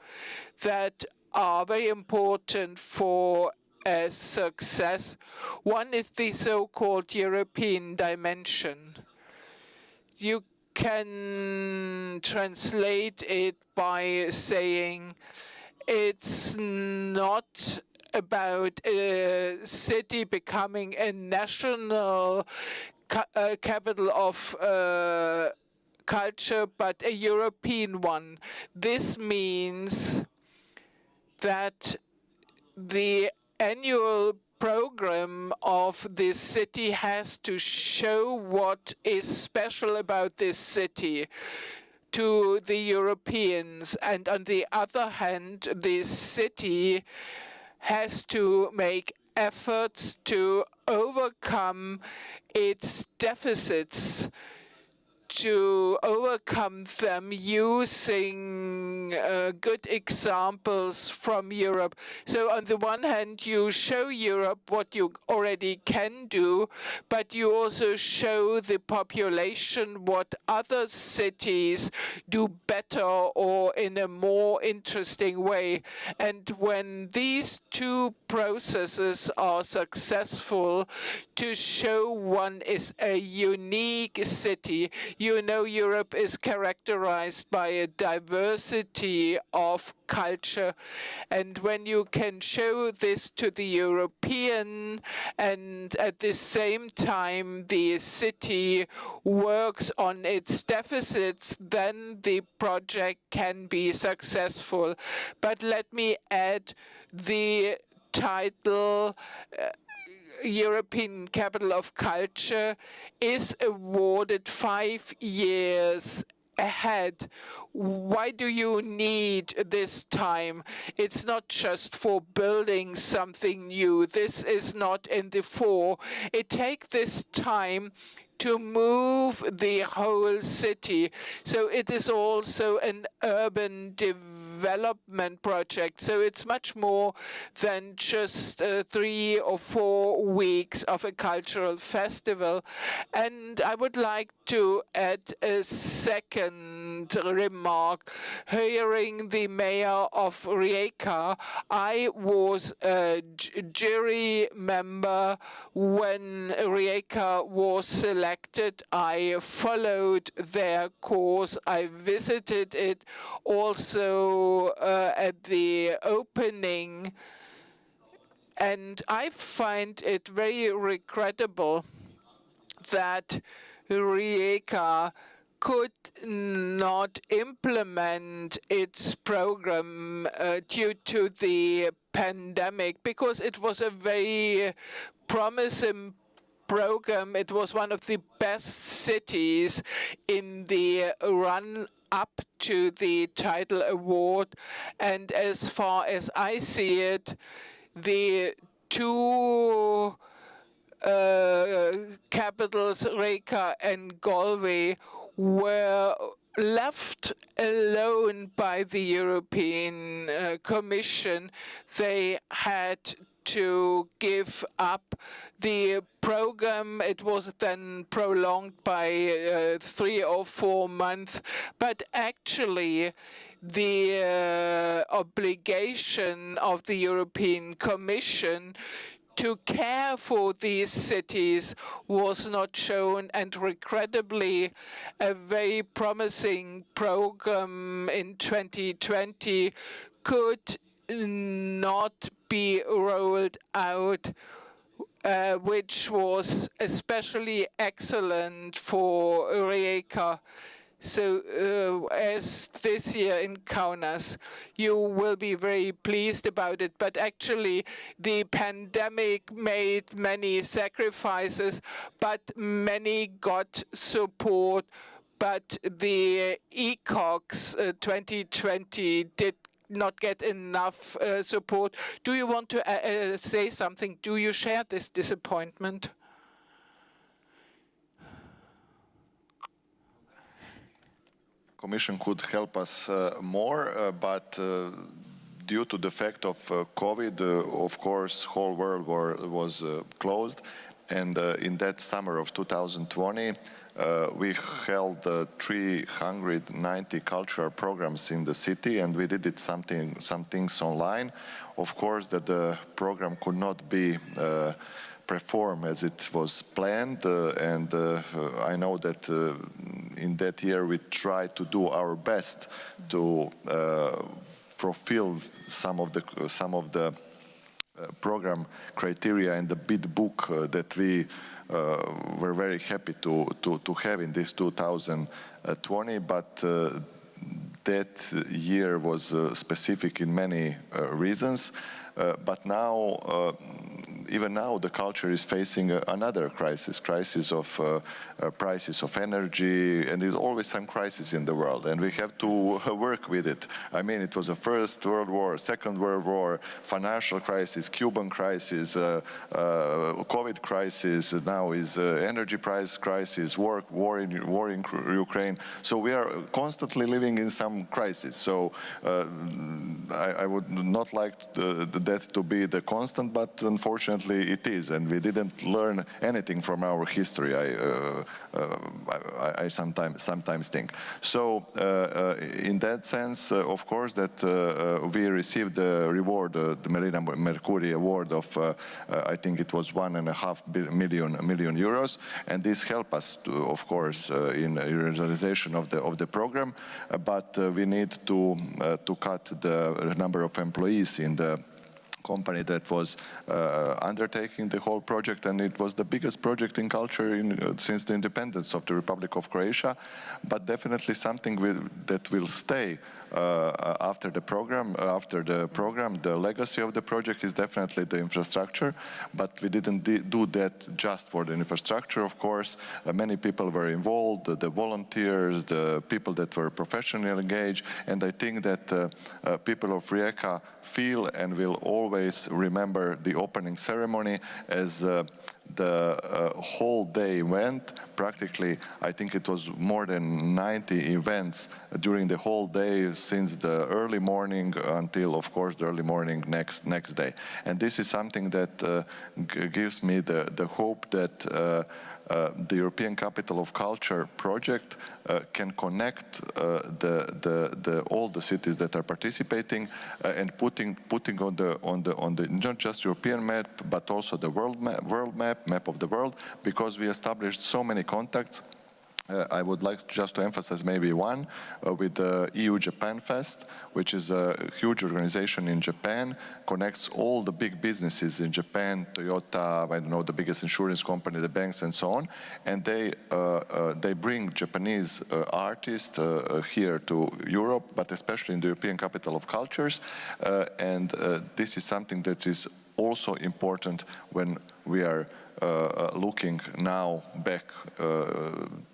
that are very important for success. One is the so-called European dimension. You can translate it by saying it's not about a city becoming a national capital of culture, but a European one. This means that the annual program of this city has to show what is special about this city to the Europeans. And on the other hand, this city has to make efforts to overcome its deficits, to overcome them using good examples from Europe. So on the one hand, you show Europe what you already can do, but you also show the population what other cities do better or in a more interesting way. And when these two processes are successful, to show one is a unique city, you know, Europe is characterized by a diversity of culture. And when you can show this to the European and at the same time the city works on its deficits, then the project can be successful. But let me add the title European Capital of Culture is awarded 5 years ahead. Why do you need this time? It's not just for building something new. This is not in the fore. It takes this time to move the whole city. So it is also an urban development development project. So it's much more than just 3 or 4 weeks of a cultural festival. And I would like to add a second remark. Hearing the mayor of Rijeka, I was a jury member when Rijeka was selected. I followed their course. I visited it also at the opening. And I find it very regrettable that Rijeka could not implement its program due to the pandemic, because it was a very promising program. It was one of the best cities in the run-up to the title award. And as far as I see it, the two capitals, Rijeka and Galway, were left alone by the European Commission. They had to give up the program. It was then prolonged by 3 or 4 months, but actually the obligation of the European Commission to care for these cities was not shown, and regrettably a very promising program in 2020 could not be rolled out, which was especially excellent for Rijeka. So as this year in Kaunas, you will be very pleased about it. But actually, the pandemic made many sacrifices, but many got support. But the ECOX 2020 did not get enough support. Do you want to say something? Do you share this disappointment? Commission could help us more, but due to the fact of COVID, of course, whole world was closed. And in that summer of 2020, we held 390 cultural programs in the city, and we did some things online. Of course, that the program could not be perform as it was planned, and I know that in that year we tried to do our best to fulfill some of the program criteria in the bid book that we were very happy to have in this 2020, but that year was specific in many reasons. But now, even now, the culture is facing another crisis of prices of energy, and there's always some crisis in the world, and we have to work with it. I mean, it was the First World War, Second World War, financial crisis, Cuban crisis, COVID crisis, now is energy price crisis, war in Ukraine. So we are constantly living in some crisis. So I would not like that to be the constant, but unfortunately it is, and we didn't learn anything from our history. I sometimes think. So in that sense, of course, that we received the reward, the Melina Mercury Award of I think it was 1.5 million euros, and this helped us, of course, in realization of the program. But we need to cut the number of employees in the company that was undertaking the whole project, and it was the biggest project in culture since the independence of the Republic of Croatia, but definitely something that will stay after the program. The legacy of the project is definitely the infrastructure, but we didn't do that just for the infrastructure. Of course, many people were involved, the volunteers, the people that were professionally engaged, and I think that people of Rijeka feel and will always remember the opening ceremony as the whole day went. Practically, I think it was more than 90 events during the whole day, since the early morning until, of course, the early morning next day. And this is something that gives me the hope that the European Capital of Culture project can connect all the cities that are participating and putting on the not just European map but also the world map of the world, because we established so many contacts. I would like just to emphasize maybe one with the EU Japan Fest, which is a huge organization in Japan, connects all the big businesses in Japan, Toyota, I don't know, the biggest insurance company, the banks and so on, and they bring Japanese artists here to Europe, but especially in the European Capital of Cultures, and this is something that is also important when we are looking now back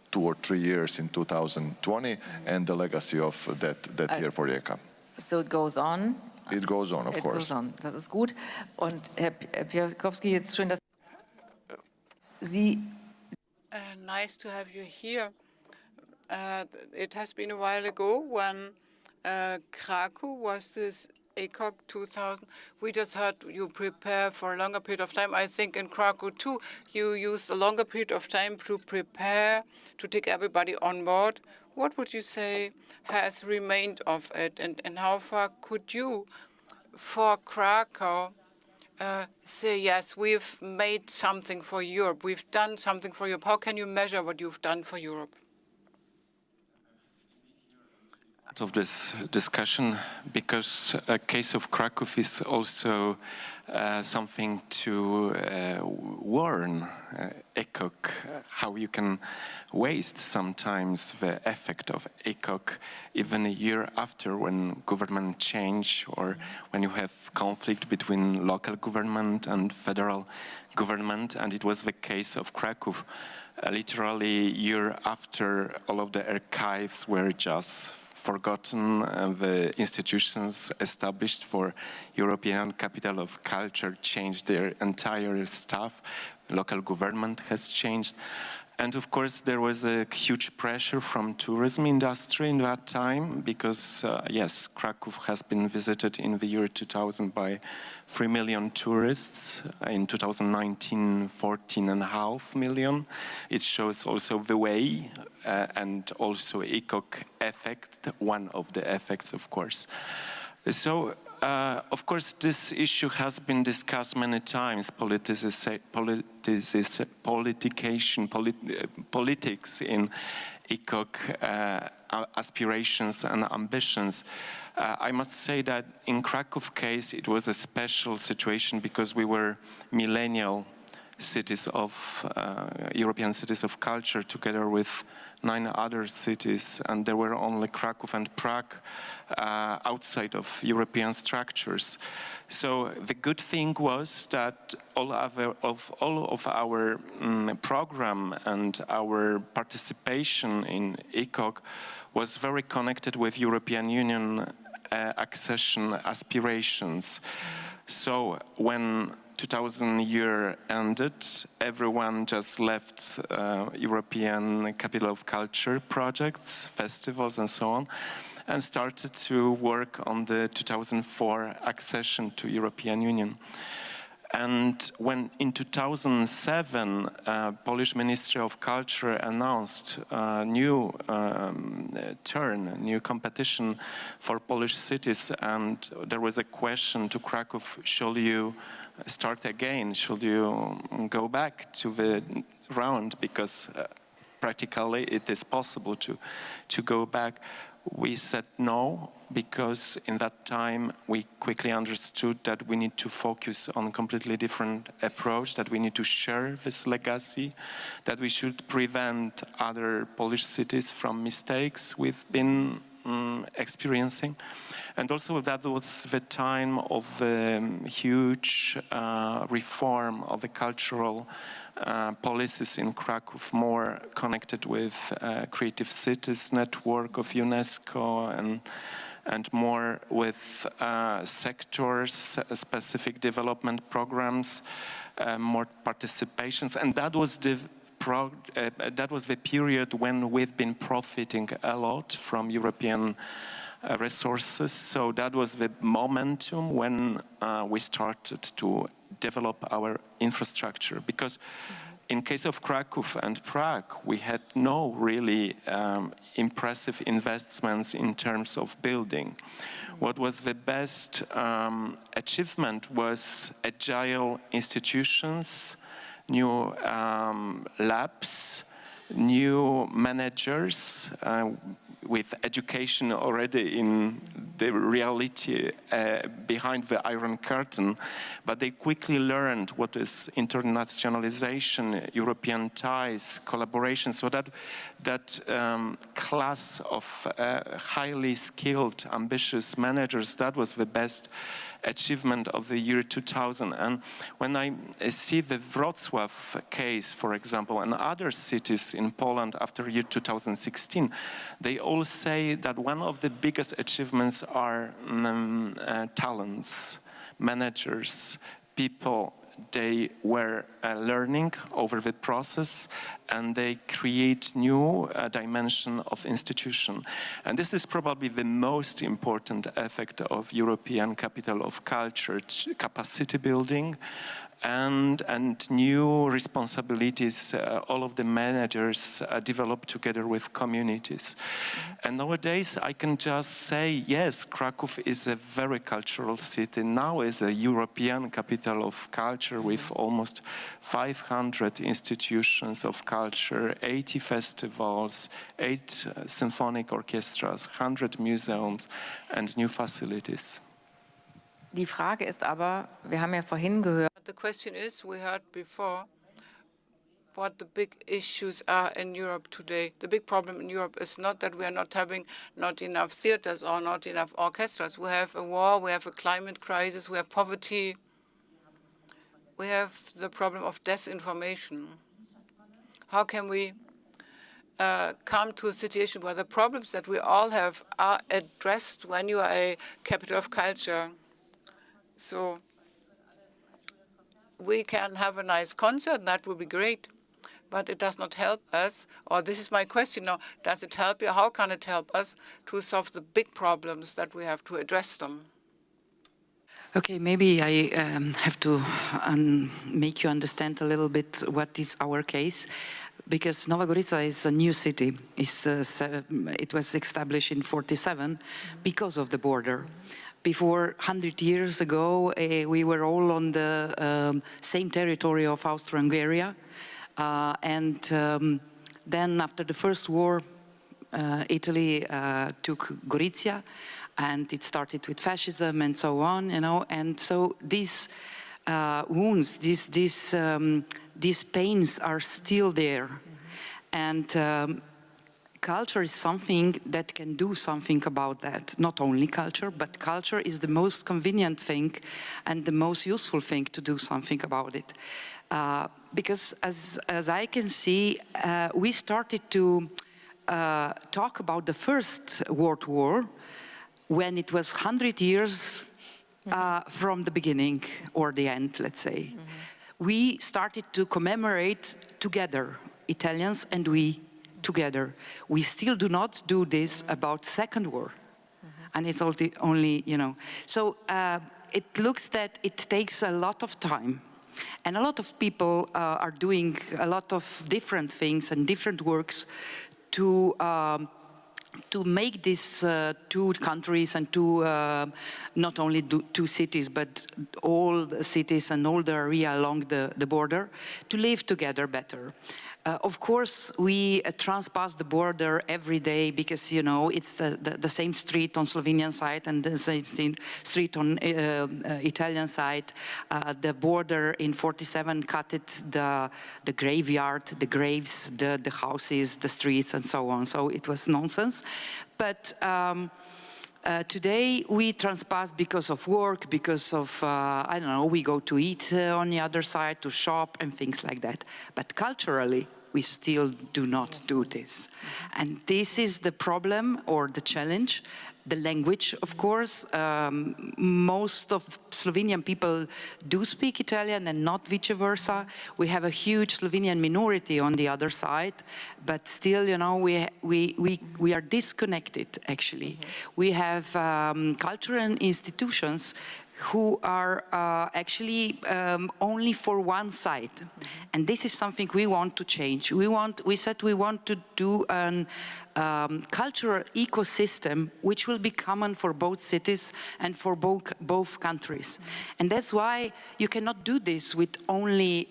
2 or 3 years in 2020 and the legacy of that year for Rijeka. So it goes on. It goes on, of course. It goes on. Das ist gut. Und Herr Piaskowski, jetzt schön, dass Sie. Nice to have you here. It has been a while ago when Krakow was this ECOC 2000. We just heard you prepare for a longer period of time. I think in Krakow too, you used a longer period of time to prepare, to take everybody on board. What would you say has remained of it, and how far could you, for Krakow, say, yes, we've made something for Europe, we've done something for Europe? How can you measure what you've done for Europe? Of this discussion, because a case of Krakow is also something to warn ECOC how you can waste sometimes the effect of ECOC even a year after, when government change or when you have conflict between local government and federal government, and it was the case of Krakow. Literally a year after, all of the archives were just forgotten, the institutions established for European Capital of Culture changed their entire staff. Local government has changed. And of course, there was a huge pressure from tourism industry in that time, because yes, Krakow has been visited in the year 2000 by 3 million tourists. In 2019, 14.5 million. It shows also the way and also ECOC effect, one of the effects, of course. So, of course, this issue has been discussed many times, politics in ECOC, aspirations and ambitions. I must say that in Krakow case, it was a special situation because we were millennial cities of, European cities of culture, together with 9 other cities, and there were only Krakow and Prague outside of European structures. So the good thing was that all of our program and our participation in ECOC was very connected with European Union accession aspirations. So when 2000 year ended, everyone just left European Capital of Culture projects, festivals and so on, and started to work on the 2004 accession to European Union. And when in 2007, Polish Ministry of Culture announced a new new competition for Polish cities, and there was a question to Krakow, should you start again? Should you go back to the round? Because practically it is possible to go back. We said no, because in that time we quickly understood that we need to focus on a completely different approach, that we need to share this legacy, that we should prevent other Polish cities from mistakes we've been experiencing. And also that was the time of the huge reform of the cultural policies in Krakow, more connected with Creative Cities network of UNESCO and more with sectors, specific development programs, more participations, and that was the period when we've been profiting a lot from European resources. So that was the momentum when we started to develop our infrastructure, because in case of Krakow and Prague, we had no really impressive investments in terms of building. What was the best achievement was agile institutions, new labs, new managers, with education already in the reality behind the Iron Curtain, but they quickly learned what is internationalization, European ties, collaboration, so that class of highly skilled, ambitious managers, that was the best achievement of the year 2000. And when I see the Wrocław case, for example, and other cities in Poland after year 2016, they all say that one of the biggest achievements are talents, managers, people. They were learning over the process, and they create new dimension of institution. And this is probably the most important effect of European Capital of Culture, capacity building and new responsibilities all of the managers develop together with communities. And nowadays I can just say, yes, Krakow is a very cultural city. Now is a European capital of culture with almost 500 institutions of culture, 80 festivals, 8 symphonic orchestras, 100 museums and new facilities. Die Frage ist aber, wir haben ja vorhin gehört. The question is, we heard before, what the big issues are in Europe today. The big problem in Europe is not that we are not having not enough theaters or not enough orchestras. We have a war, we have a climate crisis, we have poverty. We have the problem of disinformation. How can we come to a situation where the problems that we all have are addressed when you are a capital of culture? So we can have a nice concert, that would be great, but it does not help us, or this is my question now, does it help you? How can it help us to solve the big problems that we have to address them? Okay, maybe I have to make you understand a little bit what is our case, because Nova Gorica is a new city. It was established in 1947 because of the border. Before 100 years ago, we were all on the same territory of Austro-Hungary. And then after the First War, Italy took Gorizia, and it started with fascism and so on, you know. And so these wounds, these pains are still there. And culture is something that can do something about that. Not only culture, but culture is the most convenient thing and the most useful thing to do something about it. Because as I can see, we started to talk about the First World War when it was 100 years from the beginning or the end, let's say. We started to commemorate together, Italians and we, together. We still do not do this about Second War. And it's only, you know. So it looks that it takes a lot of time. And a lot of people are doing a lot of different things and different works to make these two countries and not only two cities, but all the cities and all the area along the border to live together better. Of course, we transpass the border every day because, you know, it's the same street on Slovenian side and the same street on Italian side. The border in 1947 cut it the graveyard, the graves, the houses, the streets, and so on. So it was nonsense. But today we transpass because of work, because of, I don't know, we go to eat on the other side, to shop and things like that. But culturally, we still do not do this. And this is the problem or the challenge, the language, of course. Most of Slovenian people do speak Italian and not vice versa. We have a huge Slovenian minority on the other side, but still, you know, we are disconnected, actually. We have cultural institutions who are actually only for one side. And this is something we want to change. We said we want to do a cultural ecosystem which will be common for both cities and for both countries. And that's why you cannot do this with only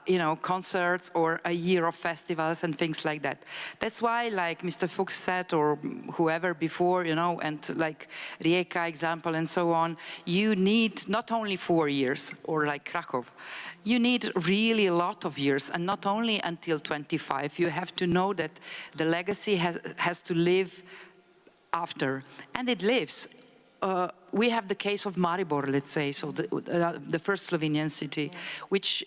you know, concerts or a year of festivals and things like that. That's why, like Mr. Fuchs said, or whoever before, you know, and like Rijeka example and so on, you need not only 4 years, or like Krakow, you need really a lot of years, and not only until 25. You have to know that the legacy has to live after, and it lives. We have the case of Maribor, let's say, so the first Slovenian city, which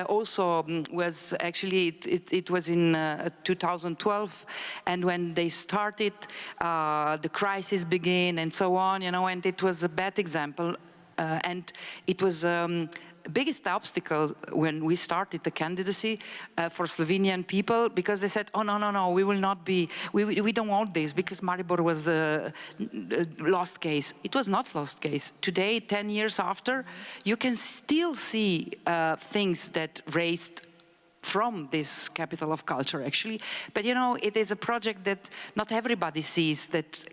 also was actually, it was in 2012, and when they started, the crisis began and so on, you know, and it was a bad example, and it was biggest obstacle when we started the candidacy for Slovenian people, because they said, oh, no, we will not be, we don't want this, because Maribor was a lost case. It was not lost case. Today, 10 years after, you can still see things that raised from this capital of culture, actually. But, you know, it is a project that not everybody sees, that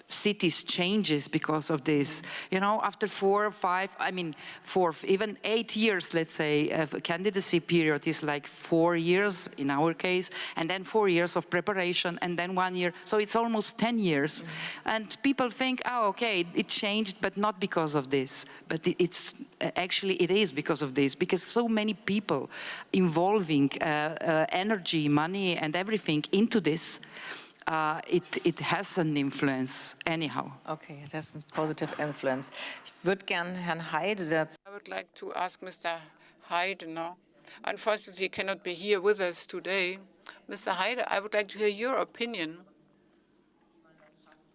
cities changes because of this. You know, after 4 or 5, I mean, 4, even 8 years, let's say, a candidacy period is like 4 years in our case, and then 4 years of preparation, and then 1 year. So it's almost 10 years. And people think, oh, okay, it changed, but not because of this. But it's actually, it is because of this, because so many people involving energy, money, and everything into this, it has an influence anyhow. Okay, it has a positive influence. Ich würde gern Herrn Heide dazu. I would like to ask Mr. Heide now. Unfortunately, he cannot be here with us today. Mr. Heide, I would like to hear your opinion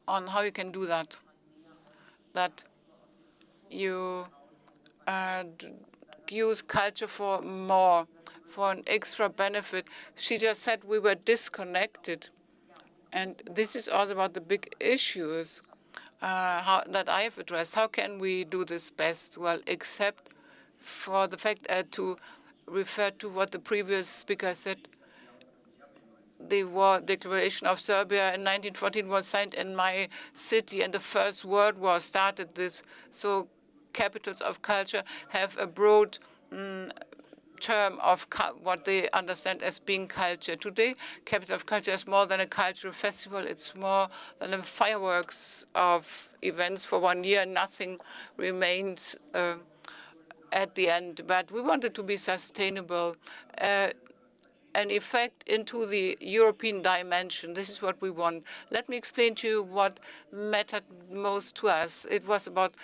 on how you can do that. That you use culture for more, for an extra benefit. She just said we were disconnected. And this is also about the big issues that I have addressed. How can we do this best? Well, except for the fact to refer to what the previous speaker said. The war declaration of Serbia in 1914 was signed in my city, and the First World War started this. So capitals of culture have a broad term of what they understand as being culture. Today, Capital of Culture is more than a cultural festival. It's more than a fireworks of events for 1 year. Nothing remains at the end. But we want it to be sustainable. An effect into the European dimension. This is what we want. Let me explain to you what mattered most to us. It was about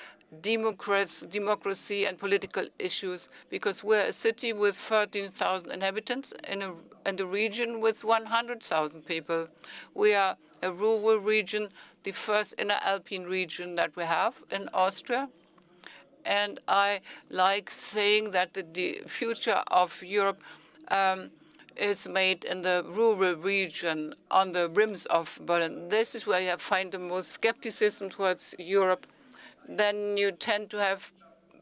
democracy and political issues, because we're a city with 13,000 inhabitants in a region with 100,000 people. We are a rural region, the first inner Alpine region that we have in Austria. And I like saying that the future of Europe is made in the rural region on the rims of Berlin. This is where you find the most skepticism towards Europe. Then you tend to have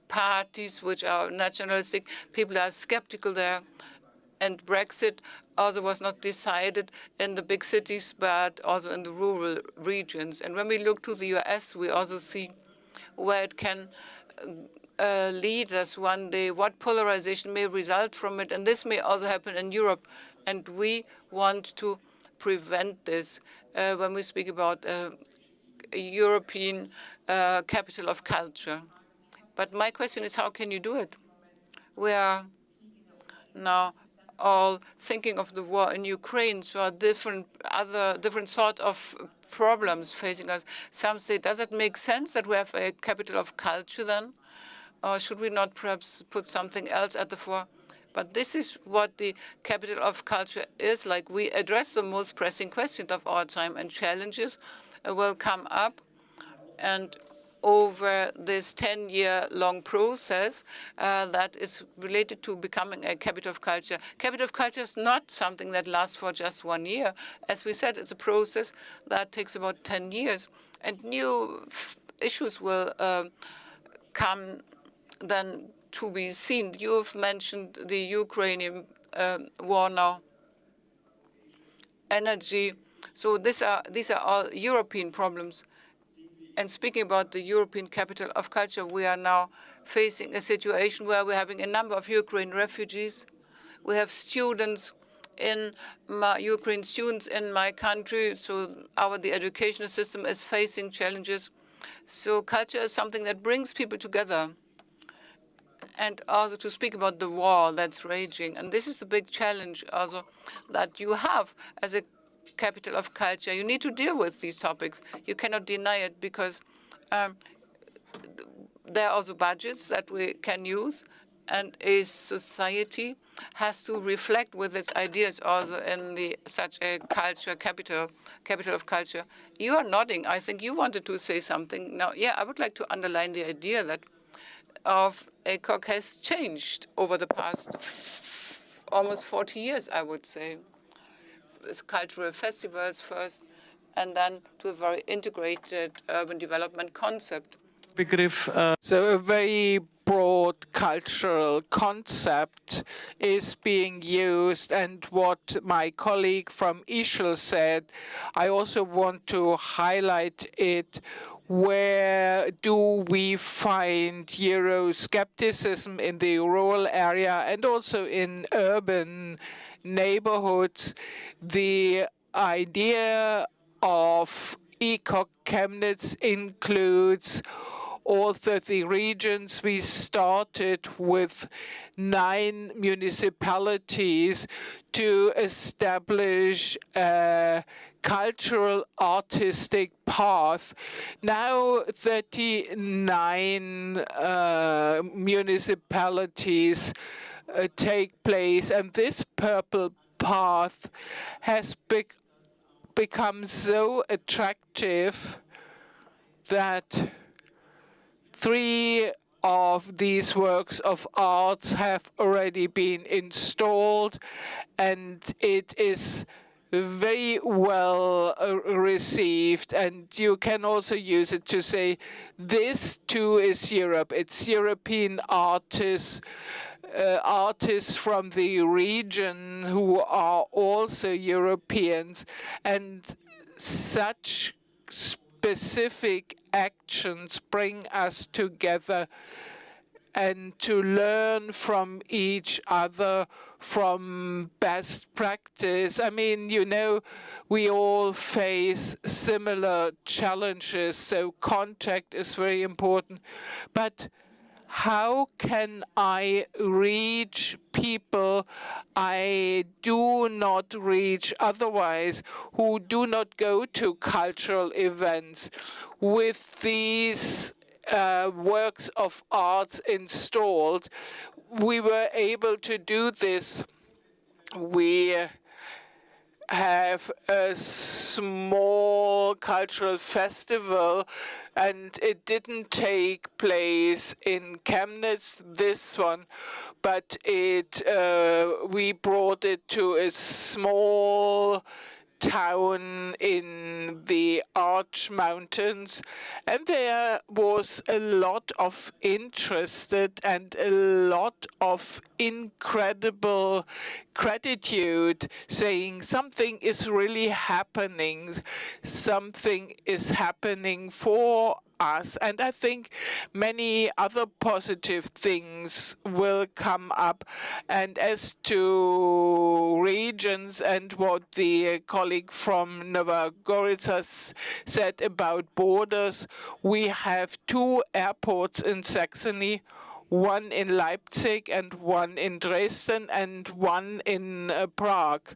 parties which are nationalistic. People are skeptical there. And Brexit also was not decided in the big cities, but also in the rural regions. And when we look to the US, we also see where it can lead us one day, what polarization may result from it. And this may also happen in Europe. And we want to prevent this when we speak about a European capital of culture. But my question is, how can you do it? We are now all thinking of the war in Ukraine, so different sort of problems facing us. Some say, does it make sense that we have a capital of culture then? Or should we not perhaps put something else at the fore? But this is what the capital of culture is like. We address the most pressing questions of our time, and challenges will come up And over this 10-year-long process that is related to becoming a capital of culture. Capital of culture is not something that lasts for just 1 year. As we said, it's a process that takes about 10 years. And new issues will come then to be seen. You've mentioned the Ukrainian war now, energy. So these are all European problems. And speaking about the European capital of culture, we are now facing a situation where we're having a number of Ukrainian refugees. We have students Ukraine students in my country, so the educational system is facing challenges. So culture is something that brings people together. And also to speak about the war that's raging. And this is the big challenge also that you have as a capital of culture. You need to deal with these topics. You cannot deny it because there are also budgets that we can use, and a society has to reflect with its ideas also in such a capital of culture. You are nodding. I think you wanted to say something. Now, yeah, I would like to underline the idea that ACOC has changed over the past almost 40 years, I would say. Cultural festivals first, and then to a very integrated urban development concept. So a very broad cultural concept is being used, and what my colleague from Ischl said, I also want to highlight it. Where do we find Euroscepticism in the rural area and also in urban neighborhoods? The idea of ECOC Chemnitz includes also the regions. We started with 9 municipalities to establish a cultural artistic path. Now 39 municipalities take place, and this purple path has become so attractive that 3 of these works of arts have already been installed, and it is very well received. And you can also use it to say, this too is Europe. It's European artists, artists from the region who are also Europeans, and such specific actions bring us together and to learn from each other, from best practice. I mean, you know, we all face similar challenges, so contact is very important. But how can I reach people I do not reach otherwise, who do not go to cultural events? With these works of arts installed, we were able to do this. We have a small cultural festival, and it didn't take place in Chemnitz, this one, but we brought it to a small town in the Arch Mountains, and there was a lot of interest and a lot of incredible gratitude, saying something is really happening, something is happening for us. And I think many other positive things will come up. And as to regions and what the colleague from Nova Gorica said about borders, we have 2 airports in Saxony, one in Leipzig and one in Dresden and one in Prague.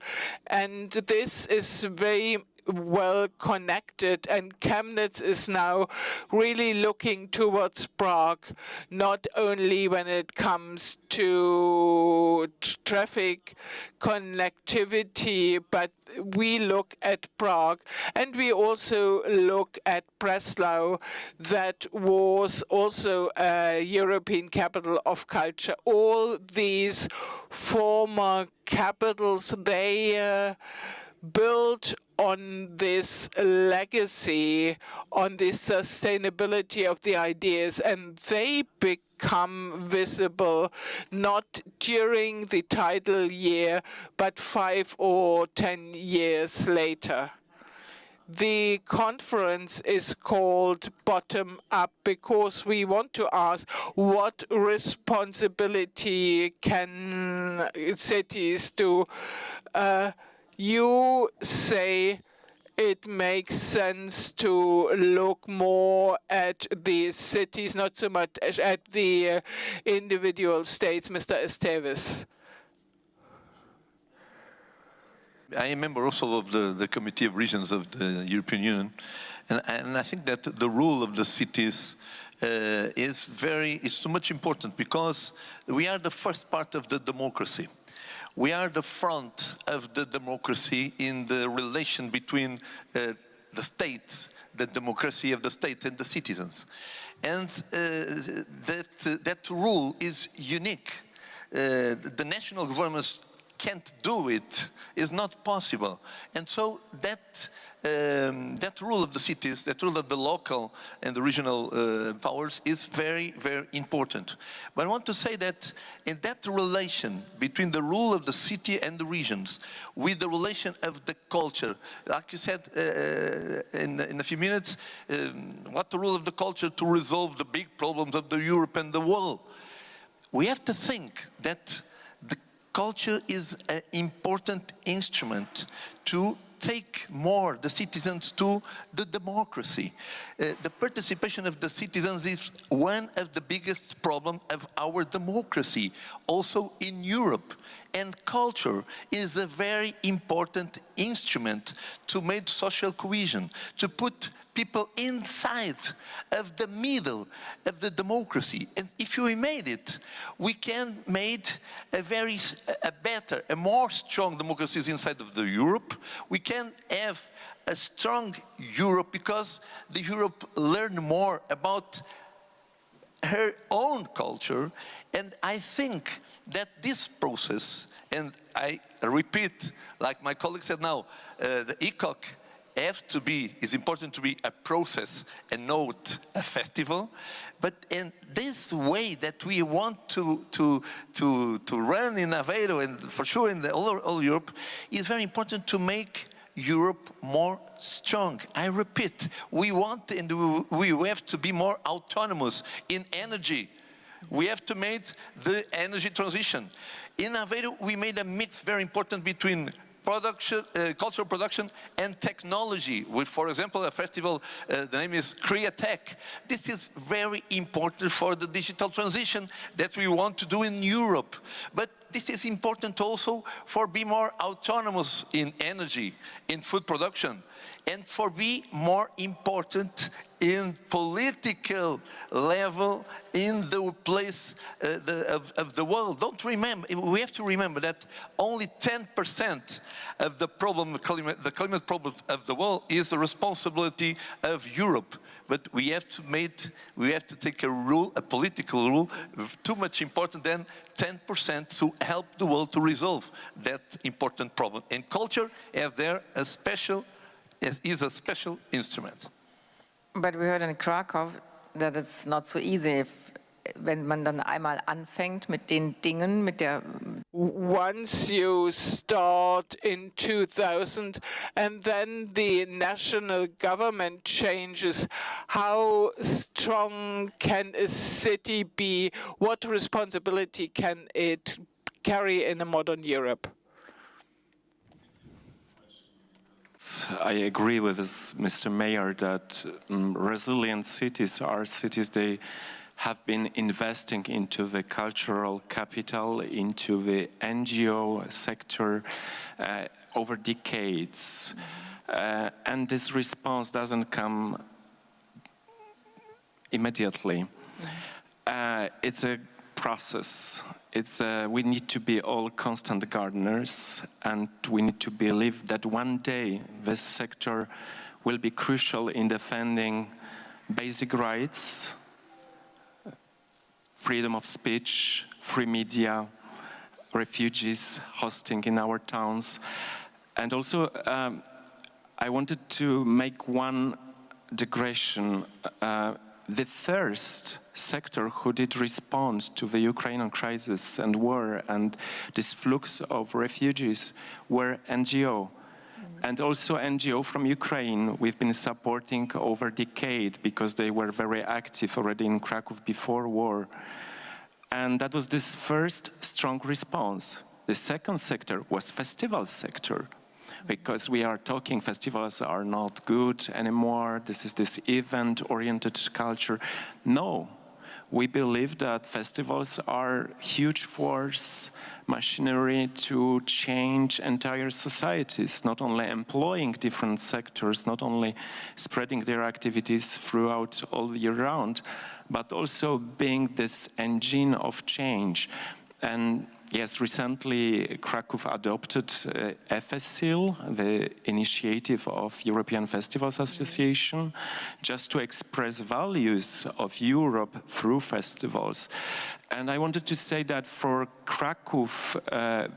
And this is very well connected, and Chemnitz is now really looking towards Prague, not only when it comes to traffic connectivity, but we look at Prague, and we also look at Breslau, that was also a European capital of culture. All these former capitals, they built on this legacy, on this sustainability of the ideas, and they become visible not during the tidal year, but 5 or 10 years later. The conference is called Bottom Up because we want to ask what responsibility can cities do. You say it makes sense to look more at the cities, not so much at the individual states. Mr. Esteves. I am a member also of the Committee of Regions of the European Union, and I think that the role of the cities is so much important because we are the first part of the democracy. We are the front of the democracy in the relation between the state, the democracy of the state and the citizens. And that rule is unique. The national governments can't do it, is not possible. And so that rule of the cities, that rule of the local and the regional powers is very, very important. But I want to say that in that relation between the rule of the city and the regions, with the relation of the culture, like you said in a few minutes, what the role of the culture to resolve the big problems of the Europe and the world. We have to think that the culture is an important instrument to take more the citizens to the democracy. The participation of the citizens is one of the biggest problems of our democracy, also in Europe. And culture is a very important instrument to make social cohesion, to put people inside of the middle of the democracy. And if we made it, we can make a better, a more strong democracies inside of the Europe. We can have a strong Europe because the Europe learn more about her own culture. And I think that this process, and I repeat, like my colleague said now, the ECOC is important to be a process and not a festival. But in this way that we want to run in Aveiro and for sure in all Europe, is very important to make Europe more strong. I repeat, we want and we have to be more autonomous in energy. We have to make the energy transition. In Aveiro, we made a mix very important between cultural production and technology, with, for example, a festival, the name is Createch. This is very important for the digital transition that we want to do in Europe. But this is important also for being more autonomous in energy, in food production, and for being more important in political level in the place of the world. We have to remember that only 10% of the climate problem of the world is the responsibility of Europe. But we have to take a political rule, too much important than 10% to help the world to resolve that important problem. And culture is a special instrument. But we heard in Krakow that it's not so easy wenn man dann einmal anfängt mit den Dingen, mit der... Once you start in 2000 and then the national government changes, how strong can a city be? What responsibility can it carry in a modern Europe? I agree with Mr. Mayor that resilient cities are cities they have been investing into the cultural capital, into the NGO sector over decades. and this response doesn't come immediately. It's a process. We need to be all constant gardeners, and we need to believe that one day this sector will be crucial in defending basic rights, freedom of speech, free media, refugees hosting in our towns. And also, I wanted to make one digression. The first sector who did respond to the Ukrainian crisis and war and this flux of refugees were NGO. And also NGO from Ukraine we've been supporting over a decade because they were very active already in Krakow before war. And that was this first strong response. The second sector was festival sector, because we are talking festivals are not good anymore, this is this event-oriented culture. No, we believe that festivals are huge force, machinery to change entire societies, not only employing different sectors, not only spreading their activities throughout all year round, but also being this engine of change. And yes, recently Krakow adopted FSCIL, the initiative of European Festivals Association, just to express values of Europe through festivals. And I wanted to say that for Krakow,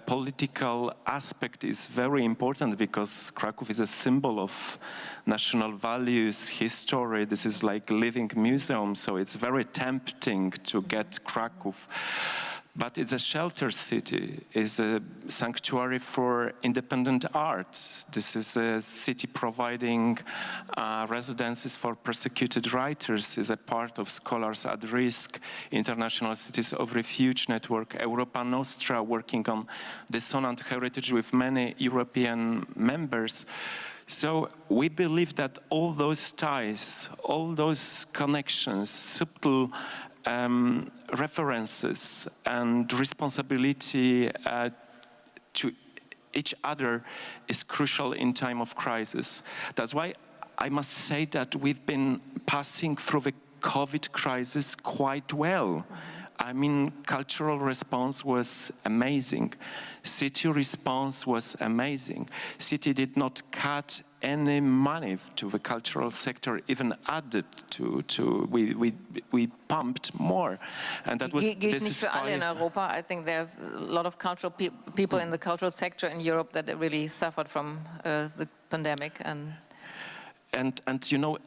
political aspect is very important because Krakow is a symbol of national values, history. This is like living museum, so it's very tempting to get Krakow. But it's a shelter city, it's a sanctuary for independent art. This is a city providing residences for persecuted writers, is a part of Scholars at Risk, International Cities of Refuge Network, Europa Nostra, working on dissonant heritage with many European members. So we believe that all those ties, all those connections, subtle references and responsibility to each other is crucial in time of crisis. That's why I must say that we've been passing through the COVID crisis quite well. I mean, cultural response was amazing. City response was amazing. City did not cut any money to the cultural sector, even added we pumped more. And that was, Gilt nicht für alle in Europa. I think there's a lot of cultural people in the cultural sector in Europe that really suffered from the pandemic. And you know,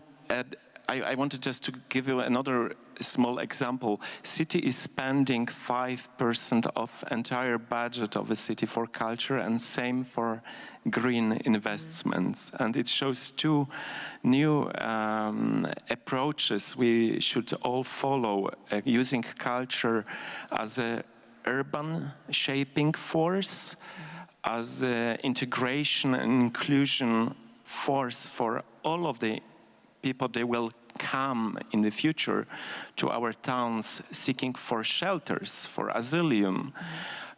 I wanted just to give you another small example. City is spending 5% of entire budget of the city for culture, and same for green investments. And it shows two new approaches we should all follow, using culture as an urban shaping force, as an integration and inclusion force for all of the people. They will come in the future to our towns seeking for shelters, for asylum.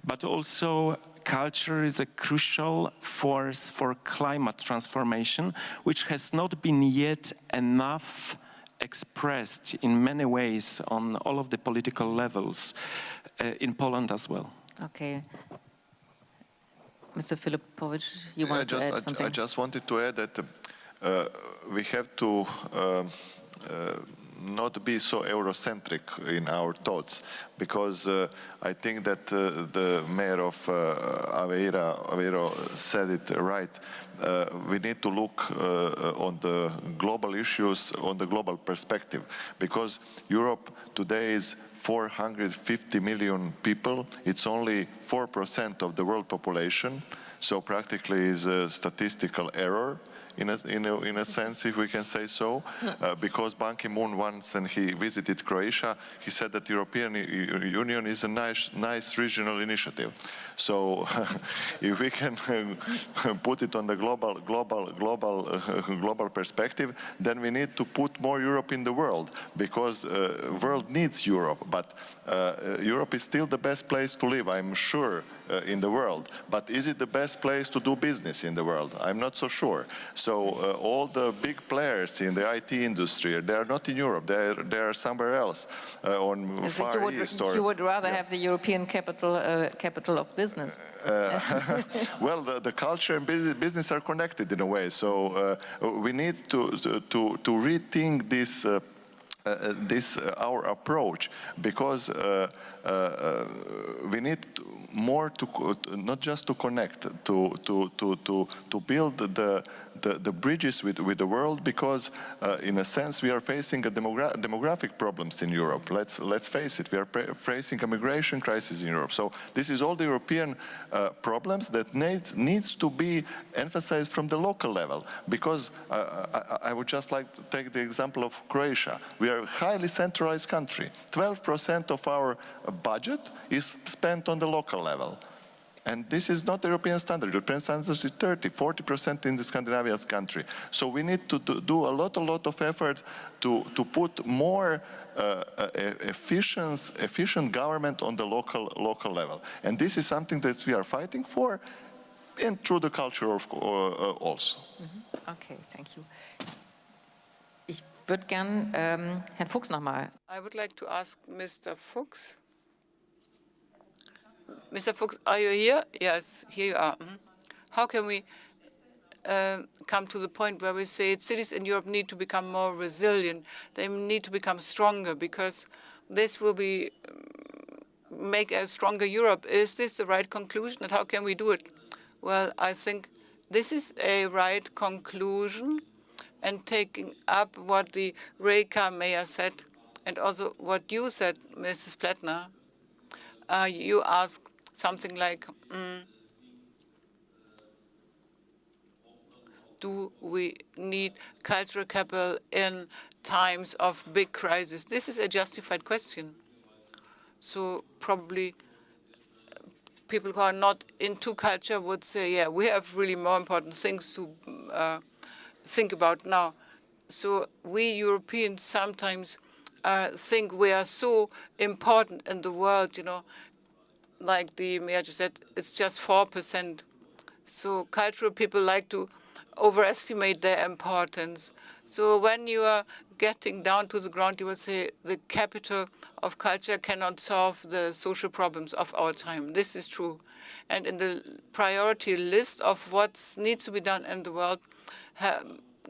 But also culture is a crucial force for climate transformation, which has not been yet enough expressed in many ways on all of the political levels, in Poland as well. Okay. Mr. Filipovich, you wanted to add something? I just wanted to add that we have to not be so Eurocentric in our thoughts, because I think that the mayor of Aveiro said it right. We need to look on the global issues, on the global perspective, because Europe today is 450 million people. It's only 4% of the world population, so practically is a statistical error. In a sense, if we can say so, because Ban Ki-moon once, when he visited Croatia, he said that the European Union is a nice regional initiative. So, if we can put it on the global perspective, then we need to put more Europe in the world, because world needs Europe. But Europe is still the best place to live. I'm sure in the world. But is it the best place to do business in the world? I'm not so sure. So all the big players in the IT industry, they are not in Europe. They are somewhere else on Far East. You would rather have the European capital of business. Well, the culture and business are connected in a way. So we need to rethink this our approach, because we need more to not just to connect, to build the bridges with the world, because in a sense we are facing a demographic problems in Europe. Let's face it, we are facing a migration crisis in Europe. So this is all the European problems that needs to be emphasized from the local level, because I would just like to take the example of Croatia. We are a highly centralized country. 12% of our budget is spent on the local level. And this is not the European standard. European standard is 40% in the Scandinavian country. So we need to do a lot of effort to put more efficient government on the local level. And this is something that we are fighting for, and through the culture also. Okay, thank you. Ich würde gern Herrn Fuchs nochmal. I would like to ask Mr. Fuchs. Mr. Fuchs, are you here? Yes, here you are. How can we come to the point where we say cities in Europe need to become more resilient? They need to become stronger, because this will make a stronger Europe. Is this the right conclusion, and how can we do it? Well, I think this is a right conclusion, and taking up what the Reka mayor said, and also what you said, Mrs. Plättner. You asked something like, do we need cultural capital in times of big crisis? This is a justified question. So probably people who are not into culture would say, yeah, we have really more important things to think about now. So we Europeans sometimes think we are so important in the world, you know, like the mayor just said, it's just 4%. So cultural people like to overestimate their importance. So when you are getting down to the ground, you would say the capital of culture cannot solve the social problems of our time. This is true. And in the priority list of what needs to be done in the world,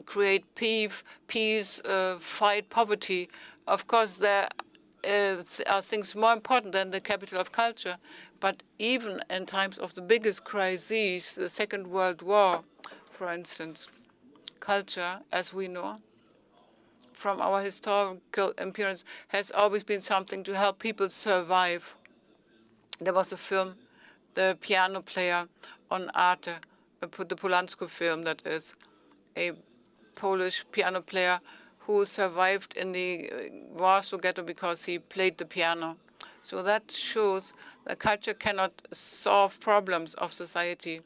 create peace, fight poverty, of course, there are things more important than the capital of culture. But even in times of the biggest crises, the Second World War, for instance, culture, as we know, from our historical experience, has always been something to help people survive. There was a film, The Piano Player, on Arte, the Polanski film, that is, a Polish piano player who survived in the Warsaw Ghetto because he played the piano. So that shows that culture cannot solve problems of society,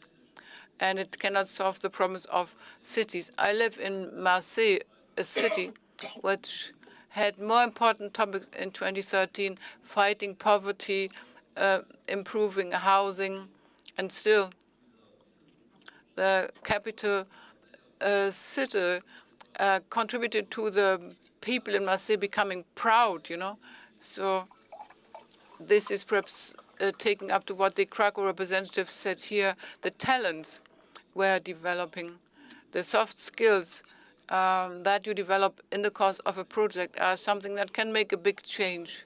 and it cannot solve the problems of cities. I live in Marseille, a city which had more important topics in 2013, fighting poverty, improving housing, and still the capital city contributed to the people in Marseille becoming proud, you know. So this is perhaps taken up to what the Krakow representative said here. The talents were developing. The soft skills that you develop in the course of a project are something that can make a big change.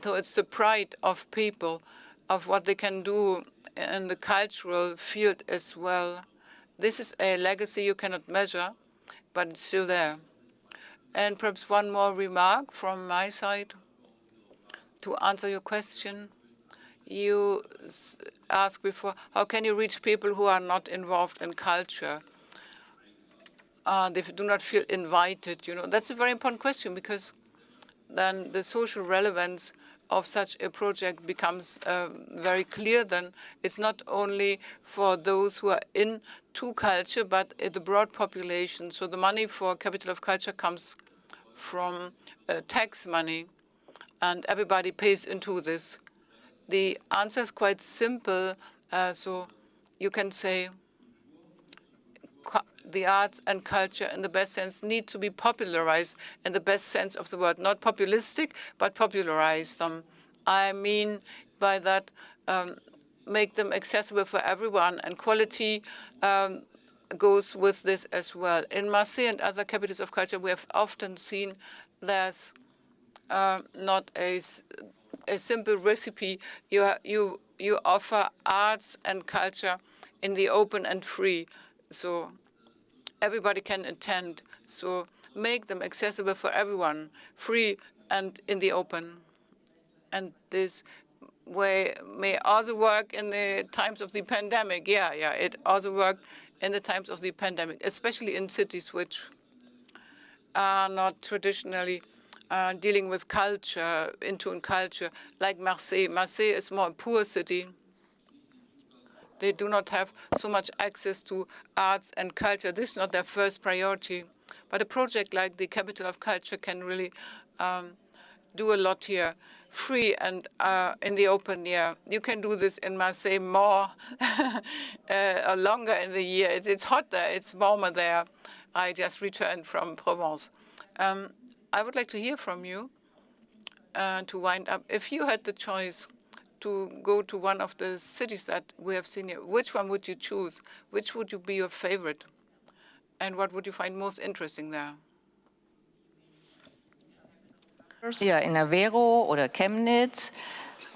So it's the pride of people, of what they can do in the cultural field as well. This is a legacy you cannot measure, but it's still there. And perhaps one more remark from my side to answer your question. You asked before, how can you reach people who are not involved in culture? They do not feel invited, you know. That's a very important question, because then the social relevance of such a project becomes very clear. Then it's not only for those who are into culture, but the broad population. So the money for Capital of Culture comes from tax money, and everybody pays into this. the answer is quite simple. So you can say the arts and culture in the best sense need to be popularized in the best sense of the word, not populistic, but popularized. I mean by that, make them accessible for everyone, and quality goes with this as well. In Marseille and other capitals of culture, we have often seen there's not a simple recipe. You offer arts and culture in the open and free, so everybody can attend. So make them accessible for everyone, free and in the open. And this way may also work in the times of the pandemic. Yeah, it also worked in the times of the pandemic, especially in cities which are not traditionally dealing with culture, into culture, like Marseille. Marseille is more a poor city. They do not have so much access to arts and culture. This is not their first priority. But a project like the Capital of Culture can really do a lot here. Free and in the open year. You can do this in Marseille more or longer in the year. It's hot there. It's warmer there. I just returned from Provence. I would like to hear from you to wind up. If you had the choice to go to one of the cities that we have seen here, which one would you choose? Which would you be your favorite? And what would you find most interesting there? Ja, in Aveiro oder Chemnitz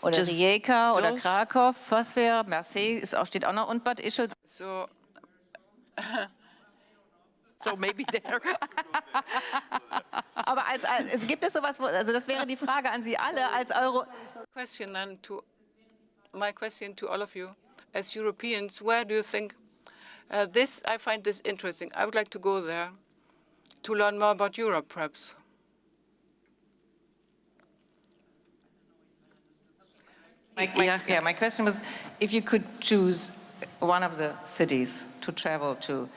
oder Rijeka oder Krakow. Was wäre? Marseille steht auch noch, und Bad Ischl. So, so maybe there. Aber gibt es sowas, also das wäre die Frage an Sie alle als my question to all of you, as Europeans, where do you think I find this interesting. I would like to go there to learn more about Europe, perhaps. My question was, if you could choose one of the cities to travel to,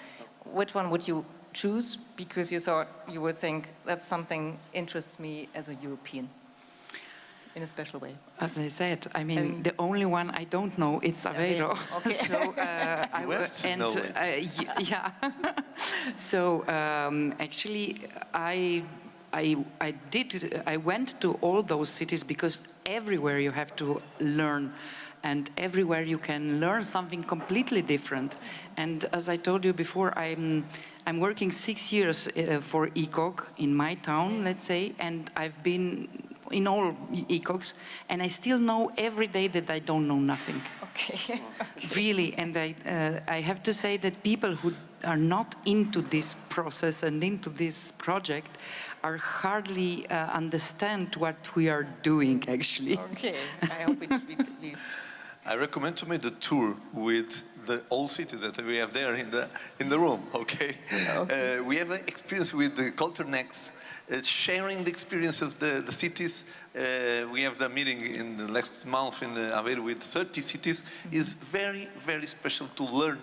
which one would you choose? Because you would think that's something interests me as a European in a special way. As I said, I mean, the only one I don't know, it's Aveiro. Okay. So so actually, I went to all those cities because everywhere you have to learn, and everywhere you can learn something completely different. And as I told you before, I'm working 6 years for ECOG in my town, let's say, and I've been in all ECOGs, and I still know every day that I don't know nothing. Okay. Really, and I have to say that people who are not into this process and into this project are hardly understand what we are doing, actually. Okay, I hope we I recommend to me the tour with the old city that we have there in the room. Okay, we have an experience with the Culture Next, sharing the experience of the cities. We have the meeting in the next month in the Aveiro with 30 cities. Is very, very special to learn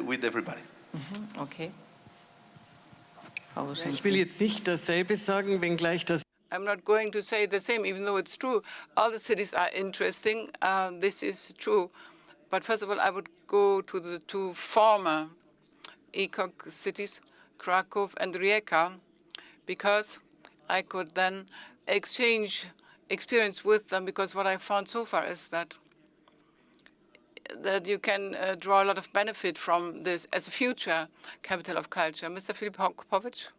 with everybody. Okay. Ich will jetzt nicht dasselbe sagen, wenngleich das. I'm not going to say the same, even though it's true. All the cities are interesting. This is true. But first of all, I would go to the two former ECOG cities, Krakow and Rijeka, because I could then exchange experience with them, because what I found so far is that you can draw a lot of benefit from this as a future capital of culture. Mr. Filipovic?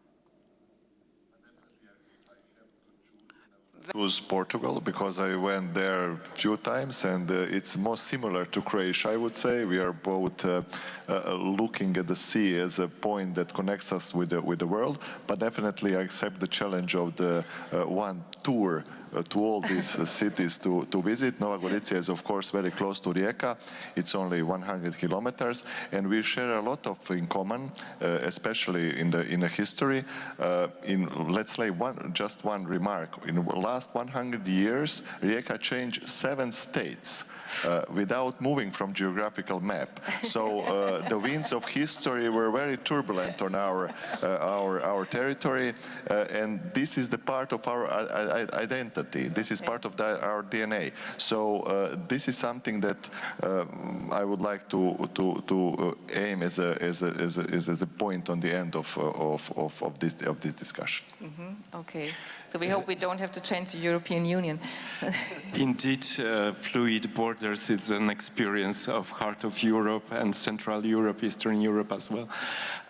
Choose Portugal because I went there a few times, and it's more similar to Croatia, I would say. We are both looking at the sea as a point that connects us with the world, but definitely I accept the challenge of the one tour to all these cities to visit. Nova Gorica is, of course, very close to Rijeka. It's only 100 kilometers, and we share a lot in common, especially in the history. Let's say just one remark. In the last 100 years, Rijeka changed 7 states without moving from geographical map. So the winds of history were very turbulent on our territory, and this is the part of our identity. identity. This is part of our DNA. So this is something that I would like to aim as a point on the end of this discussion. Okay. So we hope we don't have to change the European Union. Indeed, fluid borders is an experience of heart of Europe and Central Europe, Eastern Europe as well.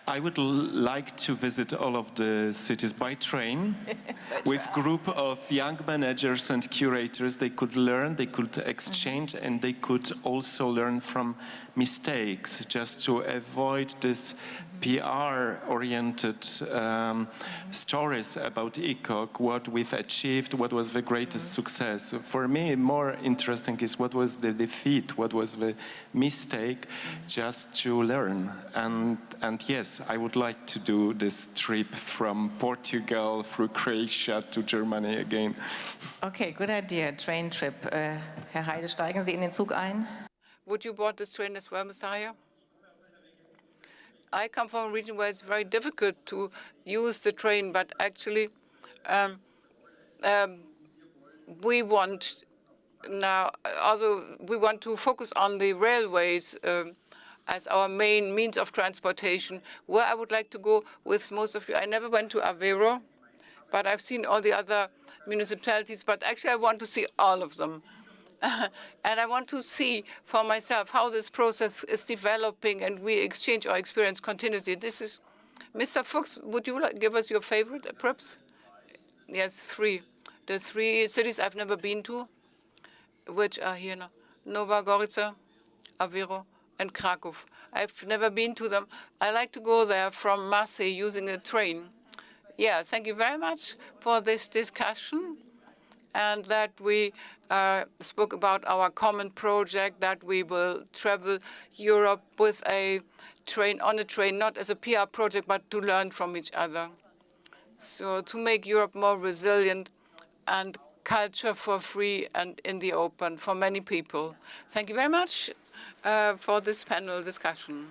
I would like to visit all of the cities by train with a group of young managers and curators. They could learn, they could exchange, and they could also learn from mistakes, just to avoid this PR-oriented stories about ECOC, what we've achieved, what was the greatest success. For me, more interesting is what was the defeat, what was the mistake, just to learn. And yes, I would like to do this trip from Portugal through Croatia to Germany again. Okay, good idea, train trip. Herr Heide, steigen Sie in den Zug ein? Would you board this train as well, Mr. Heyer? I come from a region where it's very difficult to use the train, but actually we want now also we want to focus on the railways as our main means of transportation. Where I would like to go with most of you, I never went to Aveiro, but I've seen all the other municipalities, but actually I want to see all of them. And I want to see for myself how this process is developing, and we exchange our experience continuously. This is, Mr. Fuchs, would you give us your favorite, perhaps? Yes, three. The three cities I've never been to, which are here now: Nova Gorica, Aveiro, and Krakow. I've never been to them. I like to go there from Marseille using a train. Yeah, thank you very much for this discussion, and that we spoke about our common project, that we will travel Europe with a train, on a train, not as a PR project, but to learn from each other. So to make Europe more resilient and culture for free and in the open for many people. Thank you very much for this panel discussion.